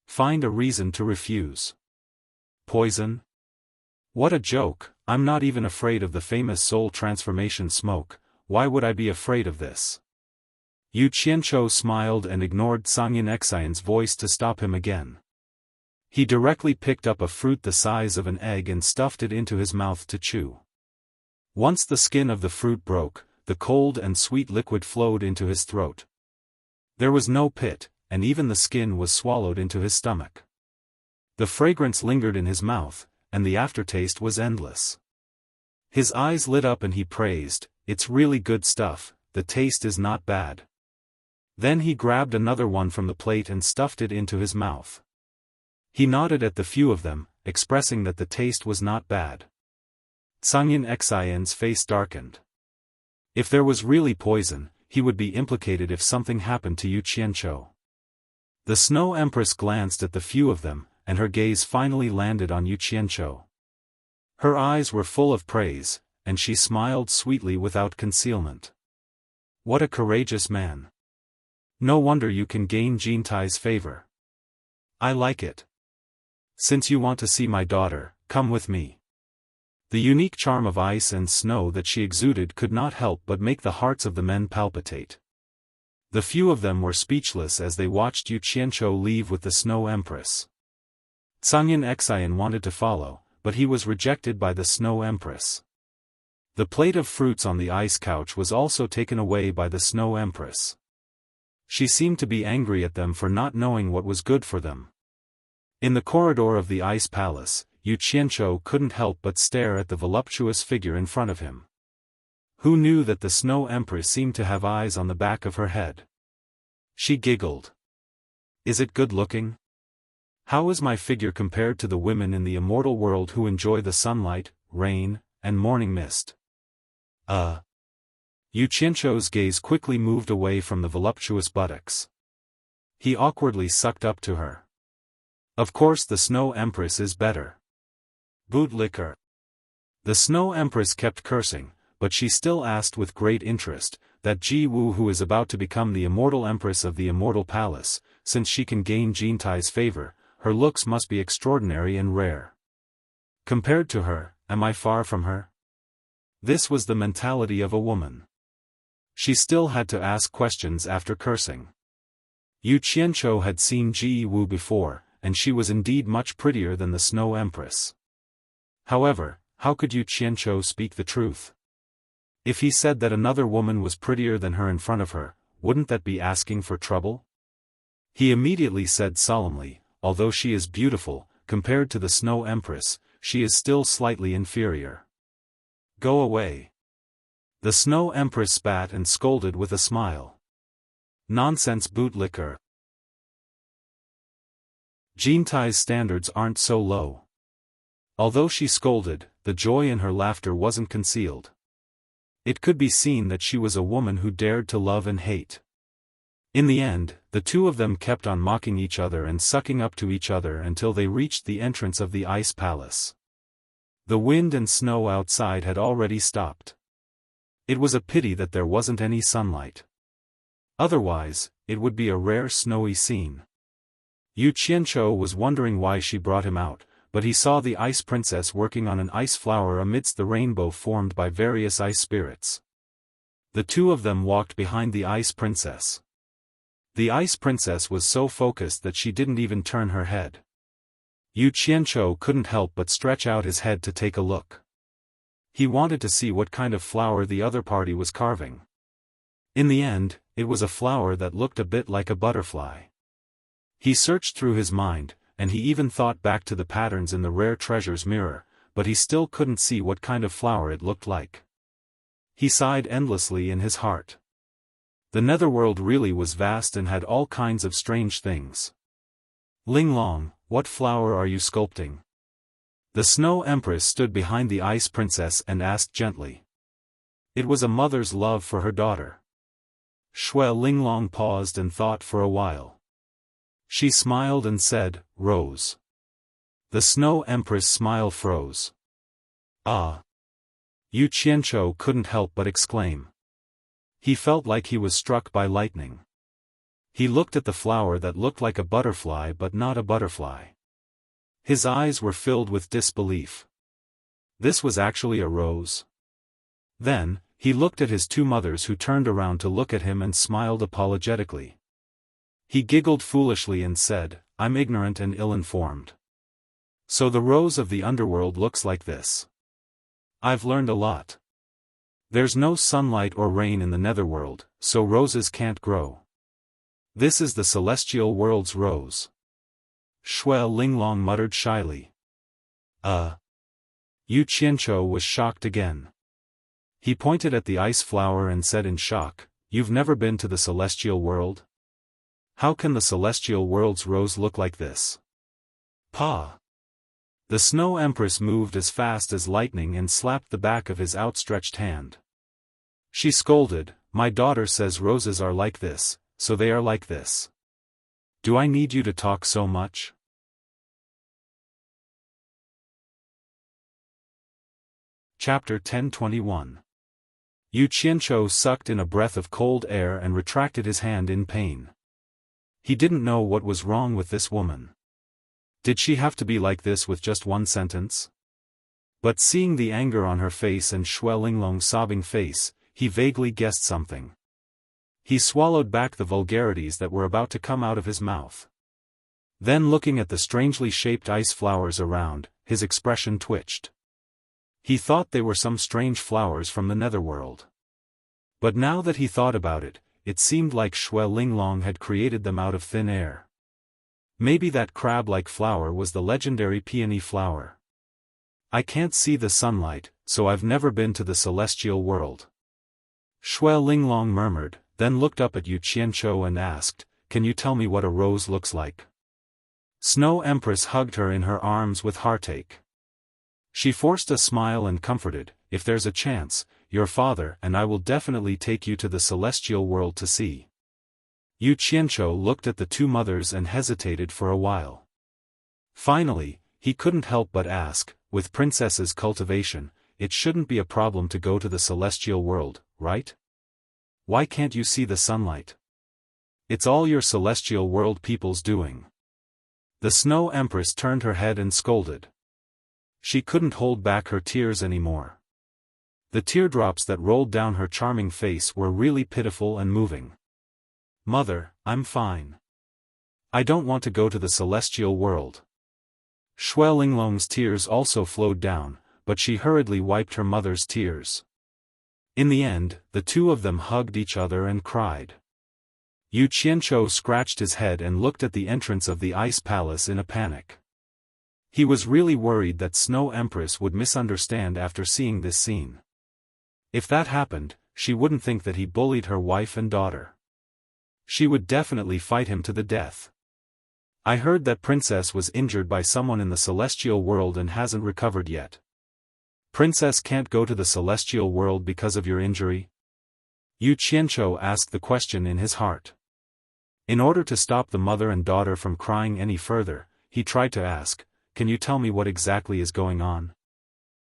Find a reason to refuse." Poison? What a joke, I'm not even afraid of the famous soul transformation smoke, why would I be afraid of this? Yu Qianzhou smiled and ignored Sangyin Xian's voice to stop him again. He directly picked up a fruit the size of an egg and stuffed it into his mouth to chew. Once the skin of the fruit broke, the cold and sweet liquid flowed into his throat. There was no pit, and even the skin was swallowed into his stomach. The fragrance lingered in his mouth, and the aftertaste was endless. His eyes lit up and he praised, "It's really good stuff, the taste is not bad." Then he grabbed another one from the plate and stuffed it into his mouth. He nodded at the few of them, expressing that the taste was not bad. Sangyin Xian's face darkened. If there was really poison, he would be implicated if something happened to Yu Qianzhou. The Snow Empress glanced at the few of them, and her gaze finally landed on Yu Qianzhou. Her eyes were full of praise, and she smiled sweetly without concealment. What a courageous man. No wonder you can gain Jintai's favor. I like it. Since you want to see my daughter, come with me. The unique charm of ice and snow that she exuded could not help but make the hearts of the men palpitate. The few of them were speechless as they watched Yu Qianzhou leave with the Snow Empress. Sangyin Xian wanted to follow, but he was rejected by the Snow Empress. The plate of fruits on the ice couch was also taken away by the Snow Empress. She seemed to be angry at them for not knowing what was good for them. In the corridor of the ice palace, Yu Qianzhou couldn't help but stare at the voluptuous figure in front of him. Who knew that the Snow Empress seemed to have eyes on the back of her head? She giggled. Is it good looking? How is my figure compared to the women in the immortal world who enjoy the sunlight, rain, and morning mist? Yu Qianzhou's gaze quickly moved away from the voluptuous buttocks. He awkwardly sucked up to her. Of course the Snow Empress is better. Bootlicker. The Snow Empress kept cursing, but she still asked with great interest, that Ji Wu who is about to become the immortal empress of the immortal palace, since she can gain Jintai's favor, her looks must be extraordinary and rare. Compared to her, am I far from her? This was the mentality of a woman. She still had to ask questions after cursing. Yu Qianzhou had seen Ji Wu before, and she was indeed much prettier than the Snow Empress. However, how could Yu Qianzhou speak the truth? If he said that another woman was prettier than her in front of her, wouldn't that be asking for trouble? He immediately said solemnly, although she is beautiful, compared to the Snow Empress, she is still slightly inferior. Go away. The Snow Empress spat and scolded with a smile. Nonsense, bootlicker. Jintai's standards aren't so low. Although she scolded, the joy in her laughter wasn't concealed. It could be seen that she was a woman who dared to love and hate. In the end, the two of them kept on mocking each other and sucking up to each other until they reached the entrance of the ice palace. The wind and snow outside had already stopped. It was a pity that there wasn't any sunlight. Otherwise, it would be a rare snowy scene. Yu Qianzhou was wondering why she brought him out, but he saw the ice princess working on an ice flower amidst the rainbow formed by various ice spirits. The two of them walked behind the ice princess. The ice princess was so focused that she didn't even turn her head. Yu Qianzhou couldn't help but stretch out his head to take a look. He wanted to see what kind of flower the other party was carving. In the end, it was a flower that looked a bit like a butterfly. He searched through his mind, and he even thought back to the patterns in the rare treasures mirror, but he still couldn't see what kind of flower it looked like. He sighed endlessly in his heart. The netherworld really was vast and had all kinds of strange things. Linglong, what flower are you sculpting? The Snow Empress stood behind the Ice Princess and asked gently. It was a mother's love for her daughter. Xue Linglong paused and thought for a while. She smiled and said, Rose. The Snow Empress' smile froze. Ah! Yu Qianzhou couldn't help but exclaim. He felt like he was struck by lightning. He looked at the flower that looked like a butterfly but not a butterfly. His eyes were filled with disbelief. This was actually a rose. Then, he looked at his two mothers, who turned around to look at him and smiled apologetically. He giggled foolishly and said, "I'm ignorant and ill-informed. So the rose of the underworld looks like this. I've learned a lot. There's no sunlight or rain in the netherworld, so roses can't grow. This is the celestial world's rose." Shui Linglong muttered shyly. Yu Qianzhou was shocked again. He pointed at the ice flower and said in shock, "You've never been to the celestial world? How can the celestial world's rose look like this?" Pa! The Snow Empress moved as fast as lightning and slapped the back of his outstretched hand. She scolded, "My daughter says roses are like this, so they are like this. Do I need you to talk so much?" Chapter 10:21. Yu Qianzhou sucked in a breath of cold air and retracted his hand in pain. He didn't know what was wrong with this woman. Did she have to be like this with just one sentence? But seeing the anger on her face and Shui Linglong's sobbing face, he vaguely guessed something. He swallowed back the vulgarities that were about to come out of his mouth. Then, looking at the strangely shaped ice flowers around, his expression twitched. He thought they were some strange flowers from the netherworld. But now that he thought about it, it seemed like Shui Linglong had created them out of thin air. Maybe that crab-like flower was the legendary peony flower. "I can't see the sunlight, so I've never been to the celestial world," Shui Linglong murmured, then looked up at Yu Qianzhou and asked, "Can you tell me what a rose looks like?" Snow Empress hugged her in her arms with heartache. She forced a smile and comforted, "If there's a chance, your father and I will definitely take you to the celestial world to see." Yu Qianzhou looked at the two mothers and hesitated for a while. Finally, he couldn't help but ask, "With Princess's cultivation, it shouldn't be a problem to go to the celestial world, right? Why can't you see the sunlight? It's all your celestial world people's doing." The Snow Empress turned her head and scolded. She couldn't hold back her tears anymore. The teardrops that rolled down her charming face were really pitiful and moving. "Mother, I'm fine. I don't want to go to the celestial world." Shui Linglong's tears also flowed down, but she hurriedly wiped her mother's tears. In the end, the two of them hugged each other and cried. Yu Qianzhou scratched his head and looked at the entrance of the ice palace in a panic. He was really worried that Snow Empress would misunderstand after seeing this scene. If that happened, she wouldn't think that he bullied her wife and daughter. She would definitely fight him to the death. "I heard that Princess was injured by someone in the celestial world and hasn't recovered yet. Princess can't go to the celestial world because of your injury?" Yu Qianzhou asked the question in his heart. In order to stop the mother and daughter from crying any further, he tried to ask, "Can you tell me what exactly is going on?"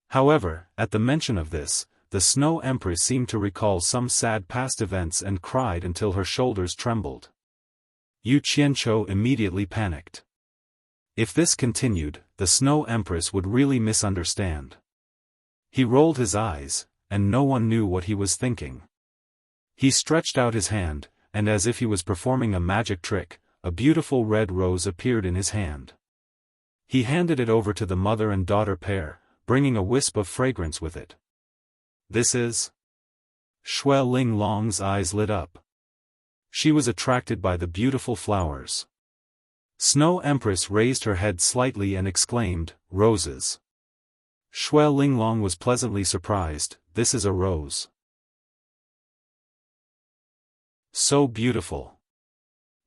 However, at the mention of this, the Snow Empress seemed to recall some sad past events and cried until her shoulders trembled. Yu Qianzhou immediately panicked. If this continued, the Snow Empress would really misunderstand. He rolled his eyes, and no one knew what he was thinking. He stretched out his hand, and as if he was performing a magic trick, a beautiful red rose appeared in his hand. He handed it over to the mother and daughter pair, bringing a wisp of fragrance with it. "This is?" Shui Linglong's eyes lit up. She was attracted by the beautiful flowers. Snow Empress raised her head slightly and exclaimed, "Roses." Shui Linglong was pleasantly surprised, "This is a rose. So beautiful."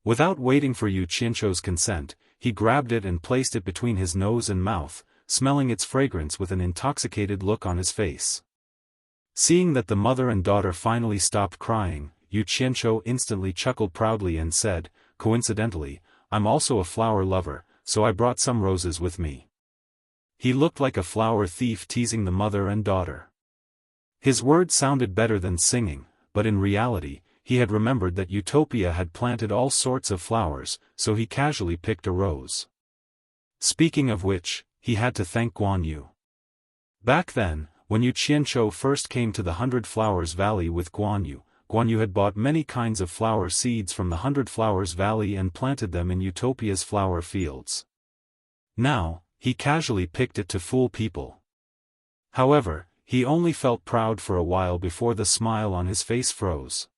Without waiting for Yu Qianzhou's consent, he grabbed it and placed it between his nose and mouth, smelling its fragrance with an intoxicated look on his face. Seeing that the mother and daughter finally stopped crying, Yu Qianzhou instantly chuckled proudly and said, "Coincidentally, I'm also a flower lover, so I brought some roses with me." He looked like a flower thief teasing the mother and daughter. His words sounded better than singing, but in reality, he had remembered that Utopia had planted all sorts of flowers, so he casually picked a rose. Speaking of which, he had to thank Guan Yu. Back then, when Yu Qianzhou first came to the 100 Flowers Valley with Guan Yu had bought many kinds of flower seeds from the 100 Flowers Valley and planted them in Utopia's flower fields. Now, he casually picked it to fool people. However, he only felt proud for a while before the smile on his face froze.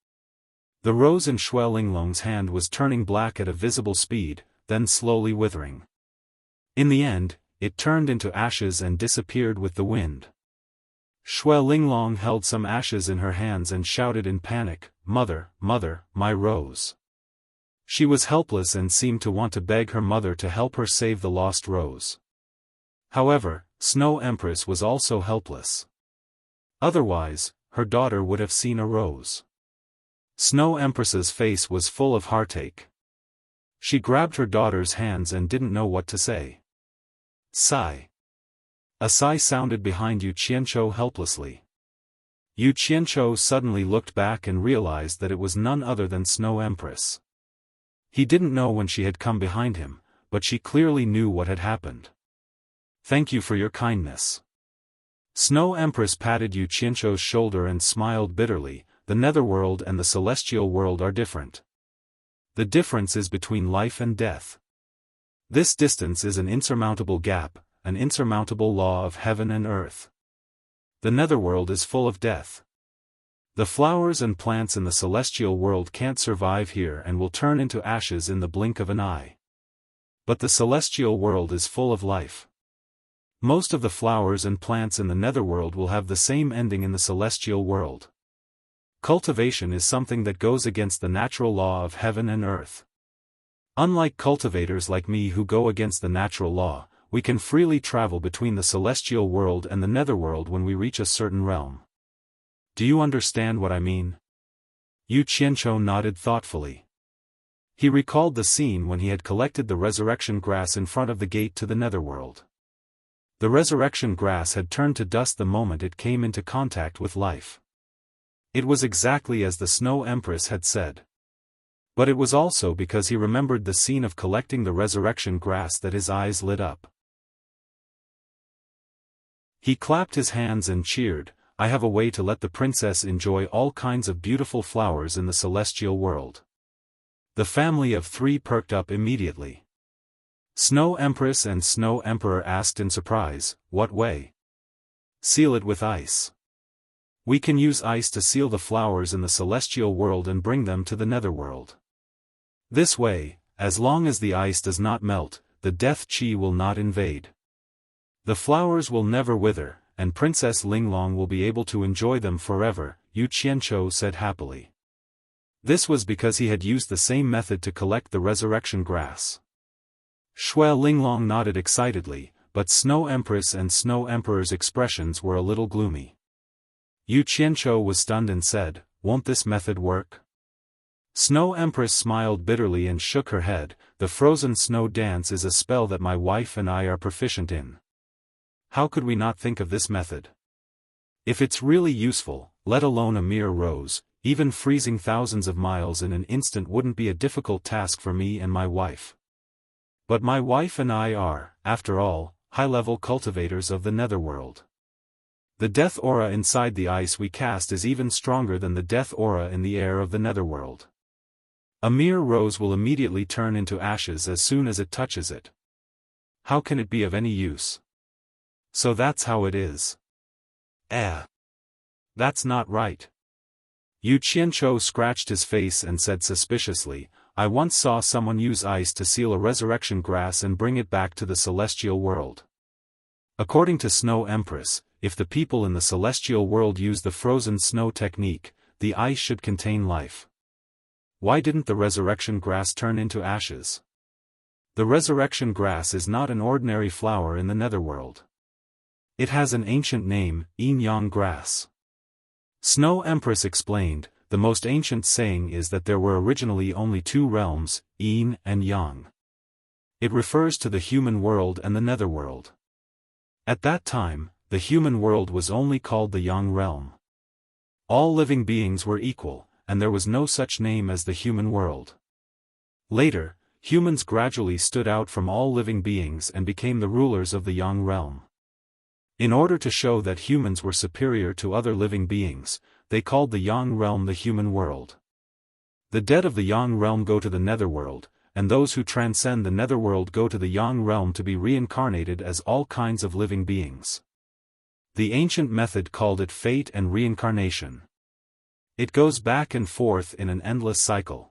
The rose in Xue Linglong's hand was turning black at a visible speed, then slowly withering. In the end, it turned into ashes and disappeared with the wind. Xue Linglong held some ashes in her hands and shouted in panic, "Mother, mother, my rose." She was helpless and seemed to want to beg her mother to help her save the lost rose. However, Snow Empress was also helpless. Otherwise, her daughter would have seen a rose. Snow Empress's face was full of heartache. She grabbed her daughter's hands and didn't know what to say. Sigh. A sigh sounded behind Yu Qianzhou helplessly. Yu Qianzhou suddenly looked back and realized that it was none other than Snow Empress. He didn't know when she had come behind him, but she clearly knew what had happened. "Thank you for your kindness." Snow Empress patted Yu Qianzhou's shoulder and smiled bitterly. "The netherworld and the celestial world are different. The difference is between life and death. This distance is an insurmountable gap, an insurmountable law of heaven and earth. The netherworld is full of death. The flowers and plants in the celestial world can't survive here and will turn into ashes in the blink of an eye. But the celestial world is full of life. Most of the flowers and plants in the netherworld will have the same ending in the celestial world. Cultivation is something that goes against the natural law of heaven and earth. Unlike cultivators like me who go against the natural law, we can freely travel between the celestial world and the netherworld when we reach a certain realm. Do you understand what I mean?" Yu Qianzhou nodded thoughtfully. He recalled the scene when he had collected the resurrection grass in front of the gate to the netherworld. The resurrection grass had turned to dust the moment it came into contact with life. It was exactly as the Snow Empress had said. But it was also because he remembered the scene of collecting the resurrection grass that his eyes lit up. He clapped his hands and cheered, "I have a way to let the princess enjoy all kinds of beautiful flowers in the celestial world." The family of three perked up immediately. Snow Empress and Snow Emperor asked in surprise, "What way?" "Seal it with ice. We can use ice to seal the flowers in the celestial world and bring them to the netherworld. This way, as long as the ice does not melt, the death chi will not invade. The flowers will never wither, and Princess Linglong will be able to enjoy them forever," Yu Qianzhou said happily. This was because he had used the same method to collect the resurrection grass. Xue Linglong nodded excitedly, but Snow Empress and Snow Emperor's expressions were a little gloomy. Yu Qianzhou was stunned and said, "Won't this method work?" Snow Empress smiled bitterly and shook her head. "The frozen snow dance is a spell that my wife and I are proficient in. How could we not think of this method? If it's really useful, let alone a mere rose, even freezing thousands of miles in an instant wouldn't be a difficult task for me and my wife. But my wife and I are, after all, high-level cultivators of the netherworld. The death aura inside the ice we cast is even stronger than the death aura in the air of the netherworld. A mere rose will immediately turn into ashes as soon as it touches it. How can it be of any use? So that's how it is." That's not right." Yu Qianzhou scratched his face and said suspiciously, "I once saw someone use ice to seal a resurrection grass and bring it back to the celestial world. According to Snow Empress, if the people in the celestial world use the frozen snow technique, the ice should contain life. Why didn't the resurrection grass turn into ashes? The resurrection grass is not an ordinary flower in the netherworld. It has an ancient name, yin-yang grass." Snow Empress explained, "The most ancient saying is that there were originally only two realms, yin and yang. It refers to the human world and the netherworld. At that time, the human world was only called the yang realm. All living beings were equal, and there was no such name as the human world. Later, humans gradually stood out from all living beings and became the rulers of the Yang realm. In order to show that humans were superior to other living beings, they called the Yang realm the human world. The dead of the Yang realm go to the netherworld, and those who transcend the netherworld go to the Yang realm to be reincarnated as all kinds of living beings. The ancient method called it fate and reincarnation. It goes back and forth in an endless cycle.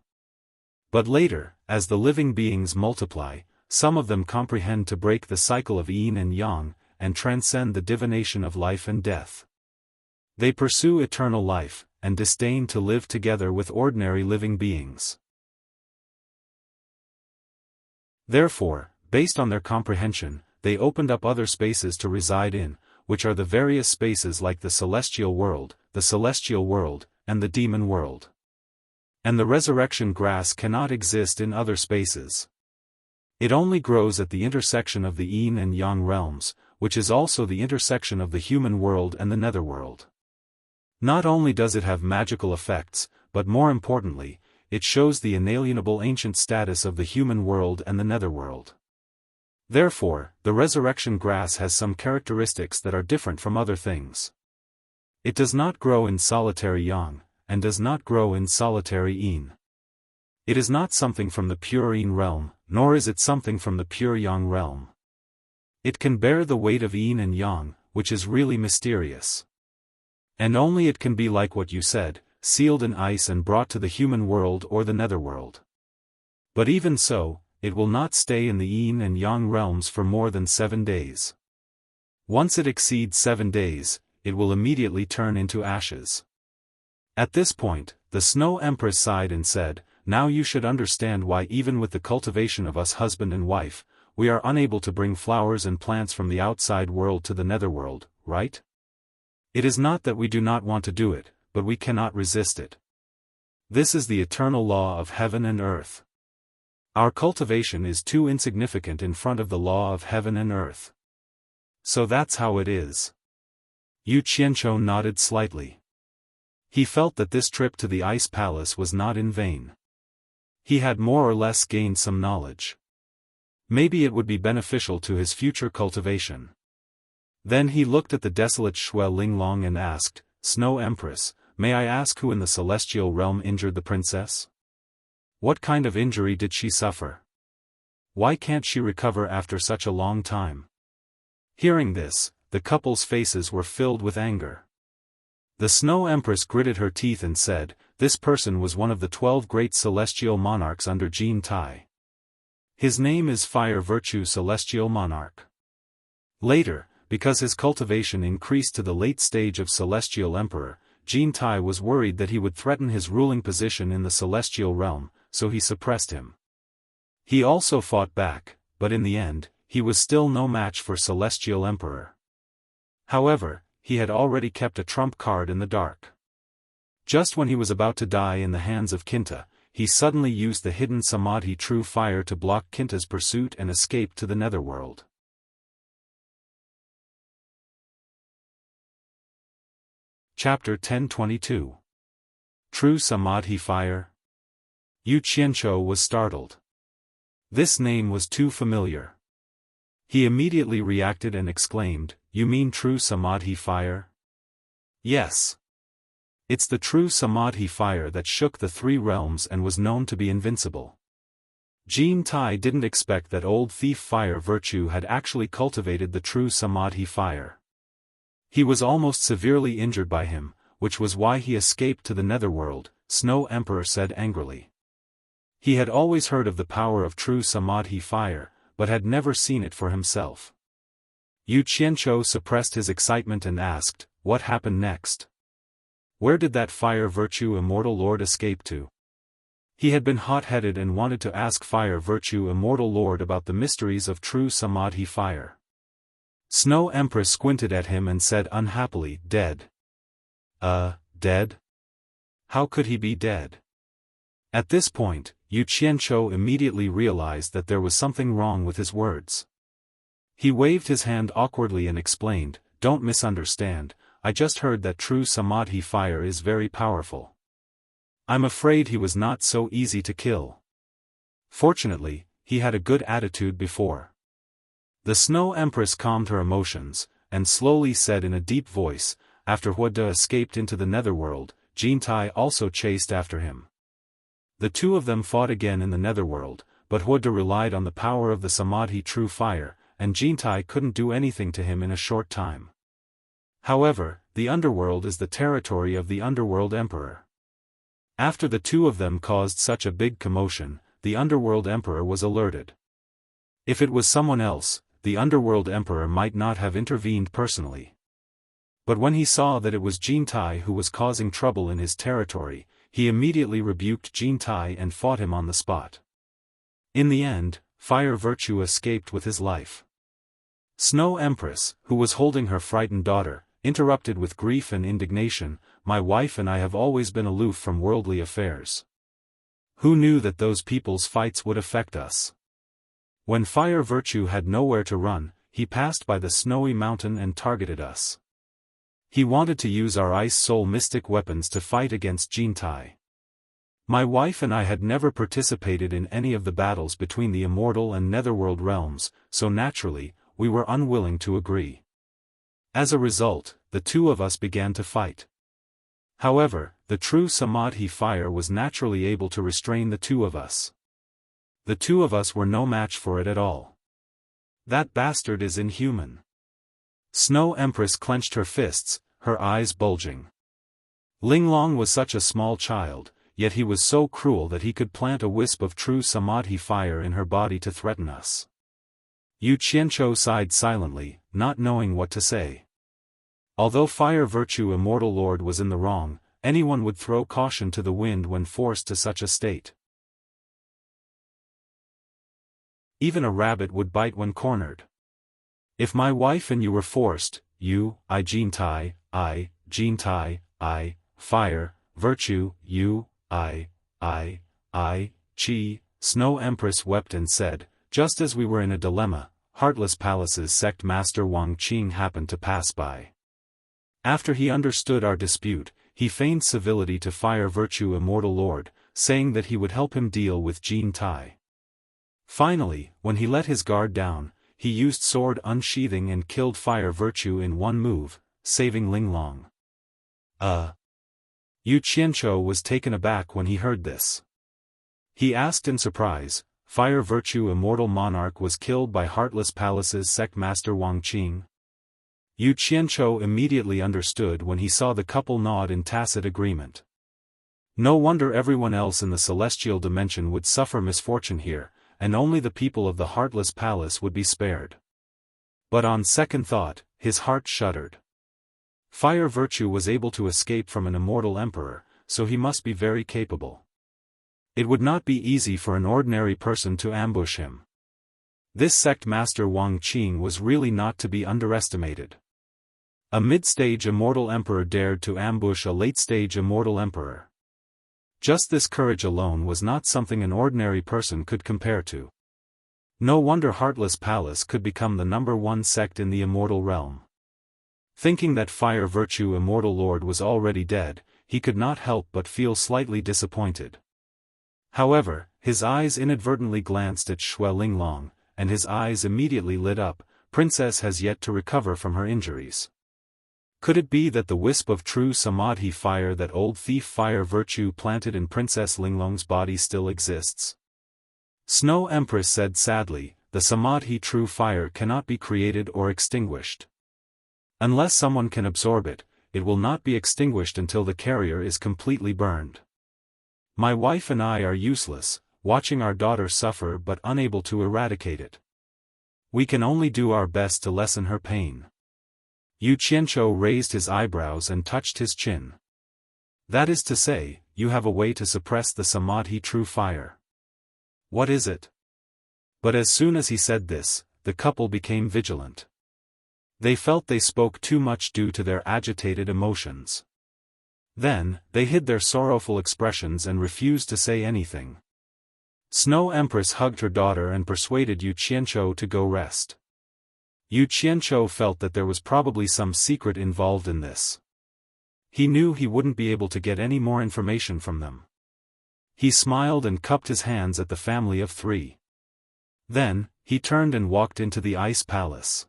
But later, as the living beings multiply, some of them comprehend to break the cycle of yin and yang, and transcend the divination of life and death. They pursue eternal life, and disdain to live together with ordinary living beings. Therefore, based on their comprehension, they opened up other spaces to reside in, which are the various spaces like the celestial world, and the demon world. And the resurrection grass cannot exist in other spaces. It only grows at the intersection of the yin and yang realms, which is also the intersection of the human world and the netherworld. Not only does it have magical effects, but more importantly, it shows the inalienable ancient status of the human world and the netherworld. Therefore, the resurrection grass has some characteristics that are different from other things. It does not grow in solitary yang, and does not grow in solitary yin. It is not something from the pure yin realm, nor is it something from the pure yang realm. It can bear the weight of yin and yang, which is really mysterious. And only it can be like what you said, sealed in ice and brought to the human world or the netherworld. But even so, it will not stay in the yin and yang realms for more than 7 days. Once it exceeds 7 days, it will immediately turn into ashes. At this point, the Snow Empress sighed and said, "Now you should understand why even with the cultivation of us husband and wife, we are unable to bring flowers and plants from the outside world to the netherworld, right? It is not that we do not want to do it, but we cannot resist it. This is the eternal law of heaven and earth. Our cultivation is too insignificant in front of the law of heaven and earth. So that's how it is." Yu Qianqiu nodded slightly. He felt that this trip to the ice palace was not in vain. He had more or less gained some knowledge. Maybe it would be beneficial to his future cultivation. Then he looked at the desolate Shui Linglong and asked, "Snow Empress, may I ask who in the celestial realm injured the princess? What kind of injury did she suffer? Why can't she recover after such a long time?" Hearing this, the couple's faces were filled with anger. The Snow Empress gritted her teeth and said, "This person was one of the 12 great celestial monarchs under Jin Tai. His name is Fire Virtue Celestial Monarch. Later, because his cultivation increased to the late stage of Celestial Emperor, Jin Tai was worried that he would threaten his ruling position in the celestial realm, so he suppressed him. He also fought back, but in the end, he was still no match for Celestial Emperor. However, he had already kept a trump card in the dark. Just when he was about to die in the hands of Kinta, he suddenly used the hidden Samadhi True Fire to block Kinta's pursuit and escape to the netherworld. Chapter 1022. True Samadhi Fire. Yu Qianqiu was startled. This name was too familiar. He immediately reacted and exclaimed, "You mean True Samadhi Fire?" "Yes. It's the true Samadhi Fire that shook the 3 realms and was known to be invincible." Jin Tai didn't expect that old thief Fire Virtue had actually cultivated the true Samadhi Fire. He was almost severely injured by him, which was why he escaped to the netherworld, Snow Emperor said angrily. He had always heard of the power of true Samadhi Fire, but had never seen it for himself. Yu Qianqiu suppressed his excitement and asked, "What happened next? Where did that Fire Virtue Immortal Lord escape to?" He had been hot-headed and wanted to ask Fire Virtue Immortal Lord about the mysteries of true Samadhi Fire. Snow Empress squinted at him and said unhappily, "Dead." Dead? How could he be dead? At this point, Yu Qianqiu immediately realized that there was something wrong with his words. He waved his hand awkwardly and explained, "Don't misunderstand, I just heard that true Samadhi Fire is very powerful. I'm afraid he was not so easy to kill. Fortunately, he had a good attitude before. The Snow Empress calmed her emotions, and slowly said in a deep voice, after Huada escaped into the netherworld, Jintai also chased after him. The two of them fought again in the netherworld, but Huada relied on the power of the Samadhi true fire, and Jintai couldn't do anything to him in a short time. However, the underworld is the territory of the underworld emperor. After the two of them caused such a big commotion, the underworld emperor was alerted. If it was someone else, the underworld emperor might not have intervened personally. But when he saw that it was Jintai who was causing trouble in his territory, he immediately rebuked Jintai and fought him on the spot. In the end, Fire Virtue escaped with his life. Snow Empress, who was holding her frightened daughter, interrupted with grief and indignation, "My wife and I have always been aloof from worldly affairs. Who knew that those people's fights would affect us?" When Fire Virtue had nowhere to run, he passed by the snowy mountain and targeted us. He wanted to use our Ice Soul mystic weapons to fight against Jintai. My wife and I had never participated in any of the battles between the immortal and netherworld realms, so naturally, we were unwilling to agree. As a result, the two of us began to fight. However, the true Samadhi fire was naturally able to restrain the two of us. The two of us were no match for it at all. That bastard is inhuman. Snow Empress clenched her fists, her eyes bulging. Linglong was such a small child, yet he was so cruel that he could plant a wisp of true Samadhi fire in her body to threaten us. Yu Qianzhou sighed silently, not knowing what to say. Although Fire Virtue Immortal Lord was in the wrong, anyone would throw caution to the wind when forced to such a state. Even a rabbit would bite when cornered. If my wife and you were forced, Jintai, Fire, Virtue, Qi, Snow Empress wept and said, just as we were in a dilemma, Heartless Palace's sect master Wang Qing happened to pass by. After he understood our dispute, he feigned civility to Fire Virtue Immortal Lord, saying that he would help him deal with Jintai. Finally, when he let his guard down, he used sword unsheathing and killed Fire Virtue in one move, saving Linglong. Yu Qianzhou was taken aback when he heard this. He asked in surprise, Fire Virtue Immortal Monarch was killed by Heartless Palace's sect master Wang Qing? Yu Qianzhou immediately understood when he saw the couple nod in tacit agreement. No wonder everyone else in the celestial dimension would suffer misfortune here, and only the people of the Heartless Palace would be spared. But on second thought, his heart shuddered. Fire Virtue was able to escape from an immortal emperor, so he must be very capable. It would not be easy for an ordinary person to ambush him. This sect master Wang Qing was really not to be underestimated. A mid-stage immortal emperor dared to ambush a late-stage immortal emperor. Just this courage alone was not something an ordinary person could compare to. No wonder Heartless Palace could become the #1 sect in the immortal realm. Thinking that Fire Virtue Immortal Lord was already dead, he could not help but feel slightly disappointed. However, his eyes inadvertently glanced at Xue Linglong, and his eyes immediately lit up. Princess has yet to recover from her injuries. Could it be that the wisp of true Samadhi fire that old thief Fire Virtue planted in Princess Linglong's body still exists? Snow Empress said sadly, the Samadhi true fire cannot be created or extinguished. Unless someone can absorb it, it will not be extinguished until the carrier is completely burned. My wife and I are useless, watching our daughter suffer but unable to eradicate it. We can only do our best to lessen her pain. Yu Qianzhou raised his eyebrows and touched his chin. That is to say, you have a way to suppress the Samadhi true fire. What is it? But as soon as he said this, the couple became vigilant. They felt they spoke too much due to their agitated emotions. Then, they hid their sorrowful expressions and refused to say anything. Snow Empress hugged her daughter and persuaded Yu Qianzhou to go rest. Yu Qianzhou felt that there was probably some secret involved in this. He knew he wouldn't be able to get any more information from them. He smiled and cupped his hands at the family of 3. Then, he turned and walked into the ice palace.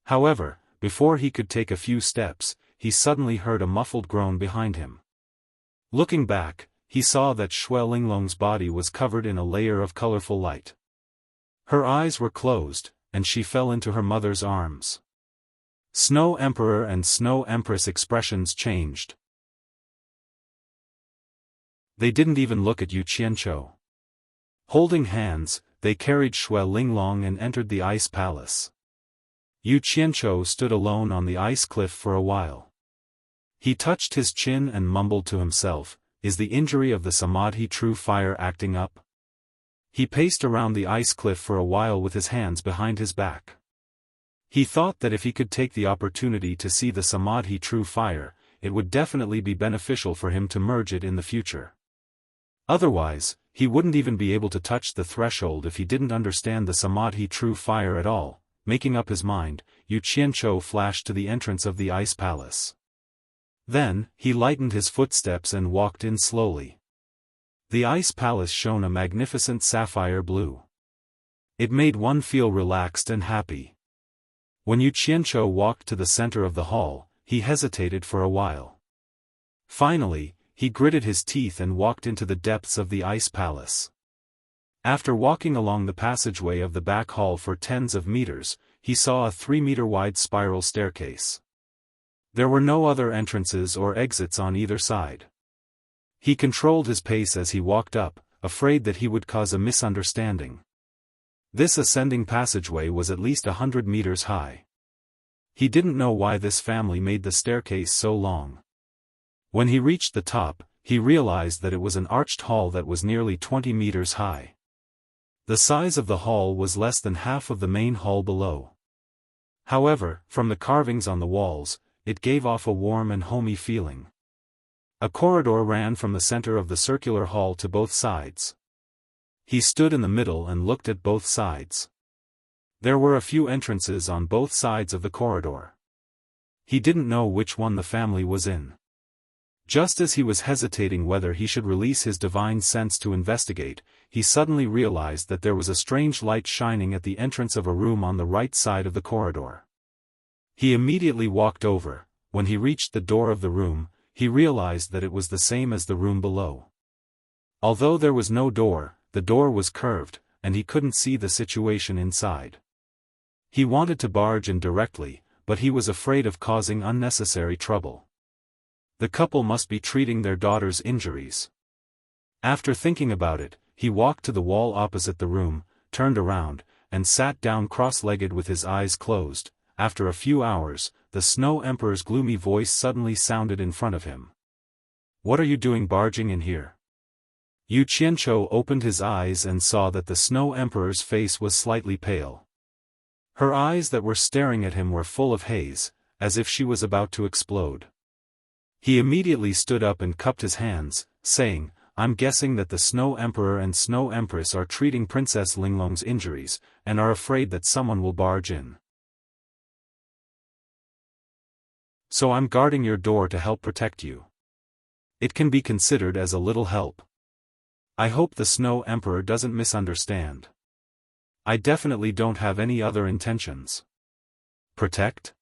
However, before he could take a few steps, he suddenly heard a muffled groan behind him. Looking back, he saw that Xue Linglong's body was covered in a layer of colorful light. Her eyes were closed, and she fell into her mother's arms. Snow Emperor and Snow Empress expressions changed. They didn't even look at Yu Qianzhou. Holding hands, they carried Xue Linglong and entered the ice palace. Yu Qianzhou stood alone on the ice cliff for a while. He touched his chin and mumbled to himself, "Is the injury of the Samadhi true fire acting up?" He paced around the ice cliff for a while with his hands behind his back. He thought that if he could take the opportunity to see the Samadhi true fire, it would definitely be beneficial for him to merge it in the future. Otherwise, he wouldn't even be able to touch the threshold if he didn't understand the Samadhi true fire at all. Making up his mind, Yu Qianzhou flashed to the entrance of the ice palace. Then, he lightened his footsteps and walked in slowly. The ice palace shone a magnificent sapphire blue. It made one feel relaxed and happy. When Yu Qianzhou walked to the center of the hall, he hesitated for a while. Finally, he gritted his teeth and walked into the depths of the ice palace. After walking along the passageway of the back hall for tens of meters, he saw a 3-meter-wide spiral staircase. There were no other entrances or exits on either side. He controlled his pace as he walked up, afraid that he would cause a misunderstanding. This ascending passageway was at least 100 meters high. He didn't know why this family made the staircase so long. When he reached the top, he realized that it was an arched hall that was nearly 20 meters high. The size of the hall was less than half of the main hall below. However, from the carvings on the walls, it gave off a warm and homey feeling. A corridor ran from the center of the circular hall to both sides. He stood in the middle and looked at both sides. There were a few entrances on both sides of the corridor. He didn't know which one the family was in. Just as he was hesitating whether he should release his divine sense to investigate, he suddenly realized that there was a strange light shining at the entrance of a room on the right side of the corridor. He immediately walked over. When he reached the door of the room, he realized that it was the same as the room below. Although there was no door, the door was curved, and he couldn't see the situation inside. He wanted to barge in directly, but he was afraid of causing unnecessary trouble. The couple must be treating their daughter's injuries. After thinking about it, he walked to the wall opposite the room, turned around, and sat down cross-legged with his eyes closed. After a few hours, the Snow Emperor's gloomy voice suddenly sounded in front of him. "What are you doing barging in here?" Yu Qianzhou opened his eyes and saw that the Snow Emperor's face was slightly pale. Her eyes that were staring at him were full of haze, as if she was about to explode. He immediately stood up and cupped his hands, saying, "I'm guessing that the Snow Emperor and Snow Empress are treating Princess Linglong's injuries, and are afraid that someone will barge in. So I'm guarding your door to help protect you. It can be considered as a little help. I hope the Snow Emperor doesn't misunderstand. I definitely don't have any other intentions." "Protect?"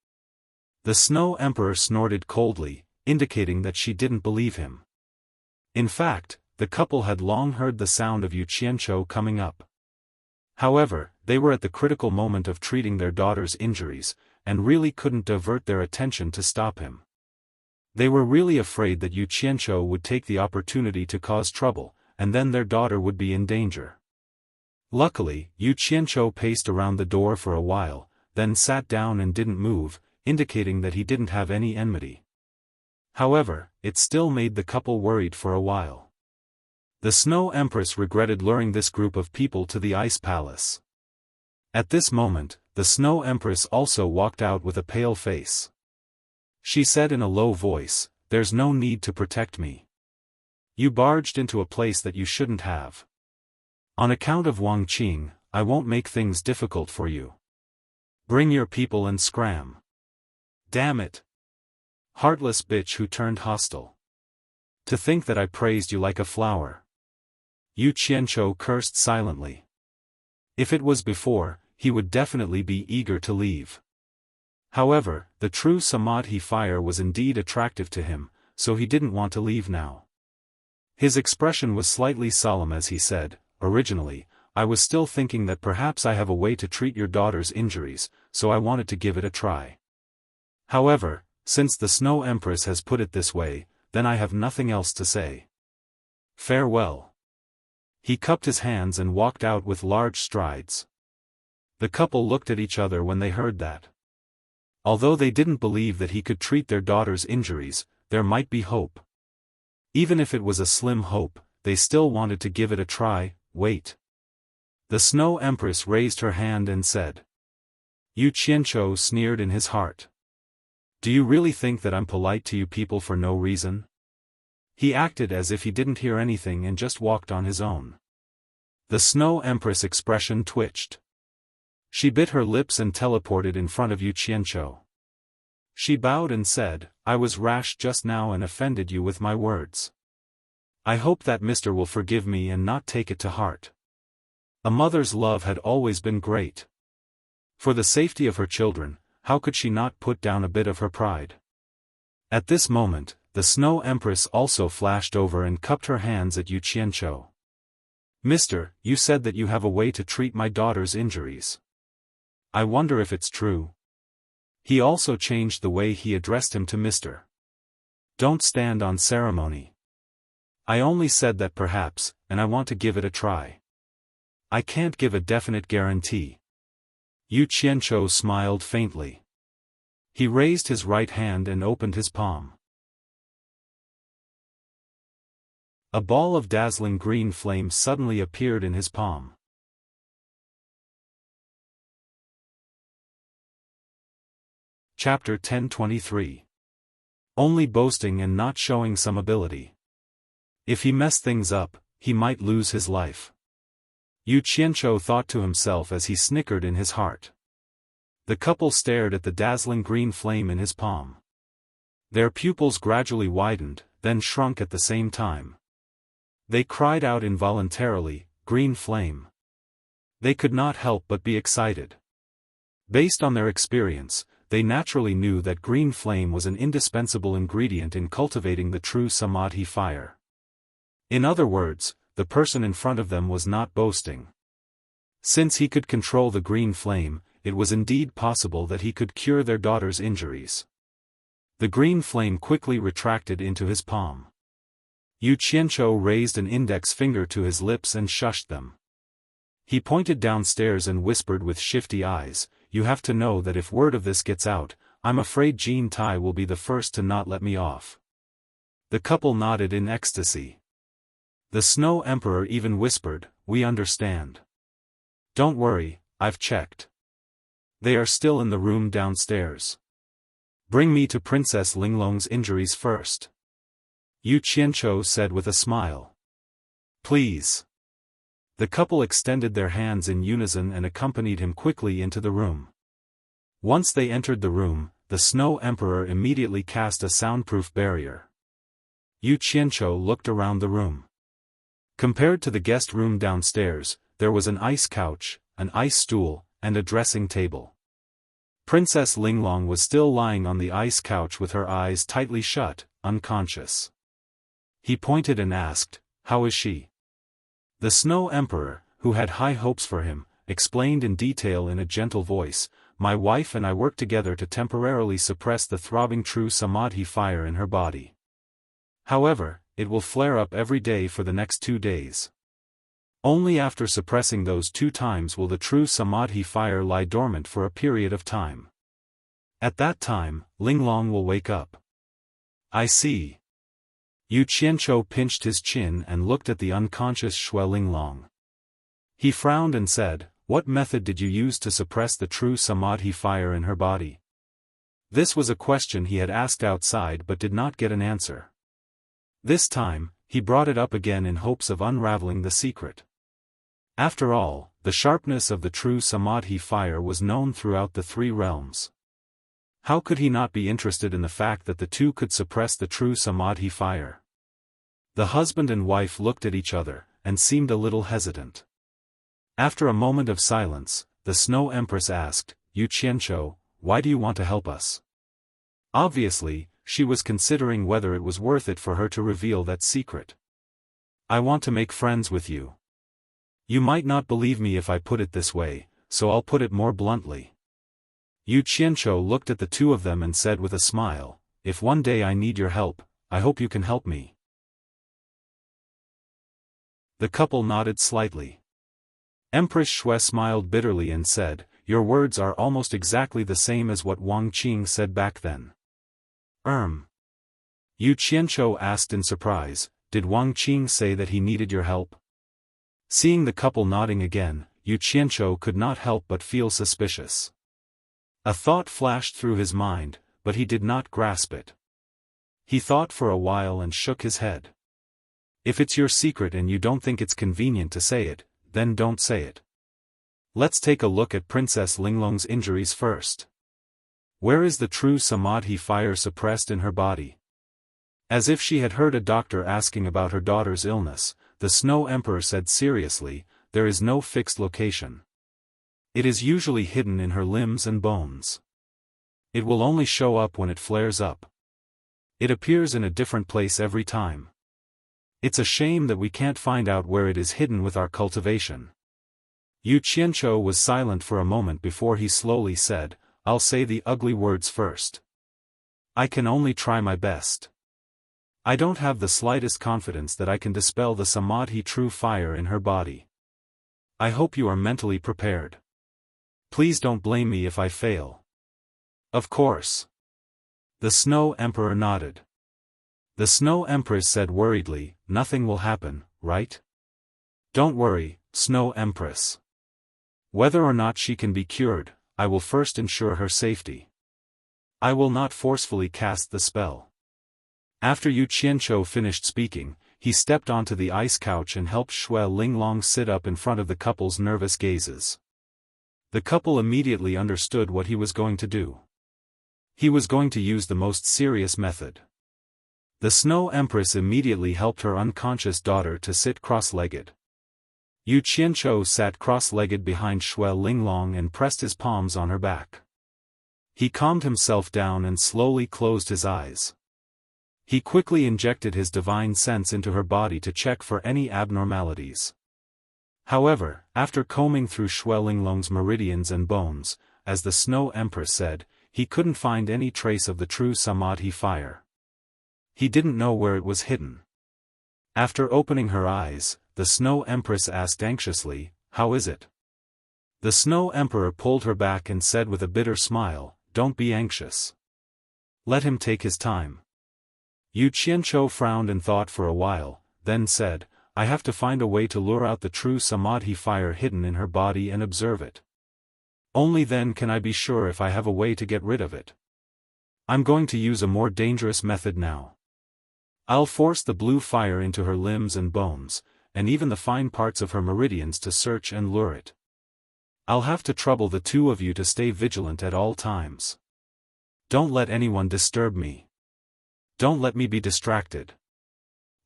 The Snow Emperor snorted coldly, indicating that she didn't believe him. In fact, the couple had long heard the sound of Yu Qianzhou coming up. However, they were at the critical moment of treating their daughter's injuries, and really couldn't divert their attention to stop him. They were really afraid that Yu Qianzhou would take the opportunity to cause trouble, and then their daughter would be in danger. Luckily, Yu Qianzhou paced around the door for a while, then sat down and didn't move, indicating that he didn't have any enmity. However, it still made the couple worried for a while. The Snow Empress regretted luring this group of people to the ice palace. At this moment, the Snow Empress also walked out with a pale face. She said in a low voice, "There's no need to protect me. You barged into a place that you shouldn't have. On account of Wang Qing, I won't make things difficult for you. Bring your people and scram. Damn it. Heartless bitch who turned hostile. To think that I praised you like a flower. Yu Qianzhou cursed silently. If it was before, he would definitely be eager to leave. However, the true samadhi fire was indeed attractive to him, so he didn't want to leave now. His expression was slightly solemn as he said, "Originally, I was still thinking that perhaps I have a way to treat your daughter's injuries, so I wanted to give it a try. However, since the Snow Empress has put it this way, then I have nothing else to say. Farewell." He cupped his hands and walked out with large strides. The couple looked at each other when they heard that. Although they didn't believe that he could treat their daughter's injuries, there might be hope. Even if it was a slim hope, they still wanted to give it a try. Wait. The Snow Empress raised her hand and said. Yu Qianzhou sneered in his heart. Do you really think that I'm polite to you people for no reason? He acted as if he didn't hear anything and just walked on his own. The Snow Empress expression twitched. She bit her lips and teleported in front of Yu Qianzhou. She bowed and said, I was rash just now and offended you with my words. I hope that Mr. will forgive me and not take it to heart. A mother's love had always been great. For the safety of her children, how could she not put down a bit of her pride? At this moment, the Snow Empress also flashed over and cupped her hands at Yu Qianzhou. Mister, you said that you have a way to treat my daughter's injuries. I wonder if it's true. He also changed the way he addressed him to Mr. Don't stand on ceremony. I only said that perhaps, and I want to give it a try. I can't give a definite guarantee. Yu Qianzhou smiled faintly. He raised his right hand and opened his palm. A ball of dazzling green flame suddenly appeared in his palm. Chapter 1023. Only boasting and not showing some ability. If he messed things up, he might lose his life. Yu Qianzhou thought to himself as he snickered in his heart. The couple stared at the dazzling green flame in his palm. Their pupils gradually widened, then shrunk at the same time. They cried out involuntarily, "Green flame!" They could not help but be excited. Based on their experience, they naturally knew that green flame was an indispensable ingredient in cultivating the true samadhi fire. In other words, the person in front of them was not boasting. Since he could control the green flame, it was indeed possible that he could cure their daughter's injuries. The green flame quickly retracted into his palm. Yu Qianzhou raised an index finger to his lips and shushed them. He pointed downstairs and whispered with shifty eyes, You have to know that if word of this gets out, I'm afraid Jean Tai will be the first to not let me off. The couple nodded in ecstasy. The Snow Emperor even whispered, We understand. Don't worry, I've checked. They are still in the room downstairs. Bring me to Princess Linglong's injuries first. Yu Qianzhou said with a smile. Please. The couple extended their hands in unison and accompanied him quickly into the room. Once they entered the room, the Snow Emperor immediately cast a soundproof barrier. Yu Qianzhou looked around the room. Compared to the guest room downstairs, there was an ice couch, an ice stool, and a dressing table. Princess Linglong was still lying on the ice couch with her eyes tightly shut, unconscious. He pointed and asked, How is she? The Snow Emperor, who had high hopes for him, explained in detail in a gentle voice, My wife and I worked together to temporarily suppress the throbbing true samadhi fire in her body. However, it will flare up every day for the next 2 days. Only after suppressing those 2 times will the true samadhi fire lie dormant for a period of time. At that time, Linglong will wake up. I see. Yu Qianzhou pinched his chin and looked at the unconscious Shui Linglong. He frowned and said, What method did you use to suppress the true samadhi fire in her body? This was a question he had asked outside but did not get an answer. This time, he brought it up again in hopes of unraveling the secret. After all, the sharpness of the true samadhi fire was known throughout the 3 realms. How could he not be interested in the fact that the 2 could suppress the true samadhi fire? The husband and wife looked at each other, and seemed a little hesitant. After a moment of silence, the Snow Empress asked, "Yu Qianqiu, why do you want to help us?" Obviously, she was considering whether it was worth it for her to reveal that secret. "I want to make friends with you. You might not believe me if I put it this way, so I'll put it more bluntly." Yu Qianqiu looked at the two of them and said with a smile, "If one day I need your help, I hope you can help me." The couple nodded slightly. Empress Shui smiled bitterly and said, "Your words are almost exactly the same as what Wang Qing said back then." Yu Qianqiu asked in surprise, "Did Wang Qing say that he needed your help?" Seeing the couple nodding again, Yu Qianqiu could not help but feel suspicious. A thought flashed through his mind, but he did not grasp it. He thought for a while and shook his head. "If it's your secret and you don't think it's convenient to say it, then don't say it. Let's take a look at Princess Linglong's injuries first. Where is the true samadhi fire suppressed in her body?" As if she had heard a doctor asking about her daughter's illness, the Snow Emperor said seriously, "There is no fixed location. It is usually hidden in her limbs and bones. It will only show up when it flares up. It appears in a different place every time. It's a shame that we can't find out where it is hidden with our cultivation." Yu Qianqiu was silent for a moment before he slowly said, "I'll say the ugly words first. I can only try my best. I don't have the slightest confidence that I can dispel the samadhi true fire in her body. I hope you are mentally prepared. Please don't blame me if I fail." "Of course." The Snow Emperor nodded. The Snow Empress said worriedly, "Nothing will happen, right? Don't worry, Snow Empress. Whether or not she can be cured, I will first ensure her safety. I will not forcefully cast the spell." After Yu Qianqiu finished speaking, he stepped onto the ice couch and helped Shui Linglong sit up in front of the couple's nervous gazes. The couple immediately understood what he was going to do. He was going to use the most serious method. The Snow Empress immediately helped her unconscious daughter to sit cross-legged. Yu Qianqiu sat cross-legged behind Shui Linglong and pressed his palms on her back. He calmed himself down and slowly closed his eyes. He quickly injected his divine sense into her body to check for any abnormalities. However, after combing through Shui Linglong's meridians and bones, as the Snow Empress said, he couldn't find any trace of the true samadhi fire. He didn't know where it was hidden. After opening her eyes, the Snow Empress asked anxiously, "How is it?" The Snow Emperor pulled her back and said with a bitter smile, "Don't be anxious. Let him take his time." Yu Qianqiu frowned and thought for a while, then said, "I have to find a way to lure out the true samadhi fire hidden in her body and observe it. Only then can I be sure if I have a way to get rid of it. I'm going to use a more dangerous method now. I'll force the blue fire into her limbs and bones, and even the fine parts of her meridians to search and lure it. I'll have to trouble the two of you to stay vigilant at all times. Don't let anyone disturb me. Don't let me be distracted.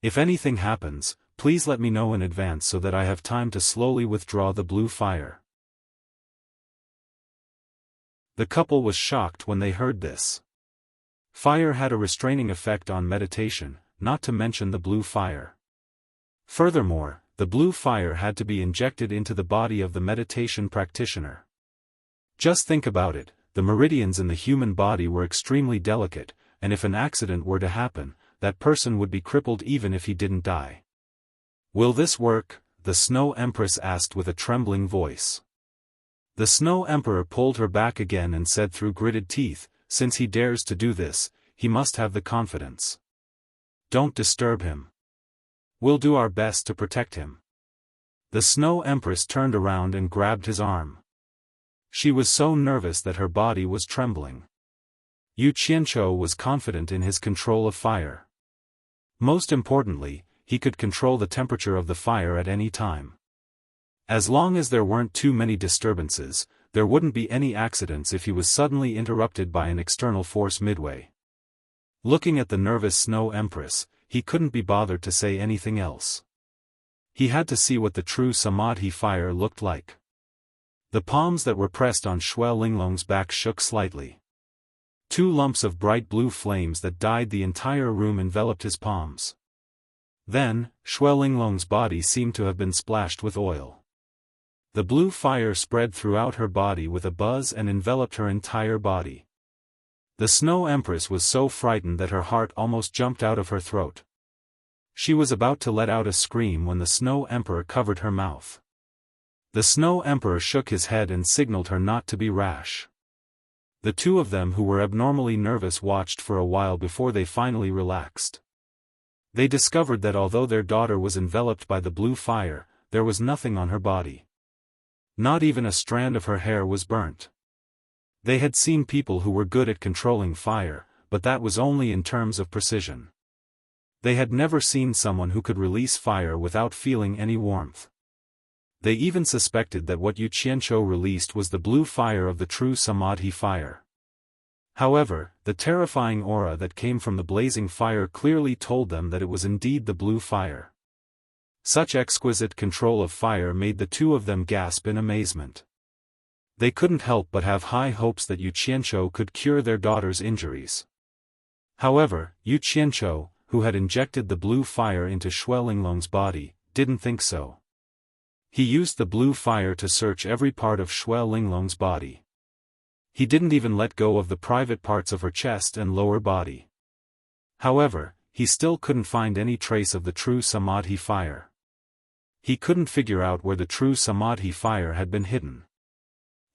If anything happens, please let me know in advance so that I have time to slowly withdraw the blue fire." The couple was shocked when they heard this. Fire had a restraining effect on meditation, not to mention the blue fire. Furthermore, the blue fire had to be injected into the body of the meditation practitioner. Just think about it, the meridians in the human body were extremely delicate, and if an accident were to happen, that person would be crippled even if he didn't die. "Will this work?" the Snow Empress asked with a trembling voice. The Snow Emperor pulled her back again and said through gritted teeth, "Since he dares to do this, he must have the confidence. Don't disturb him. We'll do our best to protect him." The Snow Empress turned around and grabbed his arm. She was so nervous that her body was trembling. Yu Qianqiu was confident in his control of fire. Most importantly, he could control the temperature of the fire at any time. As long as there weren't too many disturbances, there wouldn't be any accidents if he was suddenly interrupted by an external force midway. Looking at the nervous Snow Empress, he couldn't be bothered to say anything else. He had to see what the true samadhi fire looked like. The palms that were pressed on Xue Linglong's back shook slightly. 2 lumps of bright blue flames that dyed the entire room enveloped his palms. Then, Xue Linglong's body seemed to have been splashed with oil. The blue fire spread throughout her body with a buzz and enveloped her entire body. The Snow Empress was so frightened that her heart almost jumped out of her throat. She was about to let out a scream when the Snow Emperor covered her mouth. The Snow Emperor shook his head and signaled her not to be rash. The two of them who were abnormally nervous watched for a while before they finally relaxed. They discovered that although their daughter was enveloped by the blue fire, there was nothing on her body. Not even a strand of her hair was burnt. They had seen people who were good at controlling fire, but that was only in terms of precision. They had never seen someone who could release fire without feeling any warmth. They even suspected that what Yu Qianzhou released was the blue fire of the true samadhi fire. However, the terrifying aura that came from the blazing fire clearly told them that it was indeed the blue fire. Such exquisite control of fire made the two of them gasp in amazement. They couldn't help but have high hopes that Yu Qianzhou could cure their daughter's injuries. However, Yu Qianzhou, who had injected the blue fire into Xue Linglong's body, didn't think so. He used the blue fire to search every part of Xue Linglong's body. He didn't even let go of the private parts of her chest and lower body. However, he still couldn't find any trace of the true samadhi fire. He couldn't figure out where the true samadhi fire had been hidden.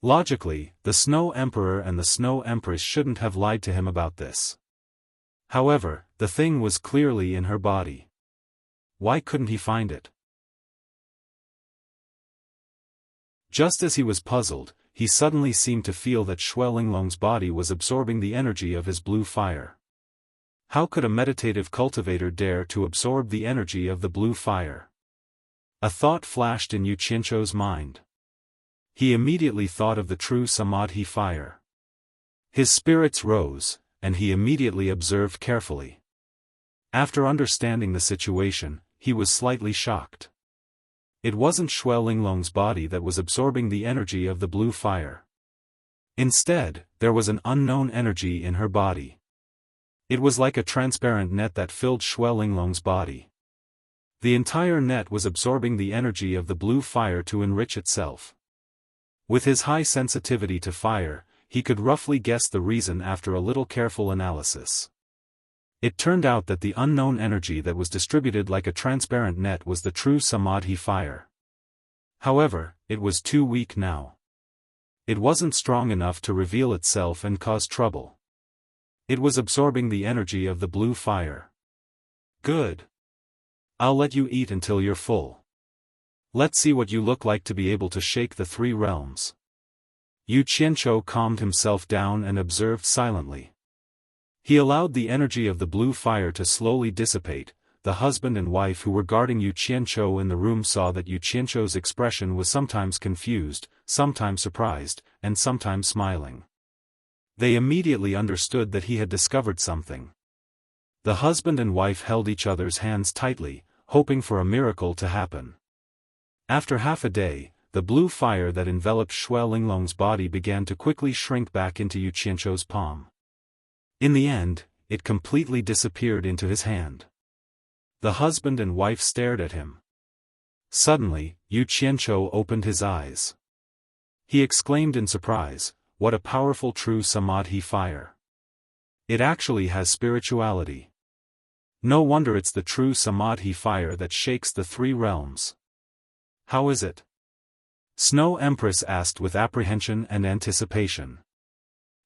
Logically, the Snow Emperor and the Snow Empress shouldn't have lied to him about this. However, the thing was clearly in her body. Why couldn't he find it? Just as he was puzzled, he suddenly seemed to feel that Xue Linglong's body was absorbing the energy of his blue fire. How could a meditative cultivator dare to absorb the energy of the blue fire? A thought flashed in Yu Qianzhou's mind. He immediately thought of the true samadhi fire. His spirits rose, and he immediately observed carefully. After understanding the situation, he was slightly shocked. It wasn't Xue Linglong's body that was absorbing the energy of the blue fire. Instead, there was an unknown energy in her body. It was like a transparent net that filled Xue Linglong's body. The entire net was absorbing the energy of the blue fire to enrich itself. With his high sensitivity to fire, he could roughly guess the reason after a little careful analysis. It turned out that the unknown energy that was distributed like a transparent net was the true samadhi fire. However, it was too weak now. It wasn't strong enough to reveal itself and cause trouble. It was absorbing the energy of the blue fire. Good. I'll let you eat until you're full. Let's see what you look like to be able to shake the 3 realms. Yu Qianzhou calmed himself down and observed silently. He allowed the energy of the blue fire to slowly dissipate. The husband and wife who were guarding Yu Qianzhou in the room saw that Yu Qianzhou's expression was sometimes confused, sometimes surprised, and sometimes smiling. They immediately understood that he had discovered something. The husband and wife held each other's hands tightly, hoping for a miracle to happen. After half a day, the blue fire that enveloped Xue Linglong's body began to quickly shrink back into Yu Qianzhou's palm. In the end, it completely disappeared into his hand. The husband and wife stared at him. Suddenly, Yu Qianzhou opened his eyes. He exclaimed in surprise, "What a powerful true samadhi fire! It actually has spirituality. No wonder it's the true samadhi fire that shakes the 3 realms. How is it?" Snow Empress asked with apprehension and anticipation.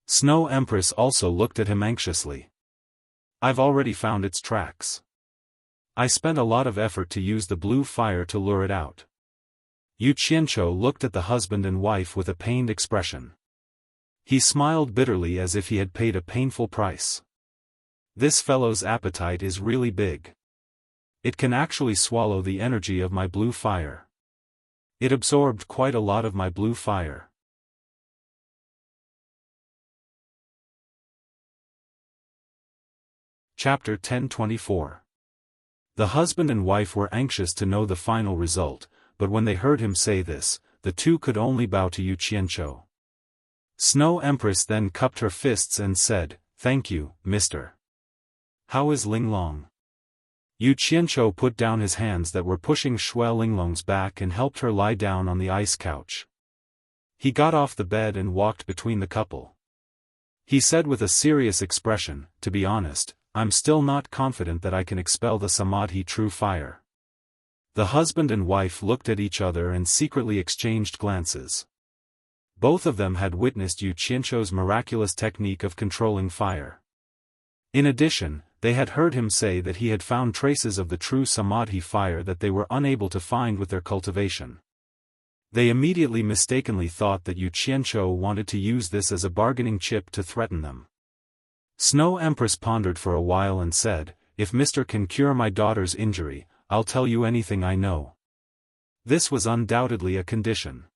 Snow Empress also looked at him anxiously. "I've already found its tracks. I spent a lot of effort to use the blue fire to lure it out." Yu Qianzhou looked at the husband and wife with a pained expression. He smiled bitterly as if he had paid a painful price. "This fellow's appetite is really big. It can actually swallow the energy of my blue fire. It absorbed quite a lot of my blue fire." Chapter 1024. The husband and wife were anxious to know the final result, but when they heard him say this, the two could only bow to Yu Qianzhou. Snow Empress then cupped her fists and said, "Thank you, Mr. How is Linglong?" Yu Qianzhou put down his hands that were pushing Shui Linglong's back and helped her lie down on the ice couch. He got off the bed and walked between the couple. He said with a serious expression, "To be honest, I'm still not confident that I can expel the Samadhi true fire." The husband and wife looked at each other and secretly exchanged glances. Both of them had witnessed Yu Qianzhou's miraculous technique of controlling fire. In addition, they had heard him say that he had found traces of the true Samadhi fire that they were unable to find with their cultivation. They immediately mistakenly thought that Yu Qianzhou wanted to use this as a bargaining chip to threaten them. Snow Empress pondered for a while and said, "If Mr. can cure my daughter's injury, I'll tell you anything I know." This was undoubtedly a condition.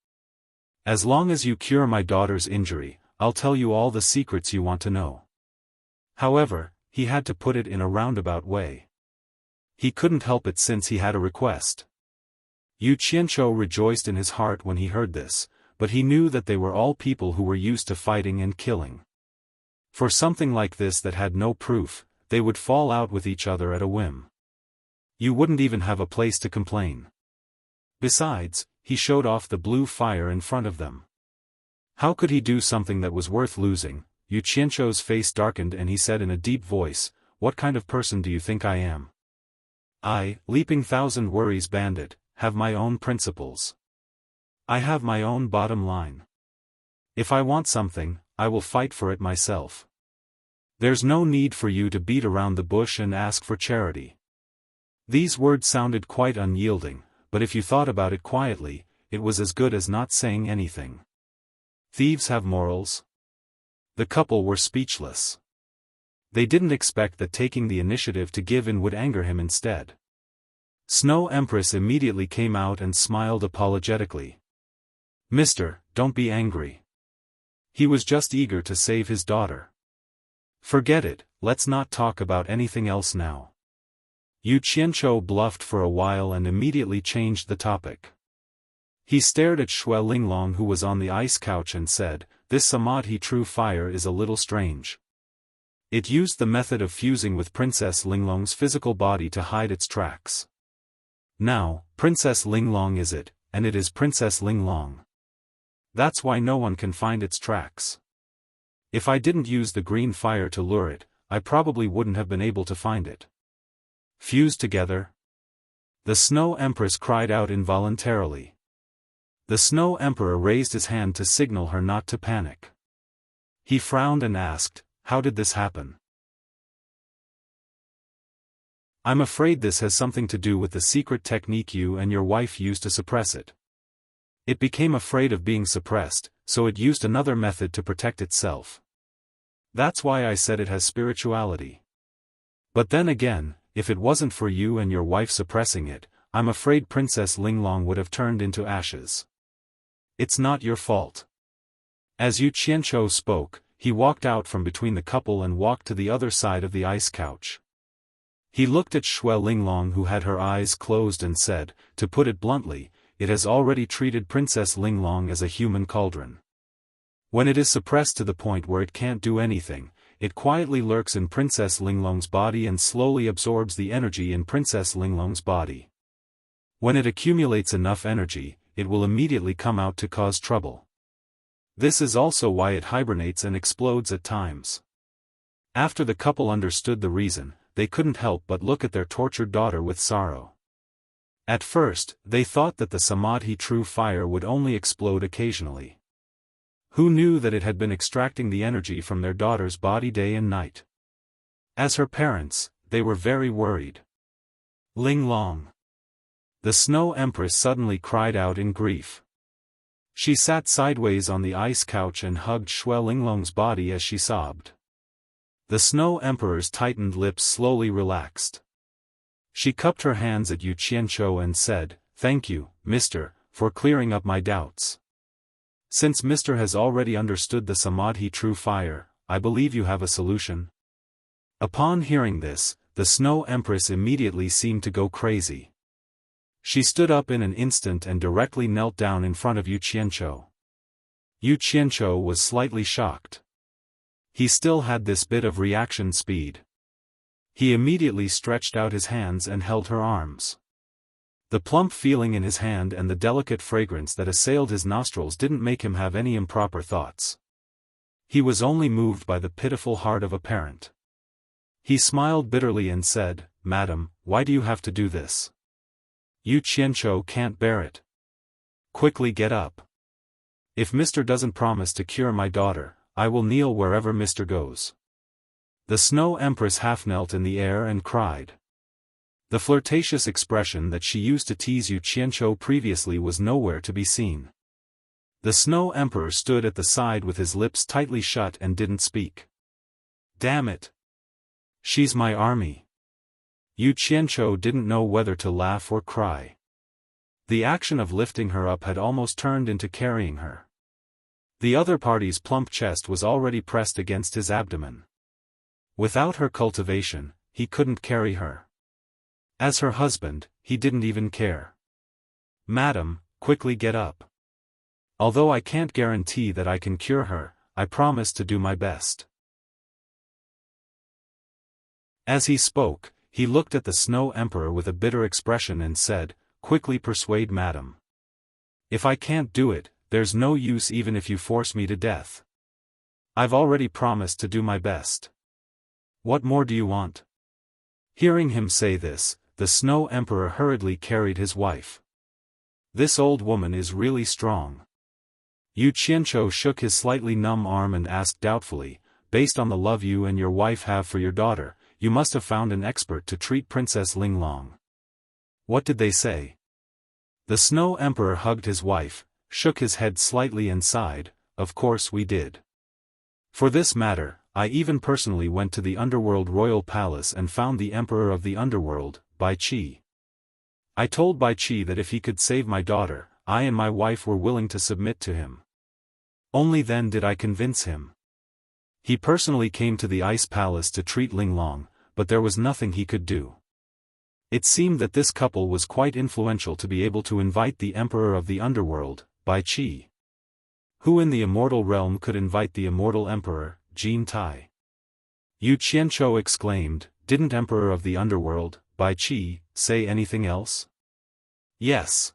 "As long as you cure my daughter's injury, I'll tell you all the secrets you want to know." However, he had to put it in a roundabout way. He couldn't help it since he had a request. Yu Qianzhou rejoiced in his heart when he heard this, but he knew that they were all people who were used to fighting and killing. For something like this that had no proof, they would fall out with each other at a whim. You wouldn't even have a place to complain. Besides, he showed off the blue fire in front of them. How could he do something that was worth losing? Yu Qianzhou's face darkened and he said in a deep voice, "What kind of person do you think I am? I, Leaping Thousand Worries Bandit, have my own principles. I have my own bottom line. If I want something, I will fight for it myself. There's no need for you to beat around the bush and ask for charity." These words sounded quite unyielding, but if you thought about it quietly, it was as good as not saying anything. Thieves have morals. The couple were speechless. They didn't expect that taking the initiative to give in would anger him instead. Snow Empress immediately came out and smiled apologetically. "Mister, don't be angry. He was just eager to save his daughter. Forget it, let's not talk about anything else now." Yu Qianzhou bluffed for a while and immediately changed the topic. He stared at Shui Linglong who was on the ice couch and said, "This Samadhi true fire is a little strange. It used the method of fusing with Princess Linglong's physical body to hide its tracks. Now, Princess Linglong is it, and it is Princess Linglong. That's why no one can find its tracks. If I didn't use the green fire to lure it, I probably wouldn't have been able to find it." Fused together? The Snow Empress cried out involuntarily. The Snow Emperor raised his hand to signal her not to panic. He frowned and asked, "How did this happen?" "I'm afraid this has something to do with the secret technique you and your wife used to suppress it. It became afraid of being suppressed, so it used another method to protect itself. That's why I said it has spirituality. But then again, if it wasn't for you and your wife suppressing it, I'm afraid Princess Linglong would have turned into ashes. It's not your fault." As Yu Qianzhou spoke, he walked out from between the couple and walked to the other side of the ice couch. He looked at Shui Linglong who had her eyes closed and said, "To put it bluntly, it has already treated Princess Linglong as a human cauldron. When it is suppressed to the point where it can't do anything, it quietly lurks in Princess Linglong's body and slowly absorbs the energy in Princess Linglong's body. When it accumulates enough energy, it will immediately come out to cause trouble. This is also why it hibernates and explodes at times." After the couple understood the reason, they couldn't help but look at their tortured daughter with sorrow. At first, they thought that the Samadhi true fire would only explode occasionally. Who knew that it had been extracting the energy from their daughter's body day and night? As her parents, they were very worried. "Linglong!" The Snow Empress suddenly cried out in grief. She sat sideways on the ice couch and hugged Shui Linglong's body as she sobbed. The Snow Emperor's tightened lips slowly relaxed. She cupped her hands at Yu Qianzhou and said, "Thank you, Mr., for clearing up my doubts. Since Mr. has already understood the Samadhi true fire, I believe you have a solution." Upon hearing this, the Snow Empress immediately seemed to go crazy. She stood up in an instant and directly knelt down in front of Yu Qianzhou. Yu Qianzhou was slightly shocked. He still had this bit of reaction speed. He immediately stretched out his hands and held her arms. The plump feeling in his hand and the delicate fragrance that assailed his nostrils didn't make him have any improper thoughts. He was only moved by the pitiful heart of a parent. He smiled bitterly and said, "Madam, why do you have to do this? Yu Qianzhou can't bear it. Quickly get up. If Mr. doesn't promise to cure my daughter, I will kneel wherever Mr. goes." The Snow Empress half knelt in the air and cried. The flirtatious expression that she used to tease Yu Qianzhou previously was nowhere to be seen. The Snow Emperor stood at the side with his lips tightly shut and didn't speak. "Damn it! She's my army." Yu Qianzhou didn't know whether to laugh or cry. The action of lifting her up had almost turned into carrying her. The other party's plump chest was already pressed against his abdomen. Without her cultivation, he couldn't carry her. As her husband, he didn't even care. "Madam, quickly get up. Although I can't guarantee that I can cure her, I promise to do my best." As he spoke, he looked at the Snow Emperor with a bitter expression and said, "Quickly persuade Madam. If I can't do it, there's no use even if you force me to death. I've already promised to do my best. What more do you want?" Hearing him say this, the Snow Emperor hurriedly carried his wife. "This old woman is really strong." Yu Qianzhou shook his slightly numb arm and asked doubtfully, "Based on the love you and your wife have for your daughter, you must have found an expert to treat Princess Linglong. What did they say?" The Snow Emperor hugged his wife, shook his head slightly and sighed, "Of course we did. For this matter, I even personally went to the Underworld Royal Palace and found the Emperor of the Underworld, Bai Qi. I told Bai Qi that if he could save my daughter, I and my wife were willing to submit to him. Only then did I convince him. He personally came to the Ice Palace to treat Linglong, but there was nothing he could do. It seemed that this couple was quite influential to be able to invite the Emperor of the Underworld, Bai Qi. Who in the immortal realm could invite the immortal Emperor, Jin Tai?" Yu Qianzhou exclaimed, "Didn't Emperor of the Underworld, Bai Qi, say anything else?" "Yes."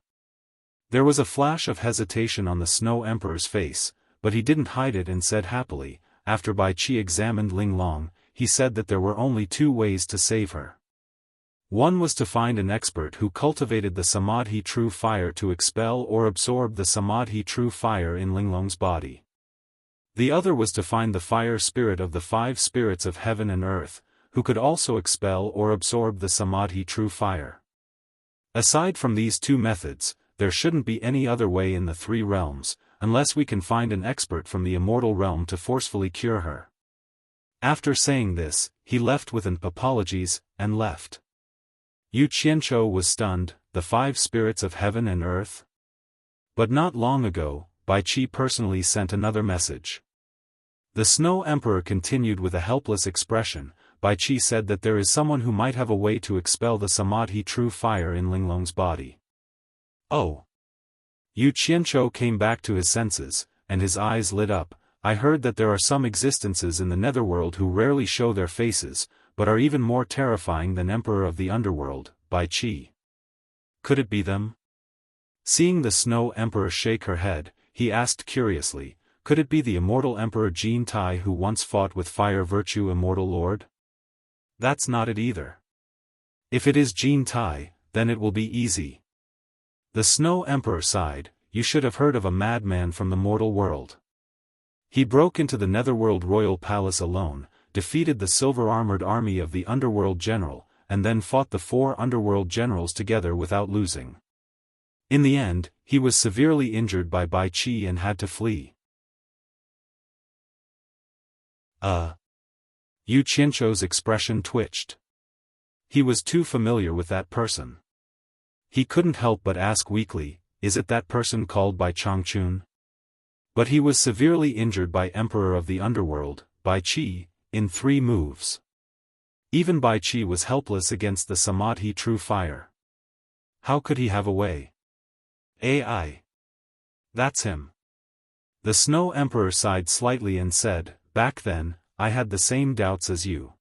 There was a flash of hesitation on the Snow Emperor's face, but he didn't hide it and said happily, after Bai Qi examined Linglong, he said that there were only two ways to save her. One was to find an expert who cultivated the Samadhi true fire to expel or absorb the Samadhi true fire in Linglong's body. The other was to find the fire spirit of the 5 spirits of heaven and earth, who could also expel or absorb the Samadhi true fire. Aside from these two methods, there shouldn't be any other way in the 3 realms, unless we can find an expert from the immortal realm to forcefully cure her. After saying this, he left with an apologies, and left. Yu Qianzhou was stunned, the 5 spirits of heaven and earth? But not long ago, Bai Qi personally sent another message. The Snow Emperor continued with a helpless expression. Bai Qi said that there is someone who might have a way to expel the Samadhi true fire in Linglong's body. Oh! Yu Qianzhou came back to his senses, and his eyes lit up. "I heard that there are some existences in the netherworld who rarely show their faces, but are even more terrifying than Emperor of the Underworld, Bai Qi. Could it be them?" Seeing the Snow Emperor shake her head, he asked curiously, "Could it be the immortal Emperor Jin Tai who once fought with Fire Virtue Immortal Lord?" "That's not it either. If it is Jin Tai, then it will be easy." The Snow Emperor sighed, "You should have heard of a madman from the mortal world. He broke into the Netherworld Royal Palace alone, defeated the silver-armored army of the Underworld General, and then fought the 4 Underworld Generals together without losing. In the end, he was severely injured by Bai Qi and had to flee." Yu Qianzhou's expression twitched. He was too familiar with that person. He couldn't help but ask weakly, "Is it that person called Bai Changchun?" But he was severely injured by Emperor of the Underworld, Bai Qi, in 3 moves. Even Bai Qi was helpless against the Samadhi true fire. How could he have a way? AI. That's him. The Snow Emperor sighed slightly and said, back then, I had the same doubts as you.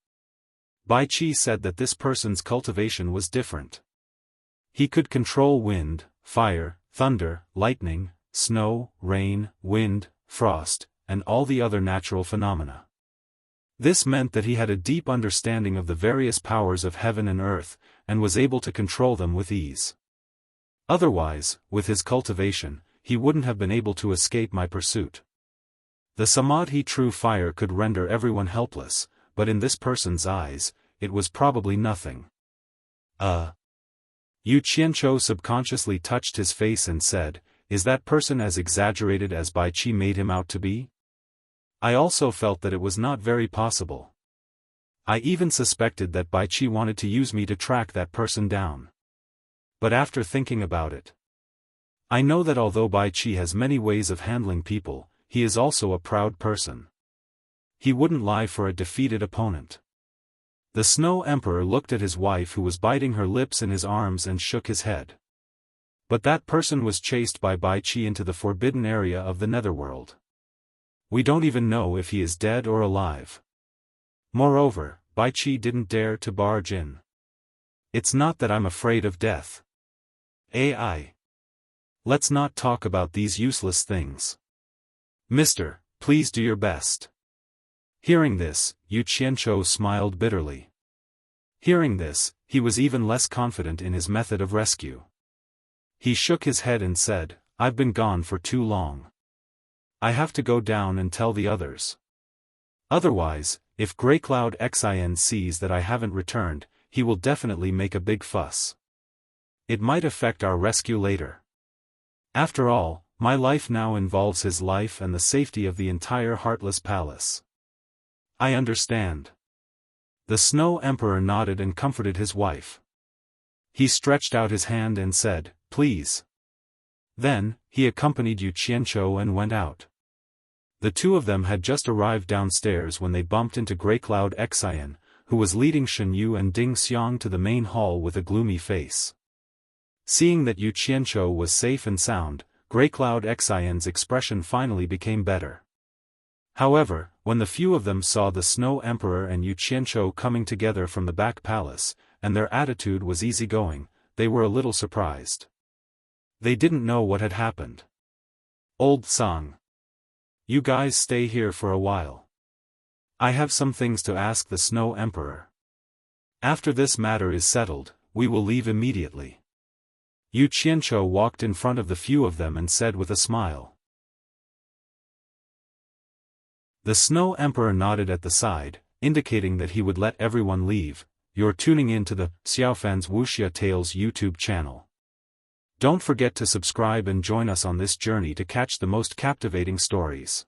Bai Qi said that this person's cultivation was different. He could control wind, fire, thunder, lightning, snow, rain, wind, frost, and all the other natural phenomena. This meant that he had a deep understanding of the various powers of heaven and earth, and was able to control them with ease. Otherwise, with his cultivation, he wouldn't have been able to escape my pursuit. The Samadhi true fire could render everyone helpless, but in this person's eyes, it was probably nothing. Yu Qianzhou subconsciously touched his face and said, is that person as exaggerated as Bai Qi made him out to be? I also felt that it was not very possible. I even suspected that Bai Qi wanted to use me to track that person down. But after thinking about it, I know that although Bai Qi has many ways of handling people, he is also a proud person. He wouldn't lie for a defeated opponent. The Snow Emperor looked at his wife who was biting her lips in his arms and shook his head. But that person was chased by Bai Qi into the forbidden area of the netherworld. We don't even know if he is dead or alive. Moreover, Bai Qi didn't dare to barge in. It's not that I'm afraid of death. AI. Let's not talk about these useless things. Mister, please do your best. Hearing this, Yu Qianzhou smiled bitterly. Hearing this, he was even less confident in his method of rescue. He shook his head and said, I've been gone for too long. I have to go down and tell the others. Otherwise, if Grey Cloud Xin sees that I haven't returned, he will definitely make a big fuss. It might affect our rescue later. After all, my life now involves his life and the safety of the entire Heartless Palace. I understand. The Snow Emperor nodded and comforted his wife. He stretched out his hand and said, please. Then, he accompanied Yu Qianzhou and went out. The two of them had just arrived downstairs when they bumped into Grey Cloud Xin, who was leading Shen Yu and Ding Xiang to the main hall with a gloomy face. Seeing that Yu Qianzhou was safe and sound, Grey Cloud Xin's expression finally became better. However, when the few of them saw the Snow Emperor and Yu Qianzhou coming together from the back palace, and their attitude was easygoing, they were a little surprised. They didn't know what had happened. Old Song. You guys stay here for a while. I have some things to ask the Snow Emperor. After this matter is settled, we will leave immediately. Yu Qianzhou walked in front of the few of them and said with a smile. The Snow Emperor nodded at the side, indicating that he would let everyone leave. You're tuning in to the Xiaofan's Wuxia Tales YouTube channel. Don't forget to subscribe and join us on this journey to catch the most captivating stories.